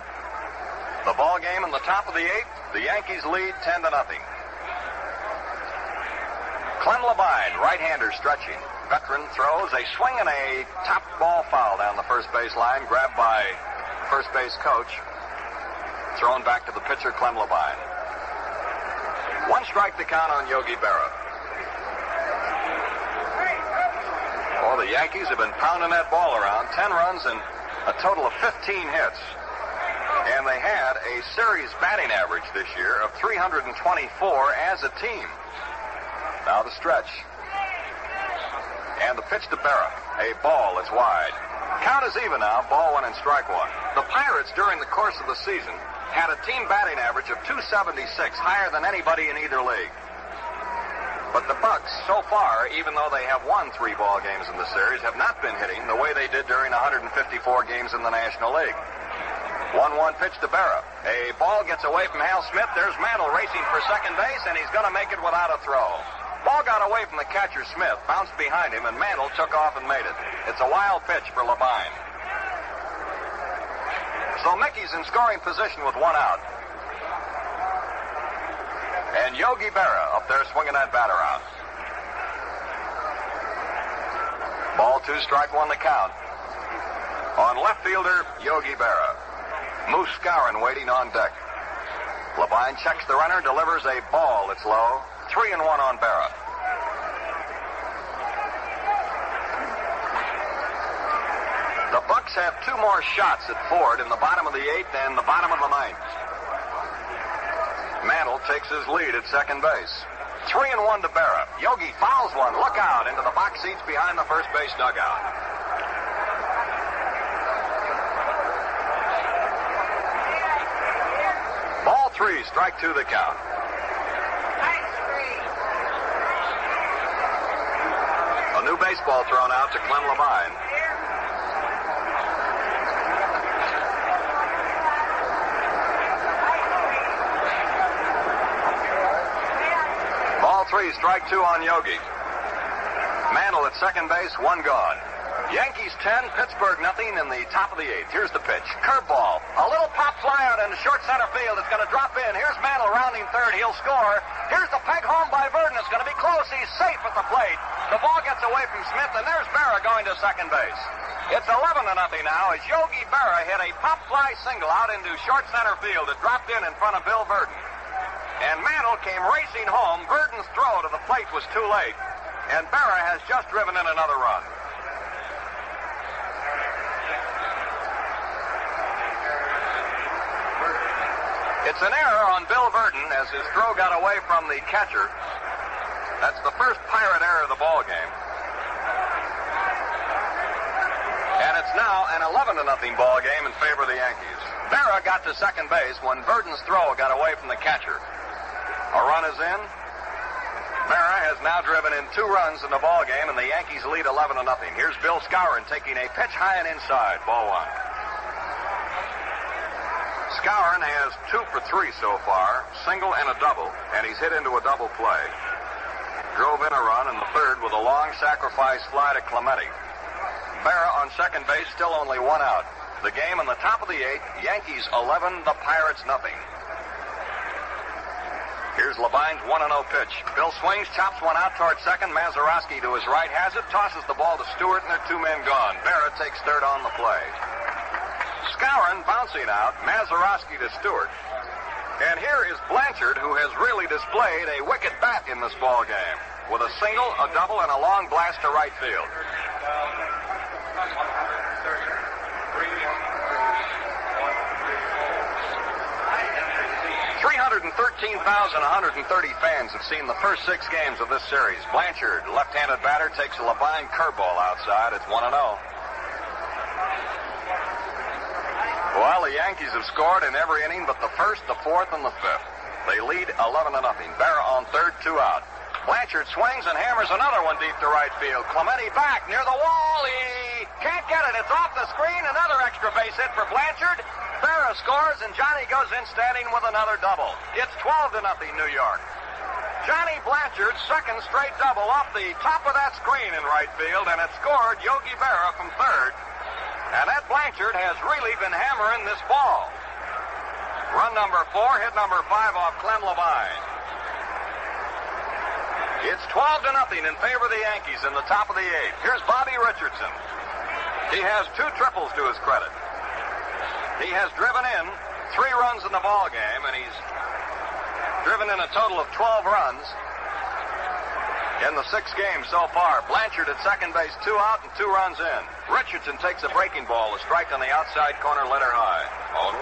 The ball game in the top of the 8th. The Yankees lead 10-0. Clem Labine, right-hander, stretching. Veteran throws a swing and a top ball foul down the first base line, grabbed by first base coach. Thrown back to the pitcher, Clem Labine. 1 strike to count on Yogi Berra. Oh, the Yankees have been pounding that ball around. 10 runs and a total of 15 hits. And they had a series batting average this year of 324 as a team. Now the stretch. And the pitch to Berra. A ball that's wide. Count is even now. Ball 1 and strike 1. The Pirates, during the course of the season, had a team batting average of 276, higher than anybody in either league. But the Bucs, so far, even though they have won 3 ball games in the series, have not been hitting the way they did during 154 games in the National League. 1-1 pitch to Berra. A ball gets away from Hal Smith. There's Mantle racing for second base, and he's going to make it without a throw. Ball got away from the catcher, Smith, bounced behind him, and Mantle took off and made it. It's a wild pitch for Labine. So Mickey's in scoring position with 1 out. And Yogi Berra up there swinging that batter out. Ball 2, strike 1 to count. On left fielder, Yogi Berra. Moose Skowron waiting on deck. Labine checks the runner, delivers a ball that's low. 3-1 on Berra. The Bucs have 2 more shots at Ford in the bottom of the 8th and the bottom of the 9th. Mantle takes his lead at second base. 3-1 to Berra. Yogi fouls one. Look out into the box seats behind the first base dugout. Ball 3, strike 2 the count. A new baseball thrown out to Clem Labine. Ball 3, strike 2 on Yogi. Mantle at second base, 1 gone. Yankees 10, Pittsburgh nothing in the top of the 8th. Here's the pitch. Curveball. A little pop fly out into short center field. It's going to drop in. Here's Mantle rounding third. He'll score. Here's the peg home by Verdon. It's going to be close. He's safe at the plate. The ball gets away from Smith, and there's Berra going to second base. It's 11-0 now as Yogi Berra hit a pop fly single out into short center field. It dropped in front of Bill Verdon. And Mantle came racing home. Verdon's throw to the plate was too late. And Berra has just driven in another run. It's an error on Bill Verdon as his throw got away from the catcher. That's the first Pirate error of the ball game. And it's now an 11-0 ball game in favor of the Yankees. Berra got to second base when Verdon's throw got away from the catcher. A run is in. Berra has now driven in 2 runs in the ball game, and the Yankees lead 11-0. Here's Bill Skowron taking a pitch high and inside. Ball 1. Skowron has 2 for 3 so far, single and a double, and he's hit into a double play. Drove in a run in the 3rd with a long sacrifice fly to Clemente. Berra on second base, still only 1 out. The game in the top of the 8th, Yankees 11, the Pirates nothing. Here's Labine's 1-0 pitch. Bill swings, chops one out toward second. Mazeroski to his right has it, tosses the ball to Stewart, and there are 2 men gone. Berra takes third on the play. Skowron bouncing out, Mazeroski to Stewart. And here is Blanchard, who has really displayed a wicked bat in this ball game, with a single, a double, and a long blast to right field. 313,130 fans have seen the first 6 games of this series. Blanchard, left-handed batter, takes a Levine curveball outside. It's 1-0. Well, the Yankees have scored in every inning but the first, the fourth, and the fifth. They lead 11-0. Berra on third, 2 out. Blanchard swings and hammers another one deep to right field. Clemente back near the wall. He can't get it. It's off the screen. Another extra base hit for Blanchard. Berra scores, and Johnny goes in standing with another double. It's 12-0 New York. Johnny Blanchard's second straight double off the top of that screen in right field, and it scored Yogi Berra from third. And that Blanchard has really been hammering this ball. Run number 4, hit number 5 off Clem Levine. It's 12-0 in favor of the Yankees in the top of the 8th. Here's Bobby Richardson. He has 2 triples to his credit. He has driven in 3 runs in the ball game, and he's driven in a total of 12 runs in the 6 games so far. Blanchard at second base, 2 out and 2 runs in. Richardson takes a breaking ball, a strike on the outside corner, letter high. 0-1.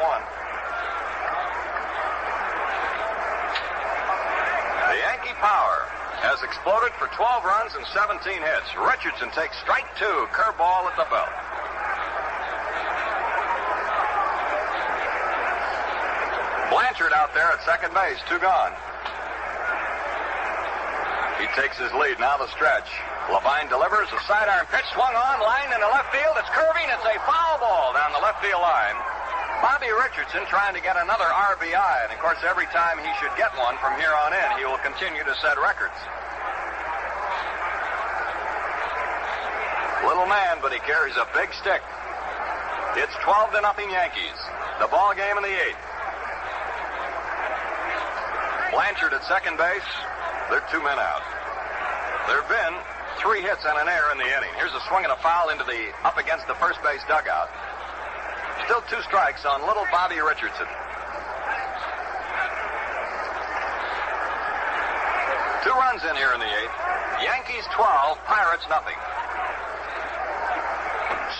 The Yankee power has exploded for 12 runs and 17 hits. Richardson takes strike 2, curveball at the belt. Blanchard out there at second base, 2 gone. He takes his lead. Now the stretch. Levine delivers a sidearm pitch, swung on, line into left field. It's curving. It's a foul ball down the left field line. Bobby Richardson trying to get another RBI, and of course every time he should get one from here on in, he will continue to set records. Little man, but he carries a big stick. It's 12-0 Yankees. The ball game in the 8th. Blanchard at second base. They're 2 men out. There have been 3 hits and an error in the inning. Here's a swing and a foul into the up against the first base dugout. Still 2 strikes on little Bobby Richardson. 2 runs in here in the 8th. Yankees 12, Pirates nothing.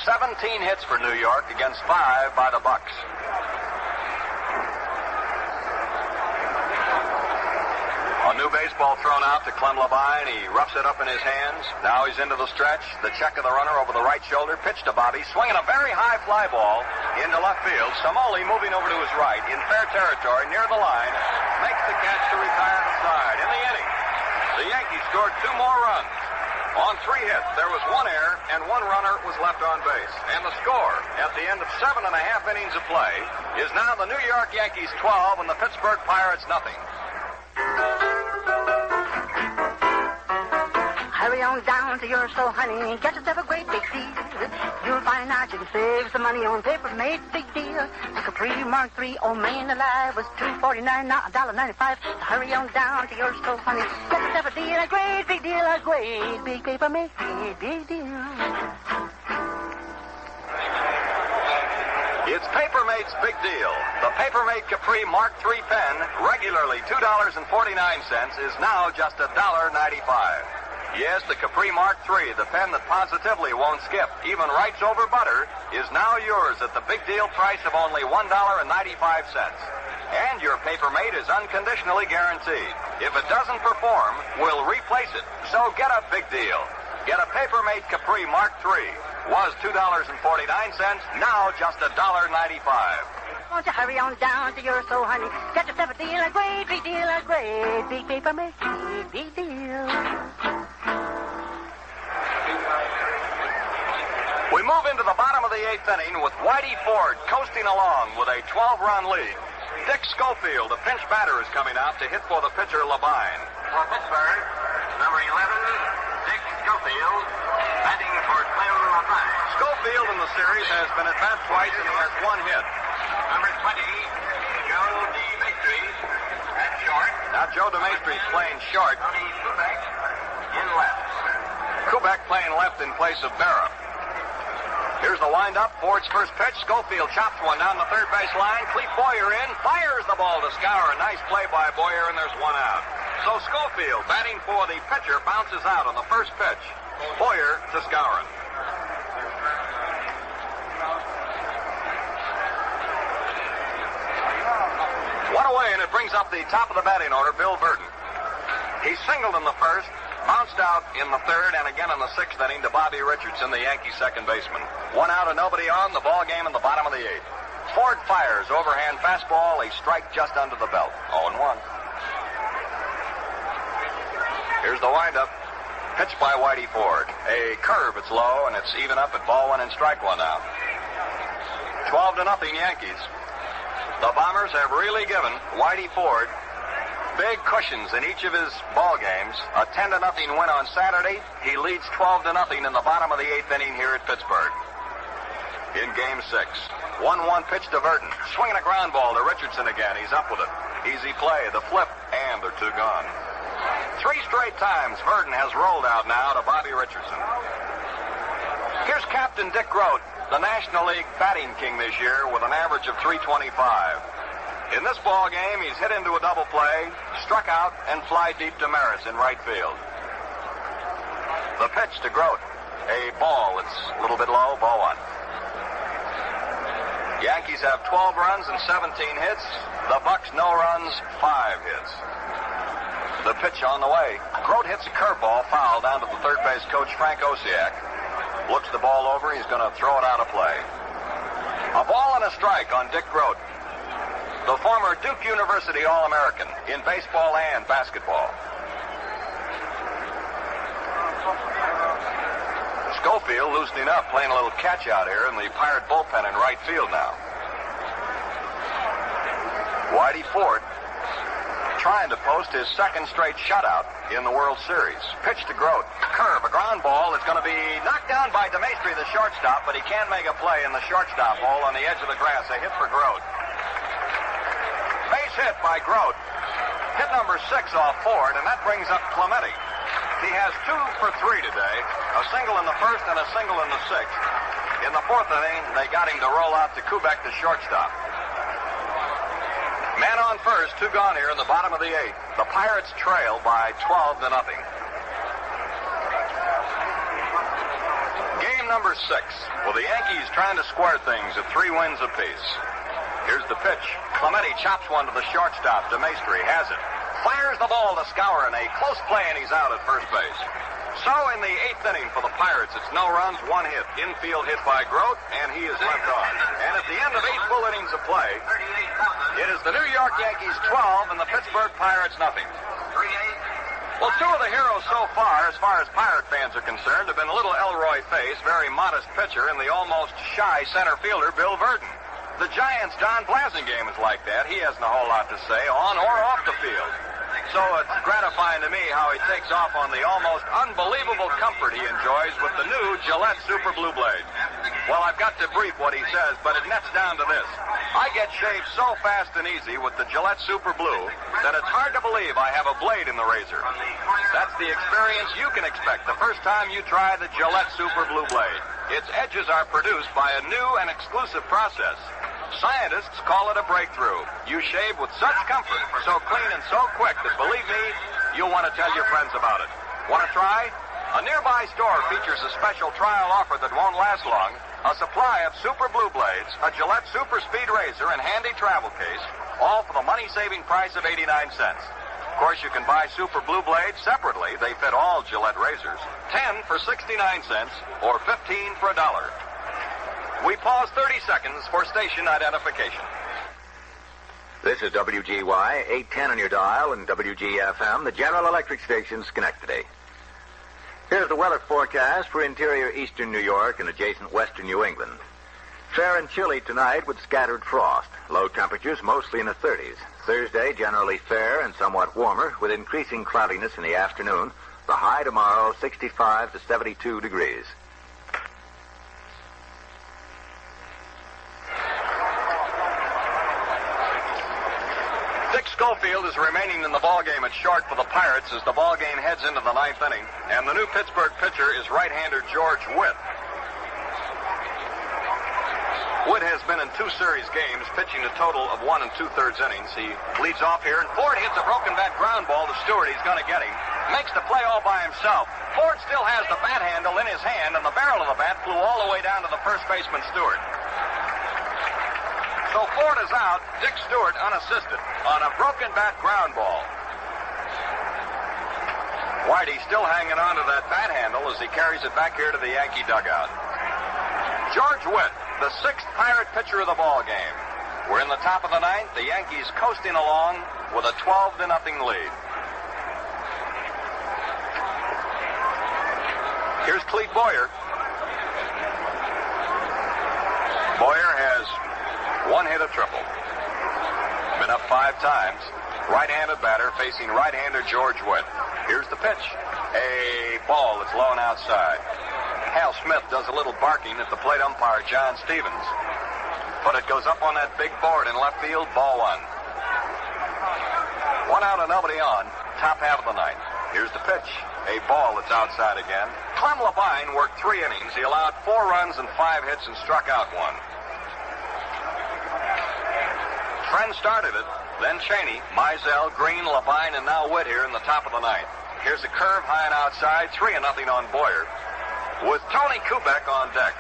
17 hits for New York against 5 by the Bucs. A new baseball thrown out to Clem Levine. He roughs it up in his hands. Now he's into the stretch. The check of the runner over the right shoulder. Pitch to Bobby. Swinging a very high fly ball into left field. Samoli moving over to his right in fair territory near the line. Makes the catch to retire the side. In the inning, the Yankees scored 2 more runs. On 3 hits, there was 1 error and 1 runner was left on base. And the score at the end of 7.5 innings of play is now the New York Yankees 12 and the Pittsburgh Pirates nothing. Hurry on down to your store, honey, and get yourself a great big deal. You'll find out you can save some money on paper made big deal. The Capri Mark III Old Man Alive was $2.49, now $1.95. So hurry on down to your store, honey, get yourself a deal, a great big deal, a great big paper made big deal. It's Papermate's Big Deal. The Papermate Capri Mark III pen, regularly $2.49, is now just $1.95. Yes, the Capri Mark III, the pen that positively won't skip, even writes over butter, is now yours at the big deal price of only $1.95. And your Papermate is unconditionally guaranteed. If it doesn't perform, we'll replace it. So get a big deal. Get a Papermate Capri Mark III. Was $2.49, now just $1.95. Won't you hurry on down to your store, honey? Get yourself a deal, a great big deal, a great big Papermate big deal. We move into the bottom of the 8th inning with Whitey Ford coasting along with a 12-run lead. Dick Schofield, the pinch batter, is coming out to hit for the pitcher Levine. For Pittsburgh, number 11, Dick Schofield, batting for Clem Levine. Schofield in the series has been at bat twice and he has 1 hit. Number 20, Joe DeMaestri at short. Now Joe DeMaestri is playing short. Tony Kubek in left. Kubek playing left in place of Berra. Here's the windup. Ford's first pitch. Schofield chops one down the third base line. Clete Boyer in. Fires the ball to Skowron. Nice play by Boyer, and there's one out. So Schofield, batting for the pitcher, bounces out on the first pitch. Boyer to Skowron. One away, and it brings up the top of the batting order, Bill Burton. He singled in the first, bounced out in the third, and again in the sixth inning to Bobby Richardson, the Yankee second baseman. One out and nobody on, the ball game in the bottom of the eighth. Ford fires, overhand fastball, a strike just under the belt. 0-1. Here's the windup. Pitched by Whitey Ford. A curve, it's low, and it's even up at ball one and strike one now. 12-0 Yankees. The Bombers have really given Whitey Ford big cushions in each of his ball games. A 10-0 win on Saturday. He leads 12-0 in the bottom of the eighth inning here at Pittsburgh. In Game 6. 1-1 pitch to Burton. Swinging a ground ball to Richardson again. He's up with it. Easy play, the flip, and they're two gone. 3 straight times Burton has rolled out now to Bobby Richardson. Here's Captain Dick Grote, the National League batting king this year with an average of .325. In this ball game, he's hit into a double play, struck out, and fly deep to Maris in right field. The pitch to Grote. A ball. It's a little bit low. Ball one. Yankees have 12 runs and 17 hits. The Bucs, no runs, 5 hits. The pitch on the way. Grote hits a curveball, foul down to the third base coach, Frank Osiak. Looks the ball over. He's going to throw it out of play. A ball and a strike on Dick Grote, the former Duke University All-American in baseball and basketball. Schofield loosening up, playing a little catch out here in the Pirate bullpen in right field now. Whitey Ford trying to post his second straight shutout in the World Series. Pitch to Grote. Curve, a ground ball. It's going to be knocked down by DeMaestri, the shortstop, but he can't make a play in the shortstop hole on the edge of the grass. A hit for Grote. Base hit by Grote. Hit number 6 off Ford, and that brings up Clemente. He has 2 for 3 today. A single in the first and a single in the sixth. In the fourth inning, they got him to roll out to Kubek, the shortstop. Man on first, 2 gone here in the bottom of the eighth. The Pirates trail by 12-0. Game number 6. Well, the Yankees trying to square things at 3 wins apiece. Here's the pitch. Clemente chops one to the shortstop. DeMaestri has it. Fires the ball to Skowron. A close play, and he's out at first base. So in the eighth inning for the Pirates, it's no runs, 1 hit. Infield hit by Grote, and he is left on. And at the end of 8 full innings of play, it is the New York Yankees 12 and the Pittsburgh Pirates nothing. Well, 2 of the heroes so far as Pirate fans are concerned, have been little Elroy Face, very modest pitcher, and the almost shy center fielder, Bill Burton. The Giants' Don Blasingame is like that. He hasn't a whole lot to say on or off the field. So it's gratifying to me how he takes off on the almost unbelievable comfort he enjoys with the new Gillette Super Blue Blade. Well, I've got to brief what he says, but it nets down to this. I get shaved so fast and easy with the Gillette Super Blue that it's hard to believe I have a blade in the razor. That's the experience you can expect the first time you try the Gillette Super Blue Blade. Its edges are produced by a new and exclusive process. Scientists call it a breakthrough. You shave with such comfort, so clean and so quick that, believe me, you'll want to tell your friends about it. Want to try? A nearby store features a special trial offer that won't last long. A supply of Super Blue Blades, a Gillette Super Speed Razor, and handy travel case, all for the money-saving price of 89 cents. Of course, you can buy Super Blue Blades separately. They fit all Gillette razors. 10 for 69 cents or 15 for $1. We pause 30 seconds for station identification. This is WGY, 810 on your dial, and WGFM, the General Electric station, Schenectady. Here's the weather forecast for interior eastern New York and adjacent western New England. Fair and chilly tonight with scattered frost. Low temperatures mostly in the 30s. Thursday, generally fair and somewhat warmer, with increasing cloudiness in the afternoon. The high tomorrow, 65 to 72 degrees. Schofield is remaining in the ballgame at short for the Pirates as the ballgame heads into the 9th inning, and the new Pittsburgh pitcher is right-hander George Witt. Wood has been in 2 series games, pitching a total of 1 2/3 innings. He leads off here, and Ford hits a broken bat ground ball to Stewart. He's going to get him. Makes the play all by himself. Ford still has the bat handle in his hand, and the barrel of the bat flew all the way down to the first baseman, Stewart. So Ford is out. Dick Stewart unassisted on a broken bat ground ball. Whitey still hanging on to that bat handle as he carries it back here to the Yankee dugout. George Witt, the 6th Pirate pitcher of the ball game. We're in the top of the 9th. The Yankees coasting along with a 12-0 lead. Here's Clete Boyer. Boyer has 1 hit, a triple. Been up 5 times. Right-handed batter facing right-hander George Witt. Here's the pitch. A ball that's low and outside. Hal Smith does a little barking at the plate umpire, John Stevens. But it goes up on that big board in left field, ball 1. 1 out and nobody on, top half of the 9th. Here's the pitch. A ball that's outside again. Clem Labine worked 3 innings. He allowed 4 runs and 5 hits and struck out 1. Friend started it. Then Cheney, Mizell, Green, Labine, and now Witt here in the top of the 9th. Here's a curve high and outside, 3-0 on Boyer, with Tony Kubek on deck.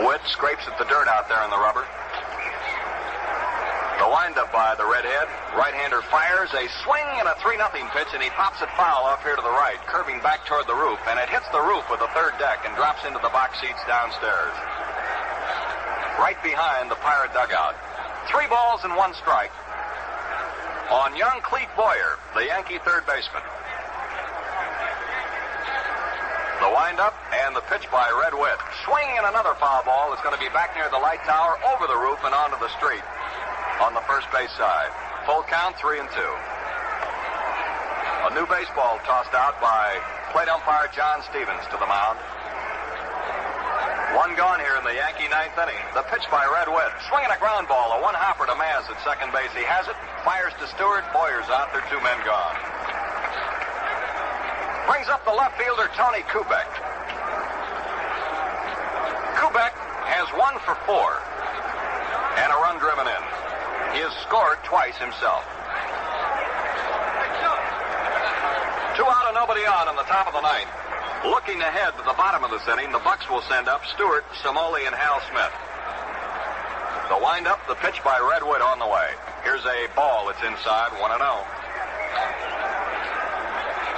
Witt scrapes at the dirt out there in the rubber. The windup by the redhead. Right-hander fires a swing and a 3-0 pitch, and he pops it foul off here to the right, curving back toward the roof, and it hits the roof with the 3rd deck and drops into the box seats downstairs. Right behind the Pirate dugout. 3 balls and 1 strike on young Clete Boyer, the Yankee 3rd baseman. The windup and the pitch by Red Witt. Swing and another foul ball. It's going to be back near the light tower, over the roof, and onto the street on the first base side. Full count, 3-2. A new baseball tossed out by plate umpire John Stevens to the mound. 1 gone here in the Yankee 9th inning. The pitch by Red Witt. Swinging a ground ball. A 1-hopper to Maz at second base. He has it. Fires to Stewart. Boyer's out. There are 2 men gone. Brings up the left fielder, Tony Kubek. Kubek has 1 for 4 and a run driven in. He has scored twice himself. 2 out and nobody on in the top of the 9th. Looking ahead to the bottom of this inning, the Bucs will send up Stewart, Samoli, and Hal Smith. The windup, the pitch by Red Witt on the way. Here's a ball that's inside, 1-0.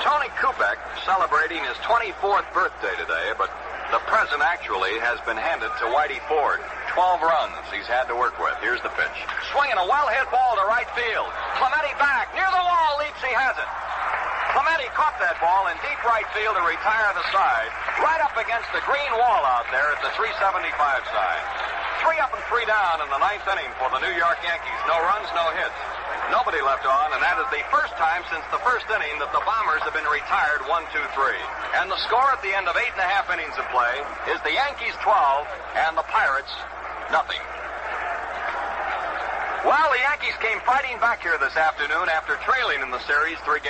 Tony Kubek celebrating his 24th birthday today, but the present actually has been handed to Whitey Ford. 12 runs he's had to work with. Here's the pitch. Swinging a well-hit ball to right field. Clemente back, near the wall, leaps, he has it. Clemente caught that ball in deep right field to retire the side, right up against the green wall out there at the 375 side. 3 up and 3 down in the 9th inning for the New York Yankees. No runs, no hits. Nobody left on, and that is the first time since the first inning that the Bombers have been retired 1-2-3. And the score at the end of 8.5 innings of play is the Yankees 12 and the Pirates nothing. Well, the Yankees came fighting back here this afternoon after trailing in the series 3-2.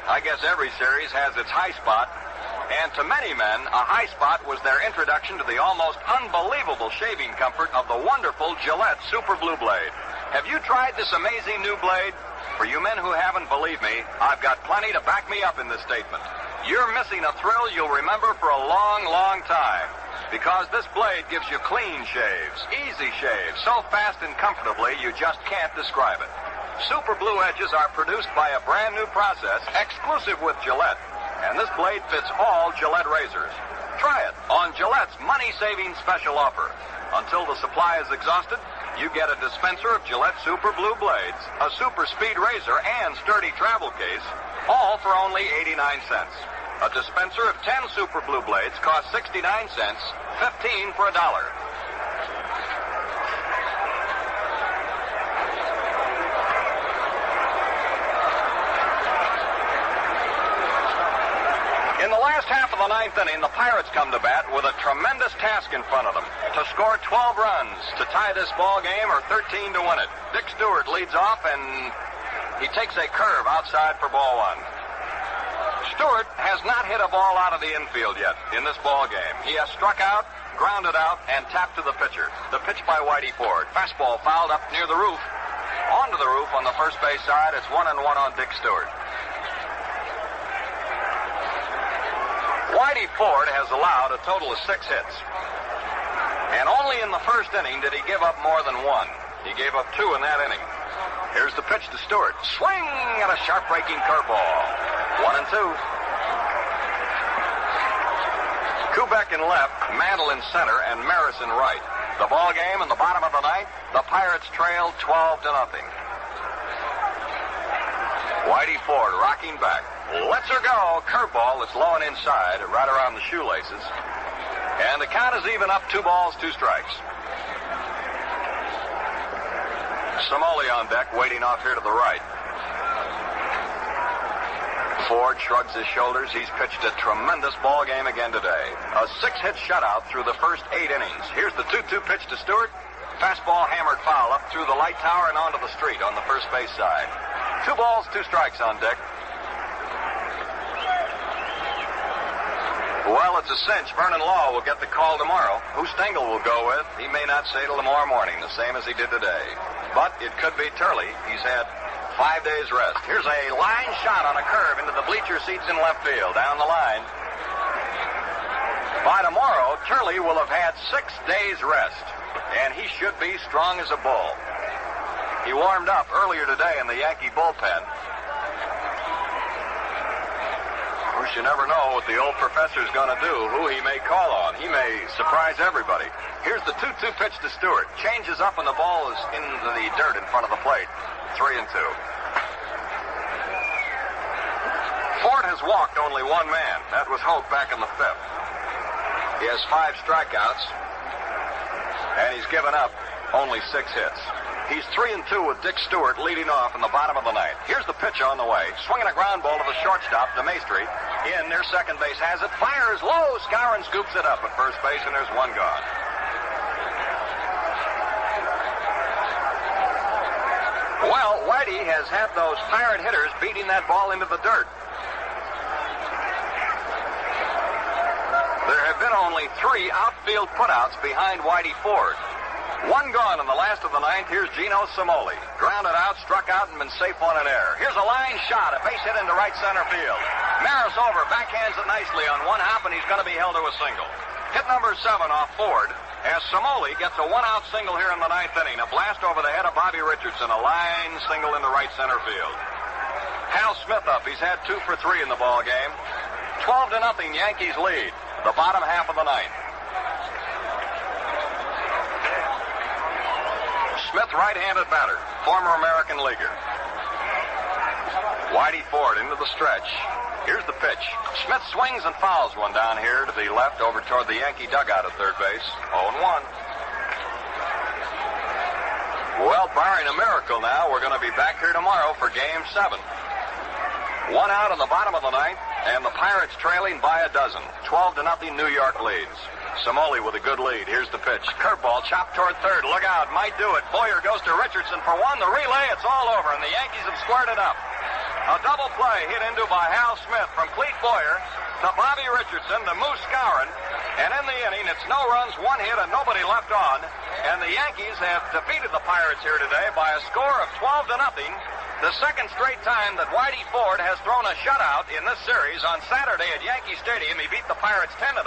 I guess every series has its high spot. And to many men, a high spot was their introduction to the almost unbelievable shaving comfort of the wonderful Gillette Super Blue Blade. Have you tried this amazing new blade? For you men who haven't, believe me, I've got plenty to back me up in this statement. You're missing a thrill you'll remember for a long, long time. Because this blade gives you clean shaves, easy shaves, so fast and comfortably you just can't describe it. Super Blue Edges are produced by a brand new process exclusive with Gillette. And this blade fits all Gillette razors. Try it on Gillette's money-saving special offer. Until the supply is exhausted, you get a dispenser of Gillette Super Blue Blades, a super speed razor, and sturdy travel case, all for only 89 cents. A dispenser of 10 Super Blue Blades costs 69 cents, 15 for $1. In the last half of the 9th inning, the Pirates come to bat with a tremendous task in front of them. To score 12 runs, to tie this ball game, or 13 to win it. Dick Stewart leads off, and he takes a curve outside for ball 1. Stewart has not hit a ball out of the infield yet in this ball game. He has struck out, grounded out, and tapped to the pitcher. The pitch by Whitey Ford. Fastball fouled up near the roof. Onto the roof on the first base side. It's 1-1 on Dick Stewart. Whitey Ford has allowed a total of 6 hits. And only in the first inning did he give up more than 1. He gave up 2 in that inning. Here's the pitch to Stewart. Swing at a sharp-breaking curveball. 1-2. Kubek in left, Mantle in center, and Maris in right. The ball game in the bottom of the ninth, the Pirates trailed 12-0. Whitey Ford rocking back. Lets her go. Curveball that's low and inside, right around the shoelaces. And the count is even up, 2 balls, 2 strikes. Somoli on deck, waiting off here to the right. Ford shrugs his shoulders. He's pitched a tremendous ball game again today. A 6-hit shutout through the first 8 innings. Here's the 2-2 pitch to Stewart. Fastball hammered foul up through the light tower and onto the street on the first base side. 2 balls, 2 strikes on deck. Well, it's a cinch. Vernon Law will get the call tomorrow. Who Stengel will go with, he may not say till tomorrow morning, the same as he did today. But it could be Turley. He's had 5 days rest. Here's a line shot on a curve into the bleacher seats in left field, down the line. By tomorrow, Turley will have had 6 days rest, and he should be strong as a bull. He warmed up earlier today in the Yankee bullpen. Of course, you never know what the old professor's going to do, who he may call on. He may surprise everybody. Here's the 2-2 pitch to Stewart. Changes up and the ball is into the dirt in front of the plate. 3-2. Ford has walked only 1 man. That was Hope back in the 5th. He has 5 strikeouts, and he's given up only 6 hits. He's 3-2 with Dick Stewart leading off in the bottom of the ninth. Here's the pitch on the way. Swinging a ground ball to the shortstop, DeMaestri. In near second base, has it. Fires low. Skowron scoops it up at first base, and there's 1 gone. Well, Whitey has had those Pirate hitters beating that ball into the dirt. There have been only 3 outfield putouts behind Whitey Ford. 1 gone in the last of the ninth. Here's Gino Somoli. Grounded out, struck out, and been safe on an error. Here's a line shot, a base hit into right center field. Maris over, backhands it nicely on 1 hop, and he's going to be held to a single. Hit number 7 off Ford, as Somoli gets a 1-out single here in the 9th inning. A blast over the head of Bobby Richardson, a line single into right center field. Hal Smith up. He's had 2 for 3 in the ball game. 12-0 Yankees lead. The bottom half of the 9th. Smith, right-handed batter, former American leaguer. Whitey Ford into the stretch. Here's the pitch. Smith swings and fouls one down here to the left over toward the Yankee dugout at third base. 0-1. Well, barring a miracle now, we're going to be back here tomorrow for Game 7. 1 out in the bottom of the 9th, and the Pirates trailing by 12. 12-0 New York leads. Somoli with a good lead. Here's the pitch. Curveball chopped toward third. Look out. Might do it. Boyer goes to Richardson for 1. The relay, it's all over, and the Yankees have squared it up. A double play hit into by Hal Smith from Clete Boyer to Bobby Richardson to Moose Skowron. And in the inning, it's no runs, 1 hit, and nobody left on. And the Yankees have defeated the Pirates here today by a score of 12-0. The second straight time that Whitey Ford has thrown a shutout in this series. On Saturday at Yankee Stadium, he beat the Pirates 10-0.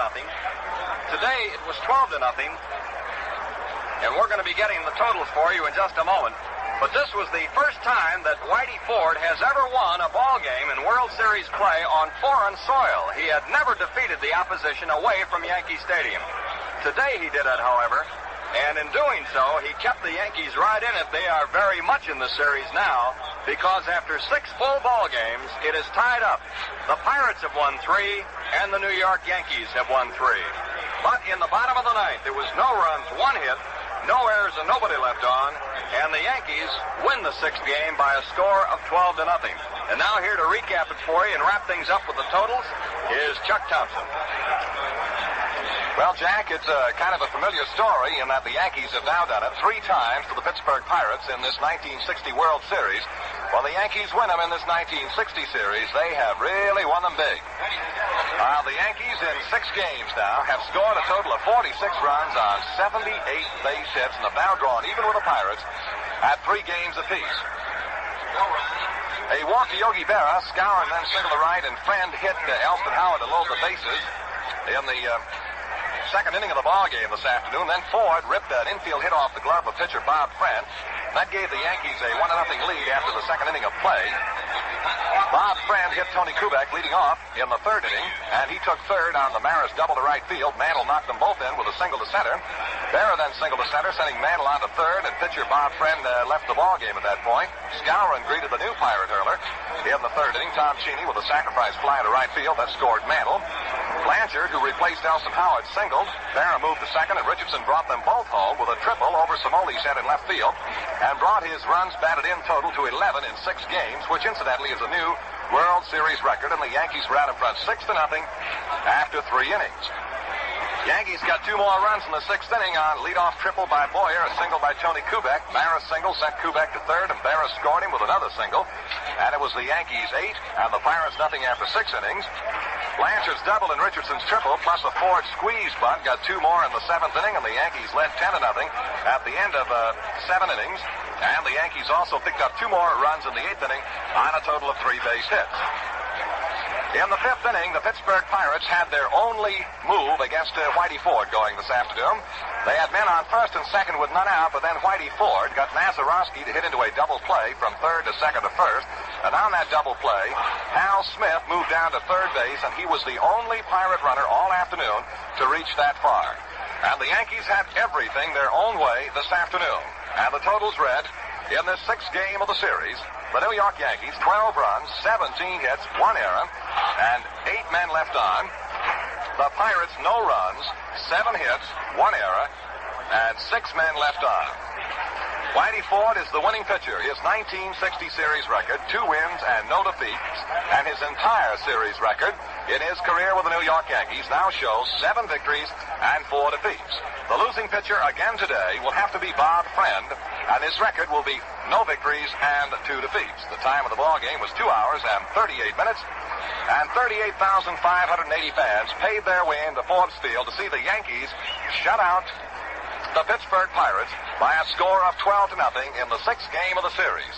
Today, it was 12-0. And we're going to be getting the totals for you in just a moment. But this was the first time that Whitey Ford has ever won a ball game in World Series play on foreign soil. He had never defeated the opposition away from Yankee Stadium. Today he did it, however, and in doing so, he kept the Yankees right in it. They are very much in the series now, because after 6 full ball games, it is tied up. The Pirates have won 3, and the New York Yankees have won 3. But in the bottom of the 9th, there was no runs, 1 hit, no errors, and nobody left on. And the Yankees win the 6th game by a score of 12-0. And now here to recap it for you and wrap things up with the totals is Chuck Thompson. Well, Jack, it's kind of a familiar story in that the Yankees have now done it 3 times to the Pittsburgh Pirates in this 1960 World Series. When the Yankees win them in this 1960 series, they have really won them big. The Yankees in 6 games now have scored a total of 46 runs on 78 base hits and have now drawn even with the Pirates at 3 games apiece. A walk to Yogi Berra, Scour and then single to right, and Friend hit Elston Howard to load the bases in the second inning of the ball game this afternoon. Then Ford ripped an infield hit off the glove of pitcher Bob Friend. That gave the Yankees a 1-0 lead after the second inning of play. Bob Friend hit Tony Kubek leading off in the 3rd inning, and he took 3rd on the Maris double to right field. Mantle knocked them both in with a single to center. Berra then singled to center, sending Mantle on to 3rd, and pitcher Bob Friend left the ball game at that point. Skowron greeted the new Pirate hurler in the 3rd inning. Tom Cheney with a sacrifice fly to right field. That scored Mantle. Blanchard, who replaced Elston Howard, singled. Berra moved to 2nd, and Richardson brought them both home with a triple over Samoli's head in left field, and brought his runs batted in total to 11 in 6 games, which incidentally is a new World Series record, and the Yankees were out in front 6-0 after 3 innings. Yankees got 2 more runs in the 6th inning on leadoff triple by Boyer, a single by Tony Kubek. Maris single sent Kubek to 3rd, and Berra scored him with another single. And it was the Yankees 8 and the Pirates nothing after 6 innings. Blanchard's double and Richardson's triple, plus a Ford squeeze bunt, got 2 more in the 7th inning, and the Yankees led 10-0 at the end of 7 innings. And the Yankees also picked up 2 more runs in the 8th inning on a total of 3 base hits. In the 5th inning, the Pittsburgh Pirates had their only move against Whitey Ford going this afternoon. They had men on 1st and 2nd with none out, but then Whitey Ford got Nazarowski to hit into a double play from 3rd to 2nd to 1st. And on that double play, Hal Smith moved down to 3rd base, and he was the only Pirate runner all afternoon to reach that far. And the Yankees had everything their own way this afternoon. And the totals read, in this 6th game of the series, the New York Yankees, 12 runs, 17 hits, 1 error, and 8 men left on. The Pirates, no runs, 7 hits, 1 error, and 6 men left on. Whitey Ford is the winning pitcher. His 1960 series record, 2 wins and no defeats, and his entire series record in his career with the New York Yankees now shows 7 victories and 4 defeats. The losing pitcher again today will have to be Bob Friend, and his record will be no victories and 2 defeats. The time of the ball game was 2 hours and 38 minutes, and 38,580 fans paid their way into Forbes Field to see the Yankees shut out the Pittsburgh Pirates by a score of 12-0 in the 6th game of the series.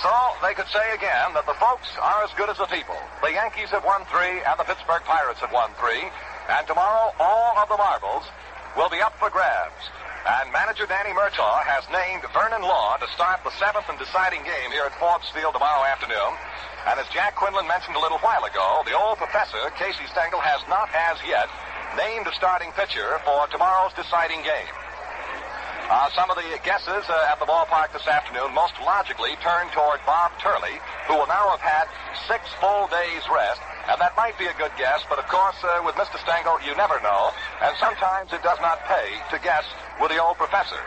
So they could say again that the folks are as good as the people. The Yankees have won 3 and the Pittsburgh Pirates have won 3. And tomorrow all of the marbles will be up for grabs. And manager Danny Murtaugh has named Vernon Law to start the 7th and deciding game here at Forbes Field tomorrow afternoon. And as Jack Quinlan mentioned a little while ago, the old professor, Casey Stengel, has not as yet named a starting pitcher for tomorrow's deciding game. Some of the guesses at the ballpark this afternoon most logically turn toward Bob Turley, who will now have had 6 full days rest. And that might be a good guess, but of course, with Mr. Stengel, you never know. And sometimes it does not pay to guess with the old professor.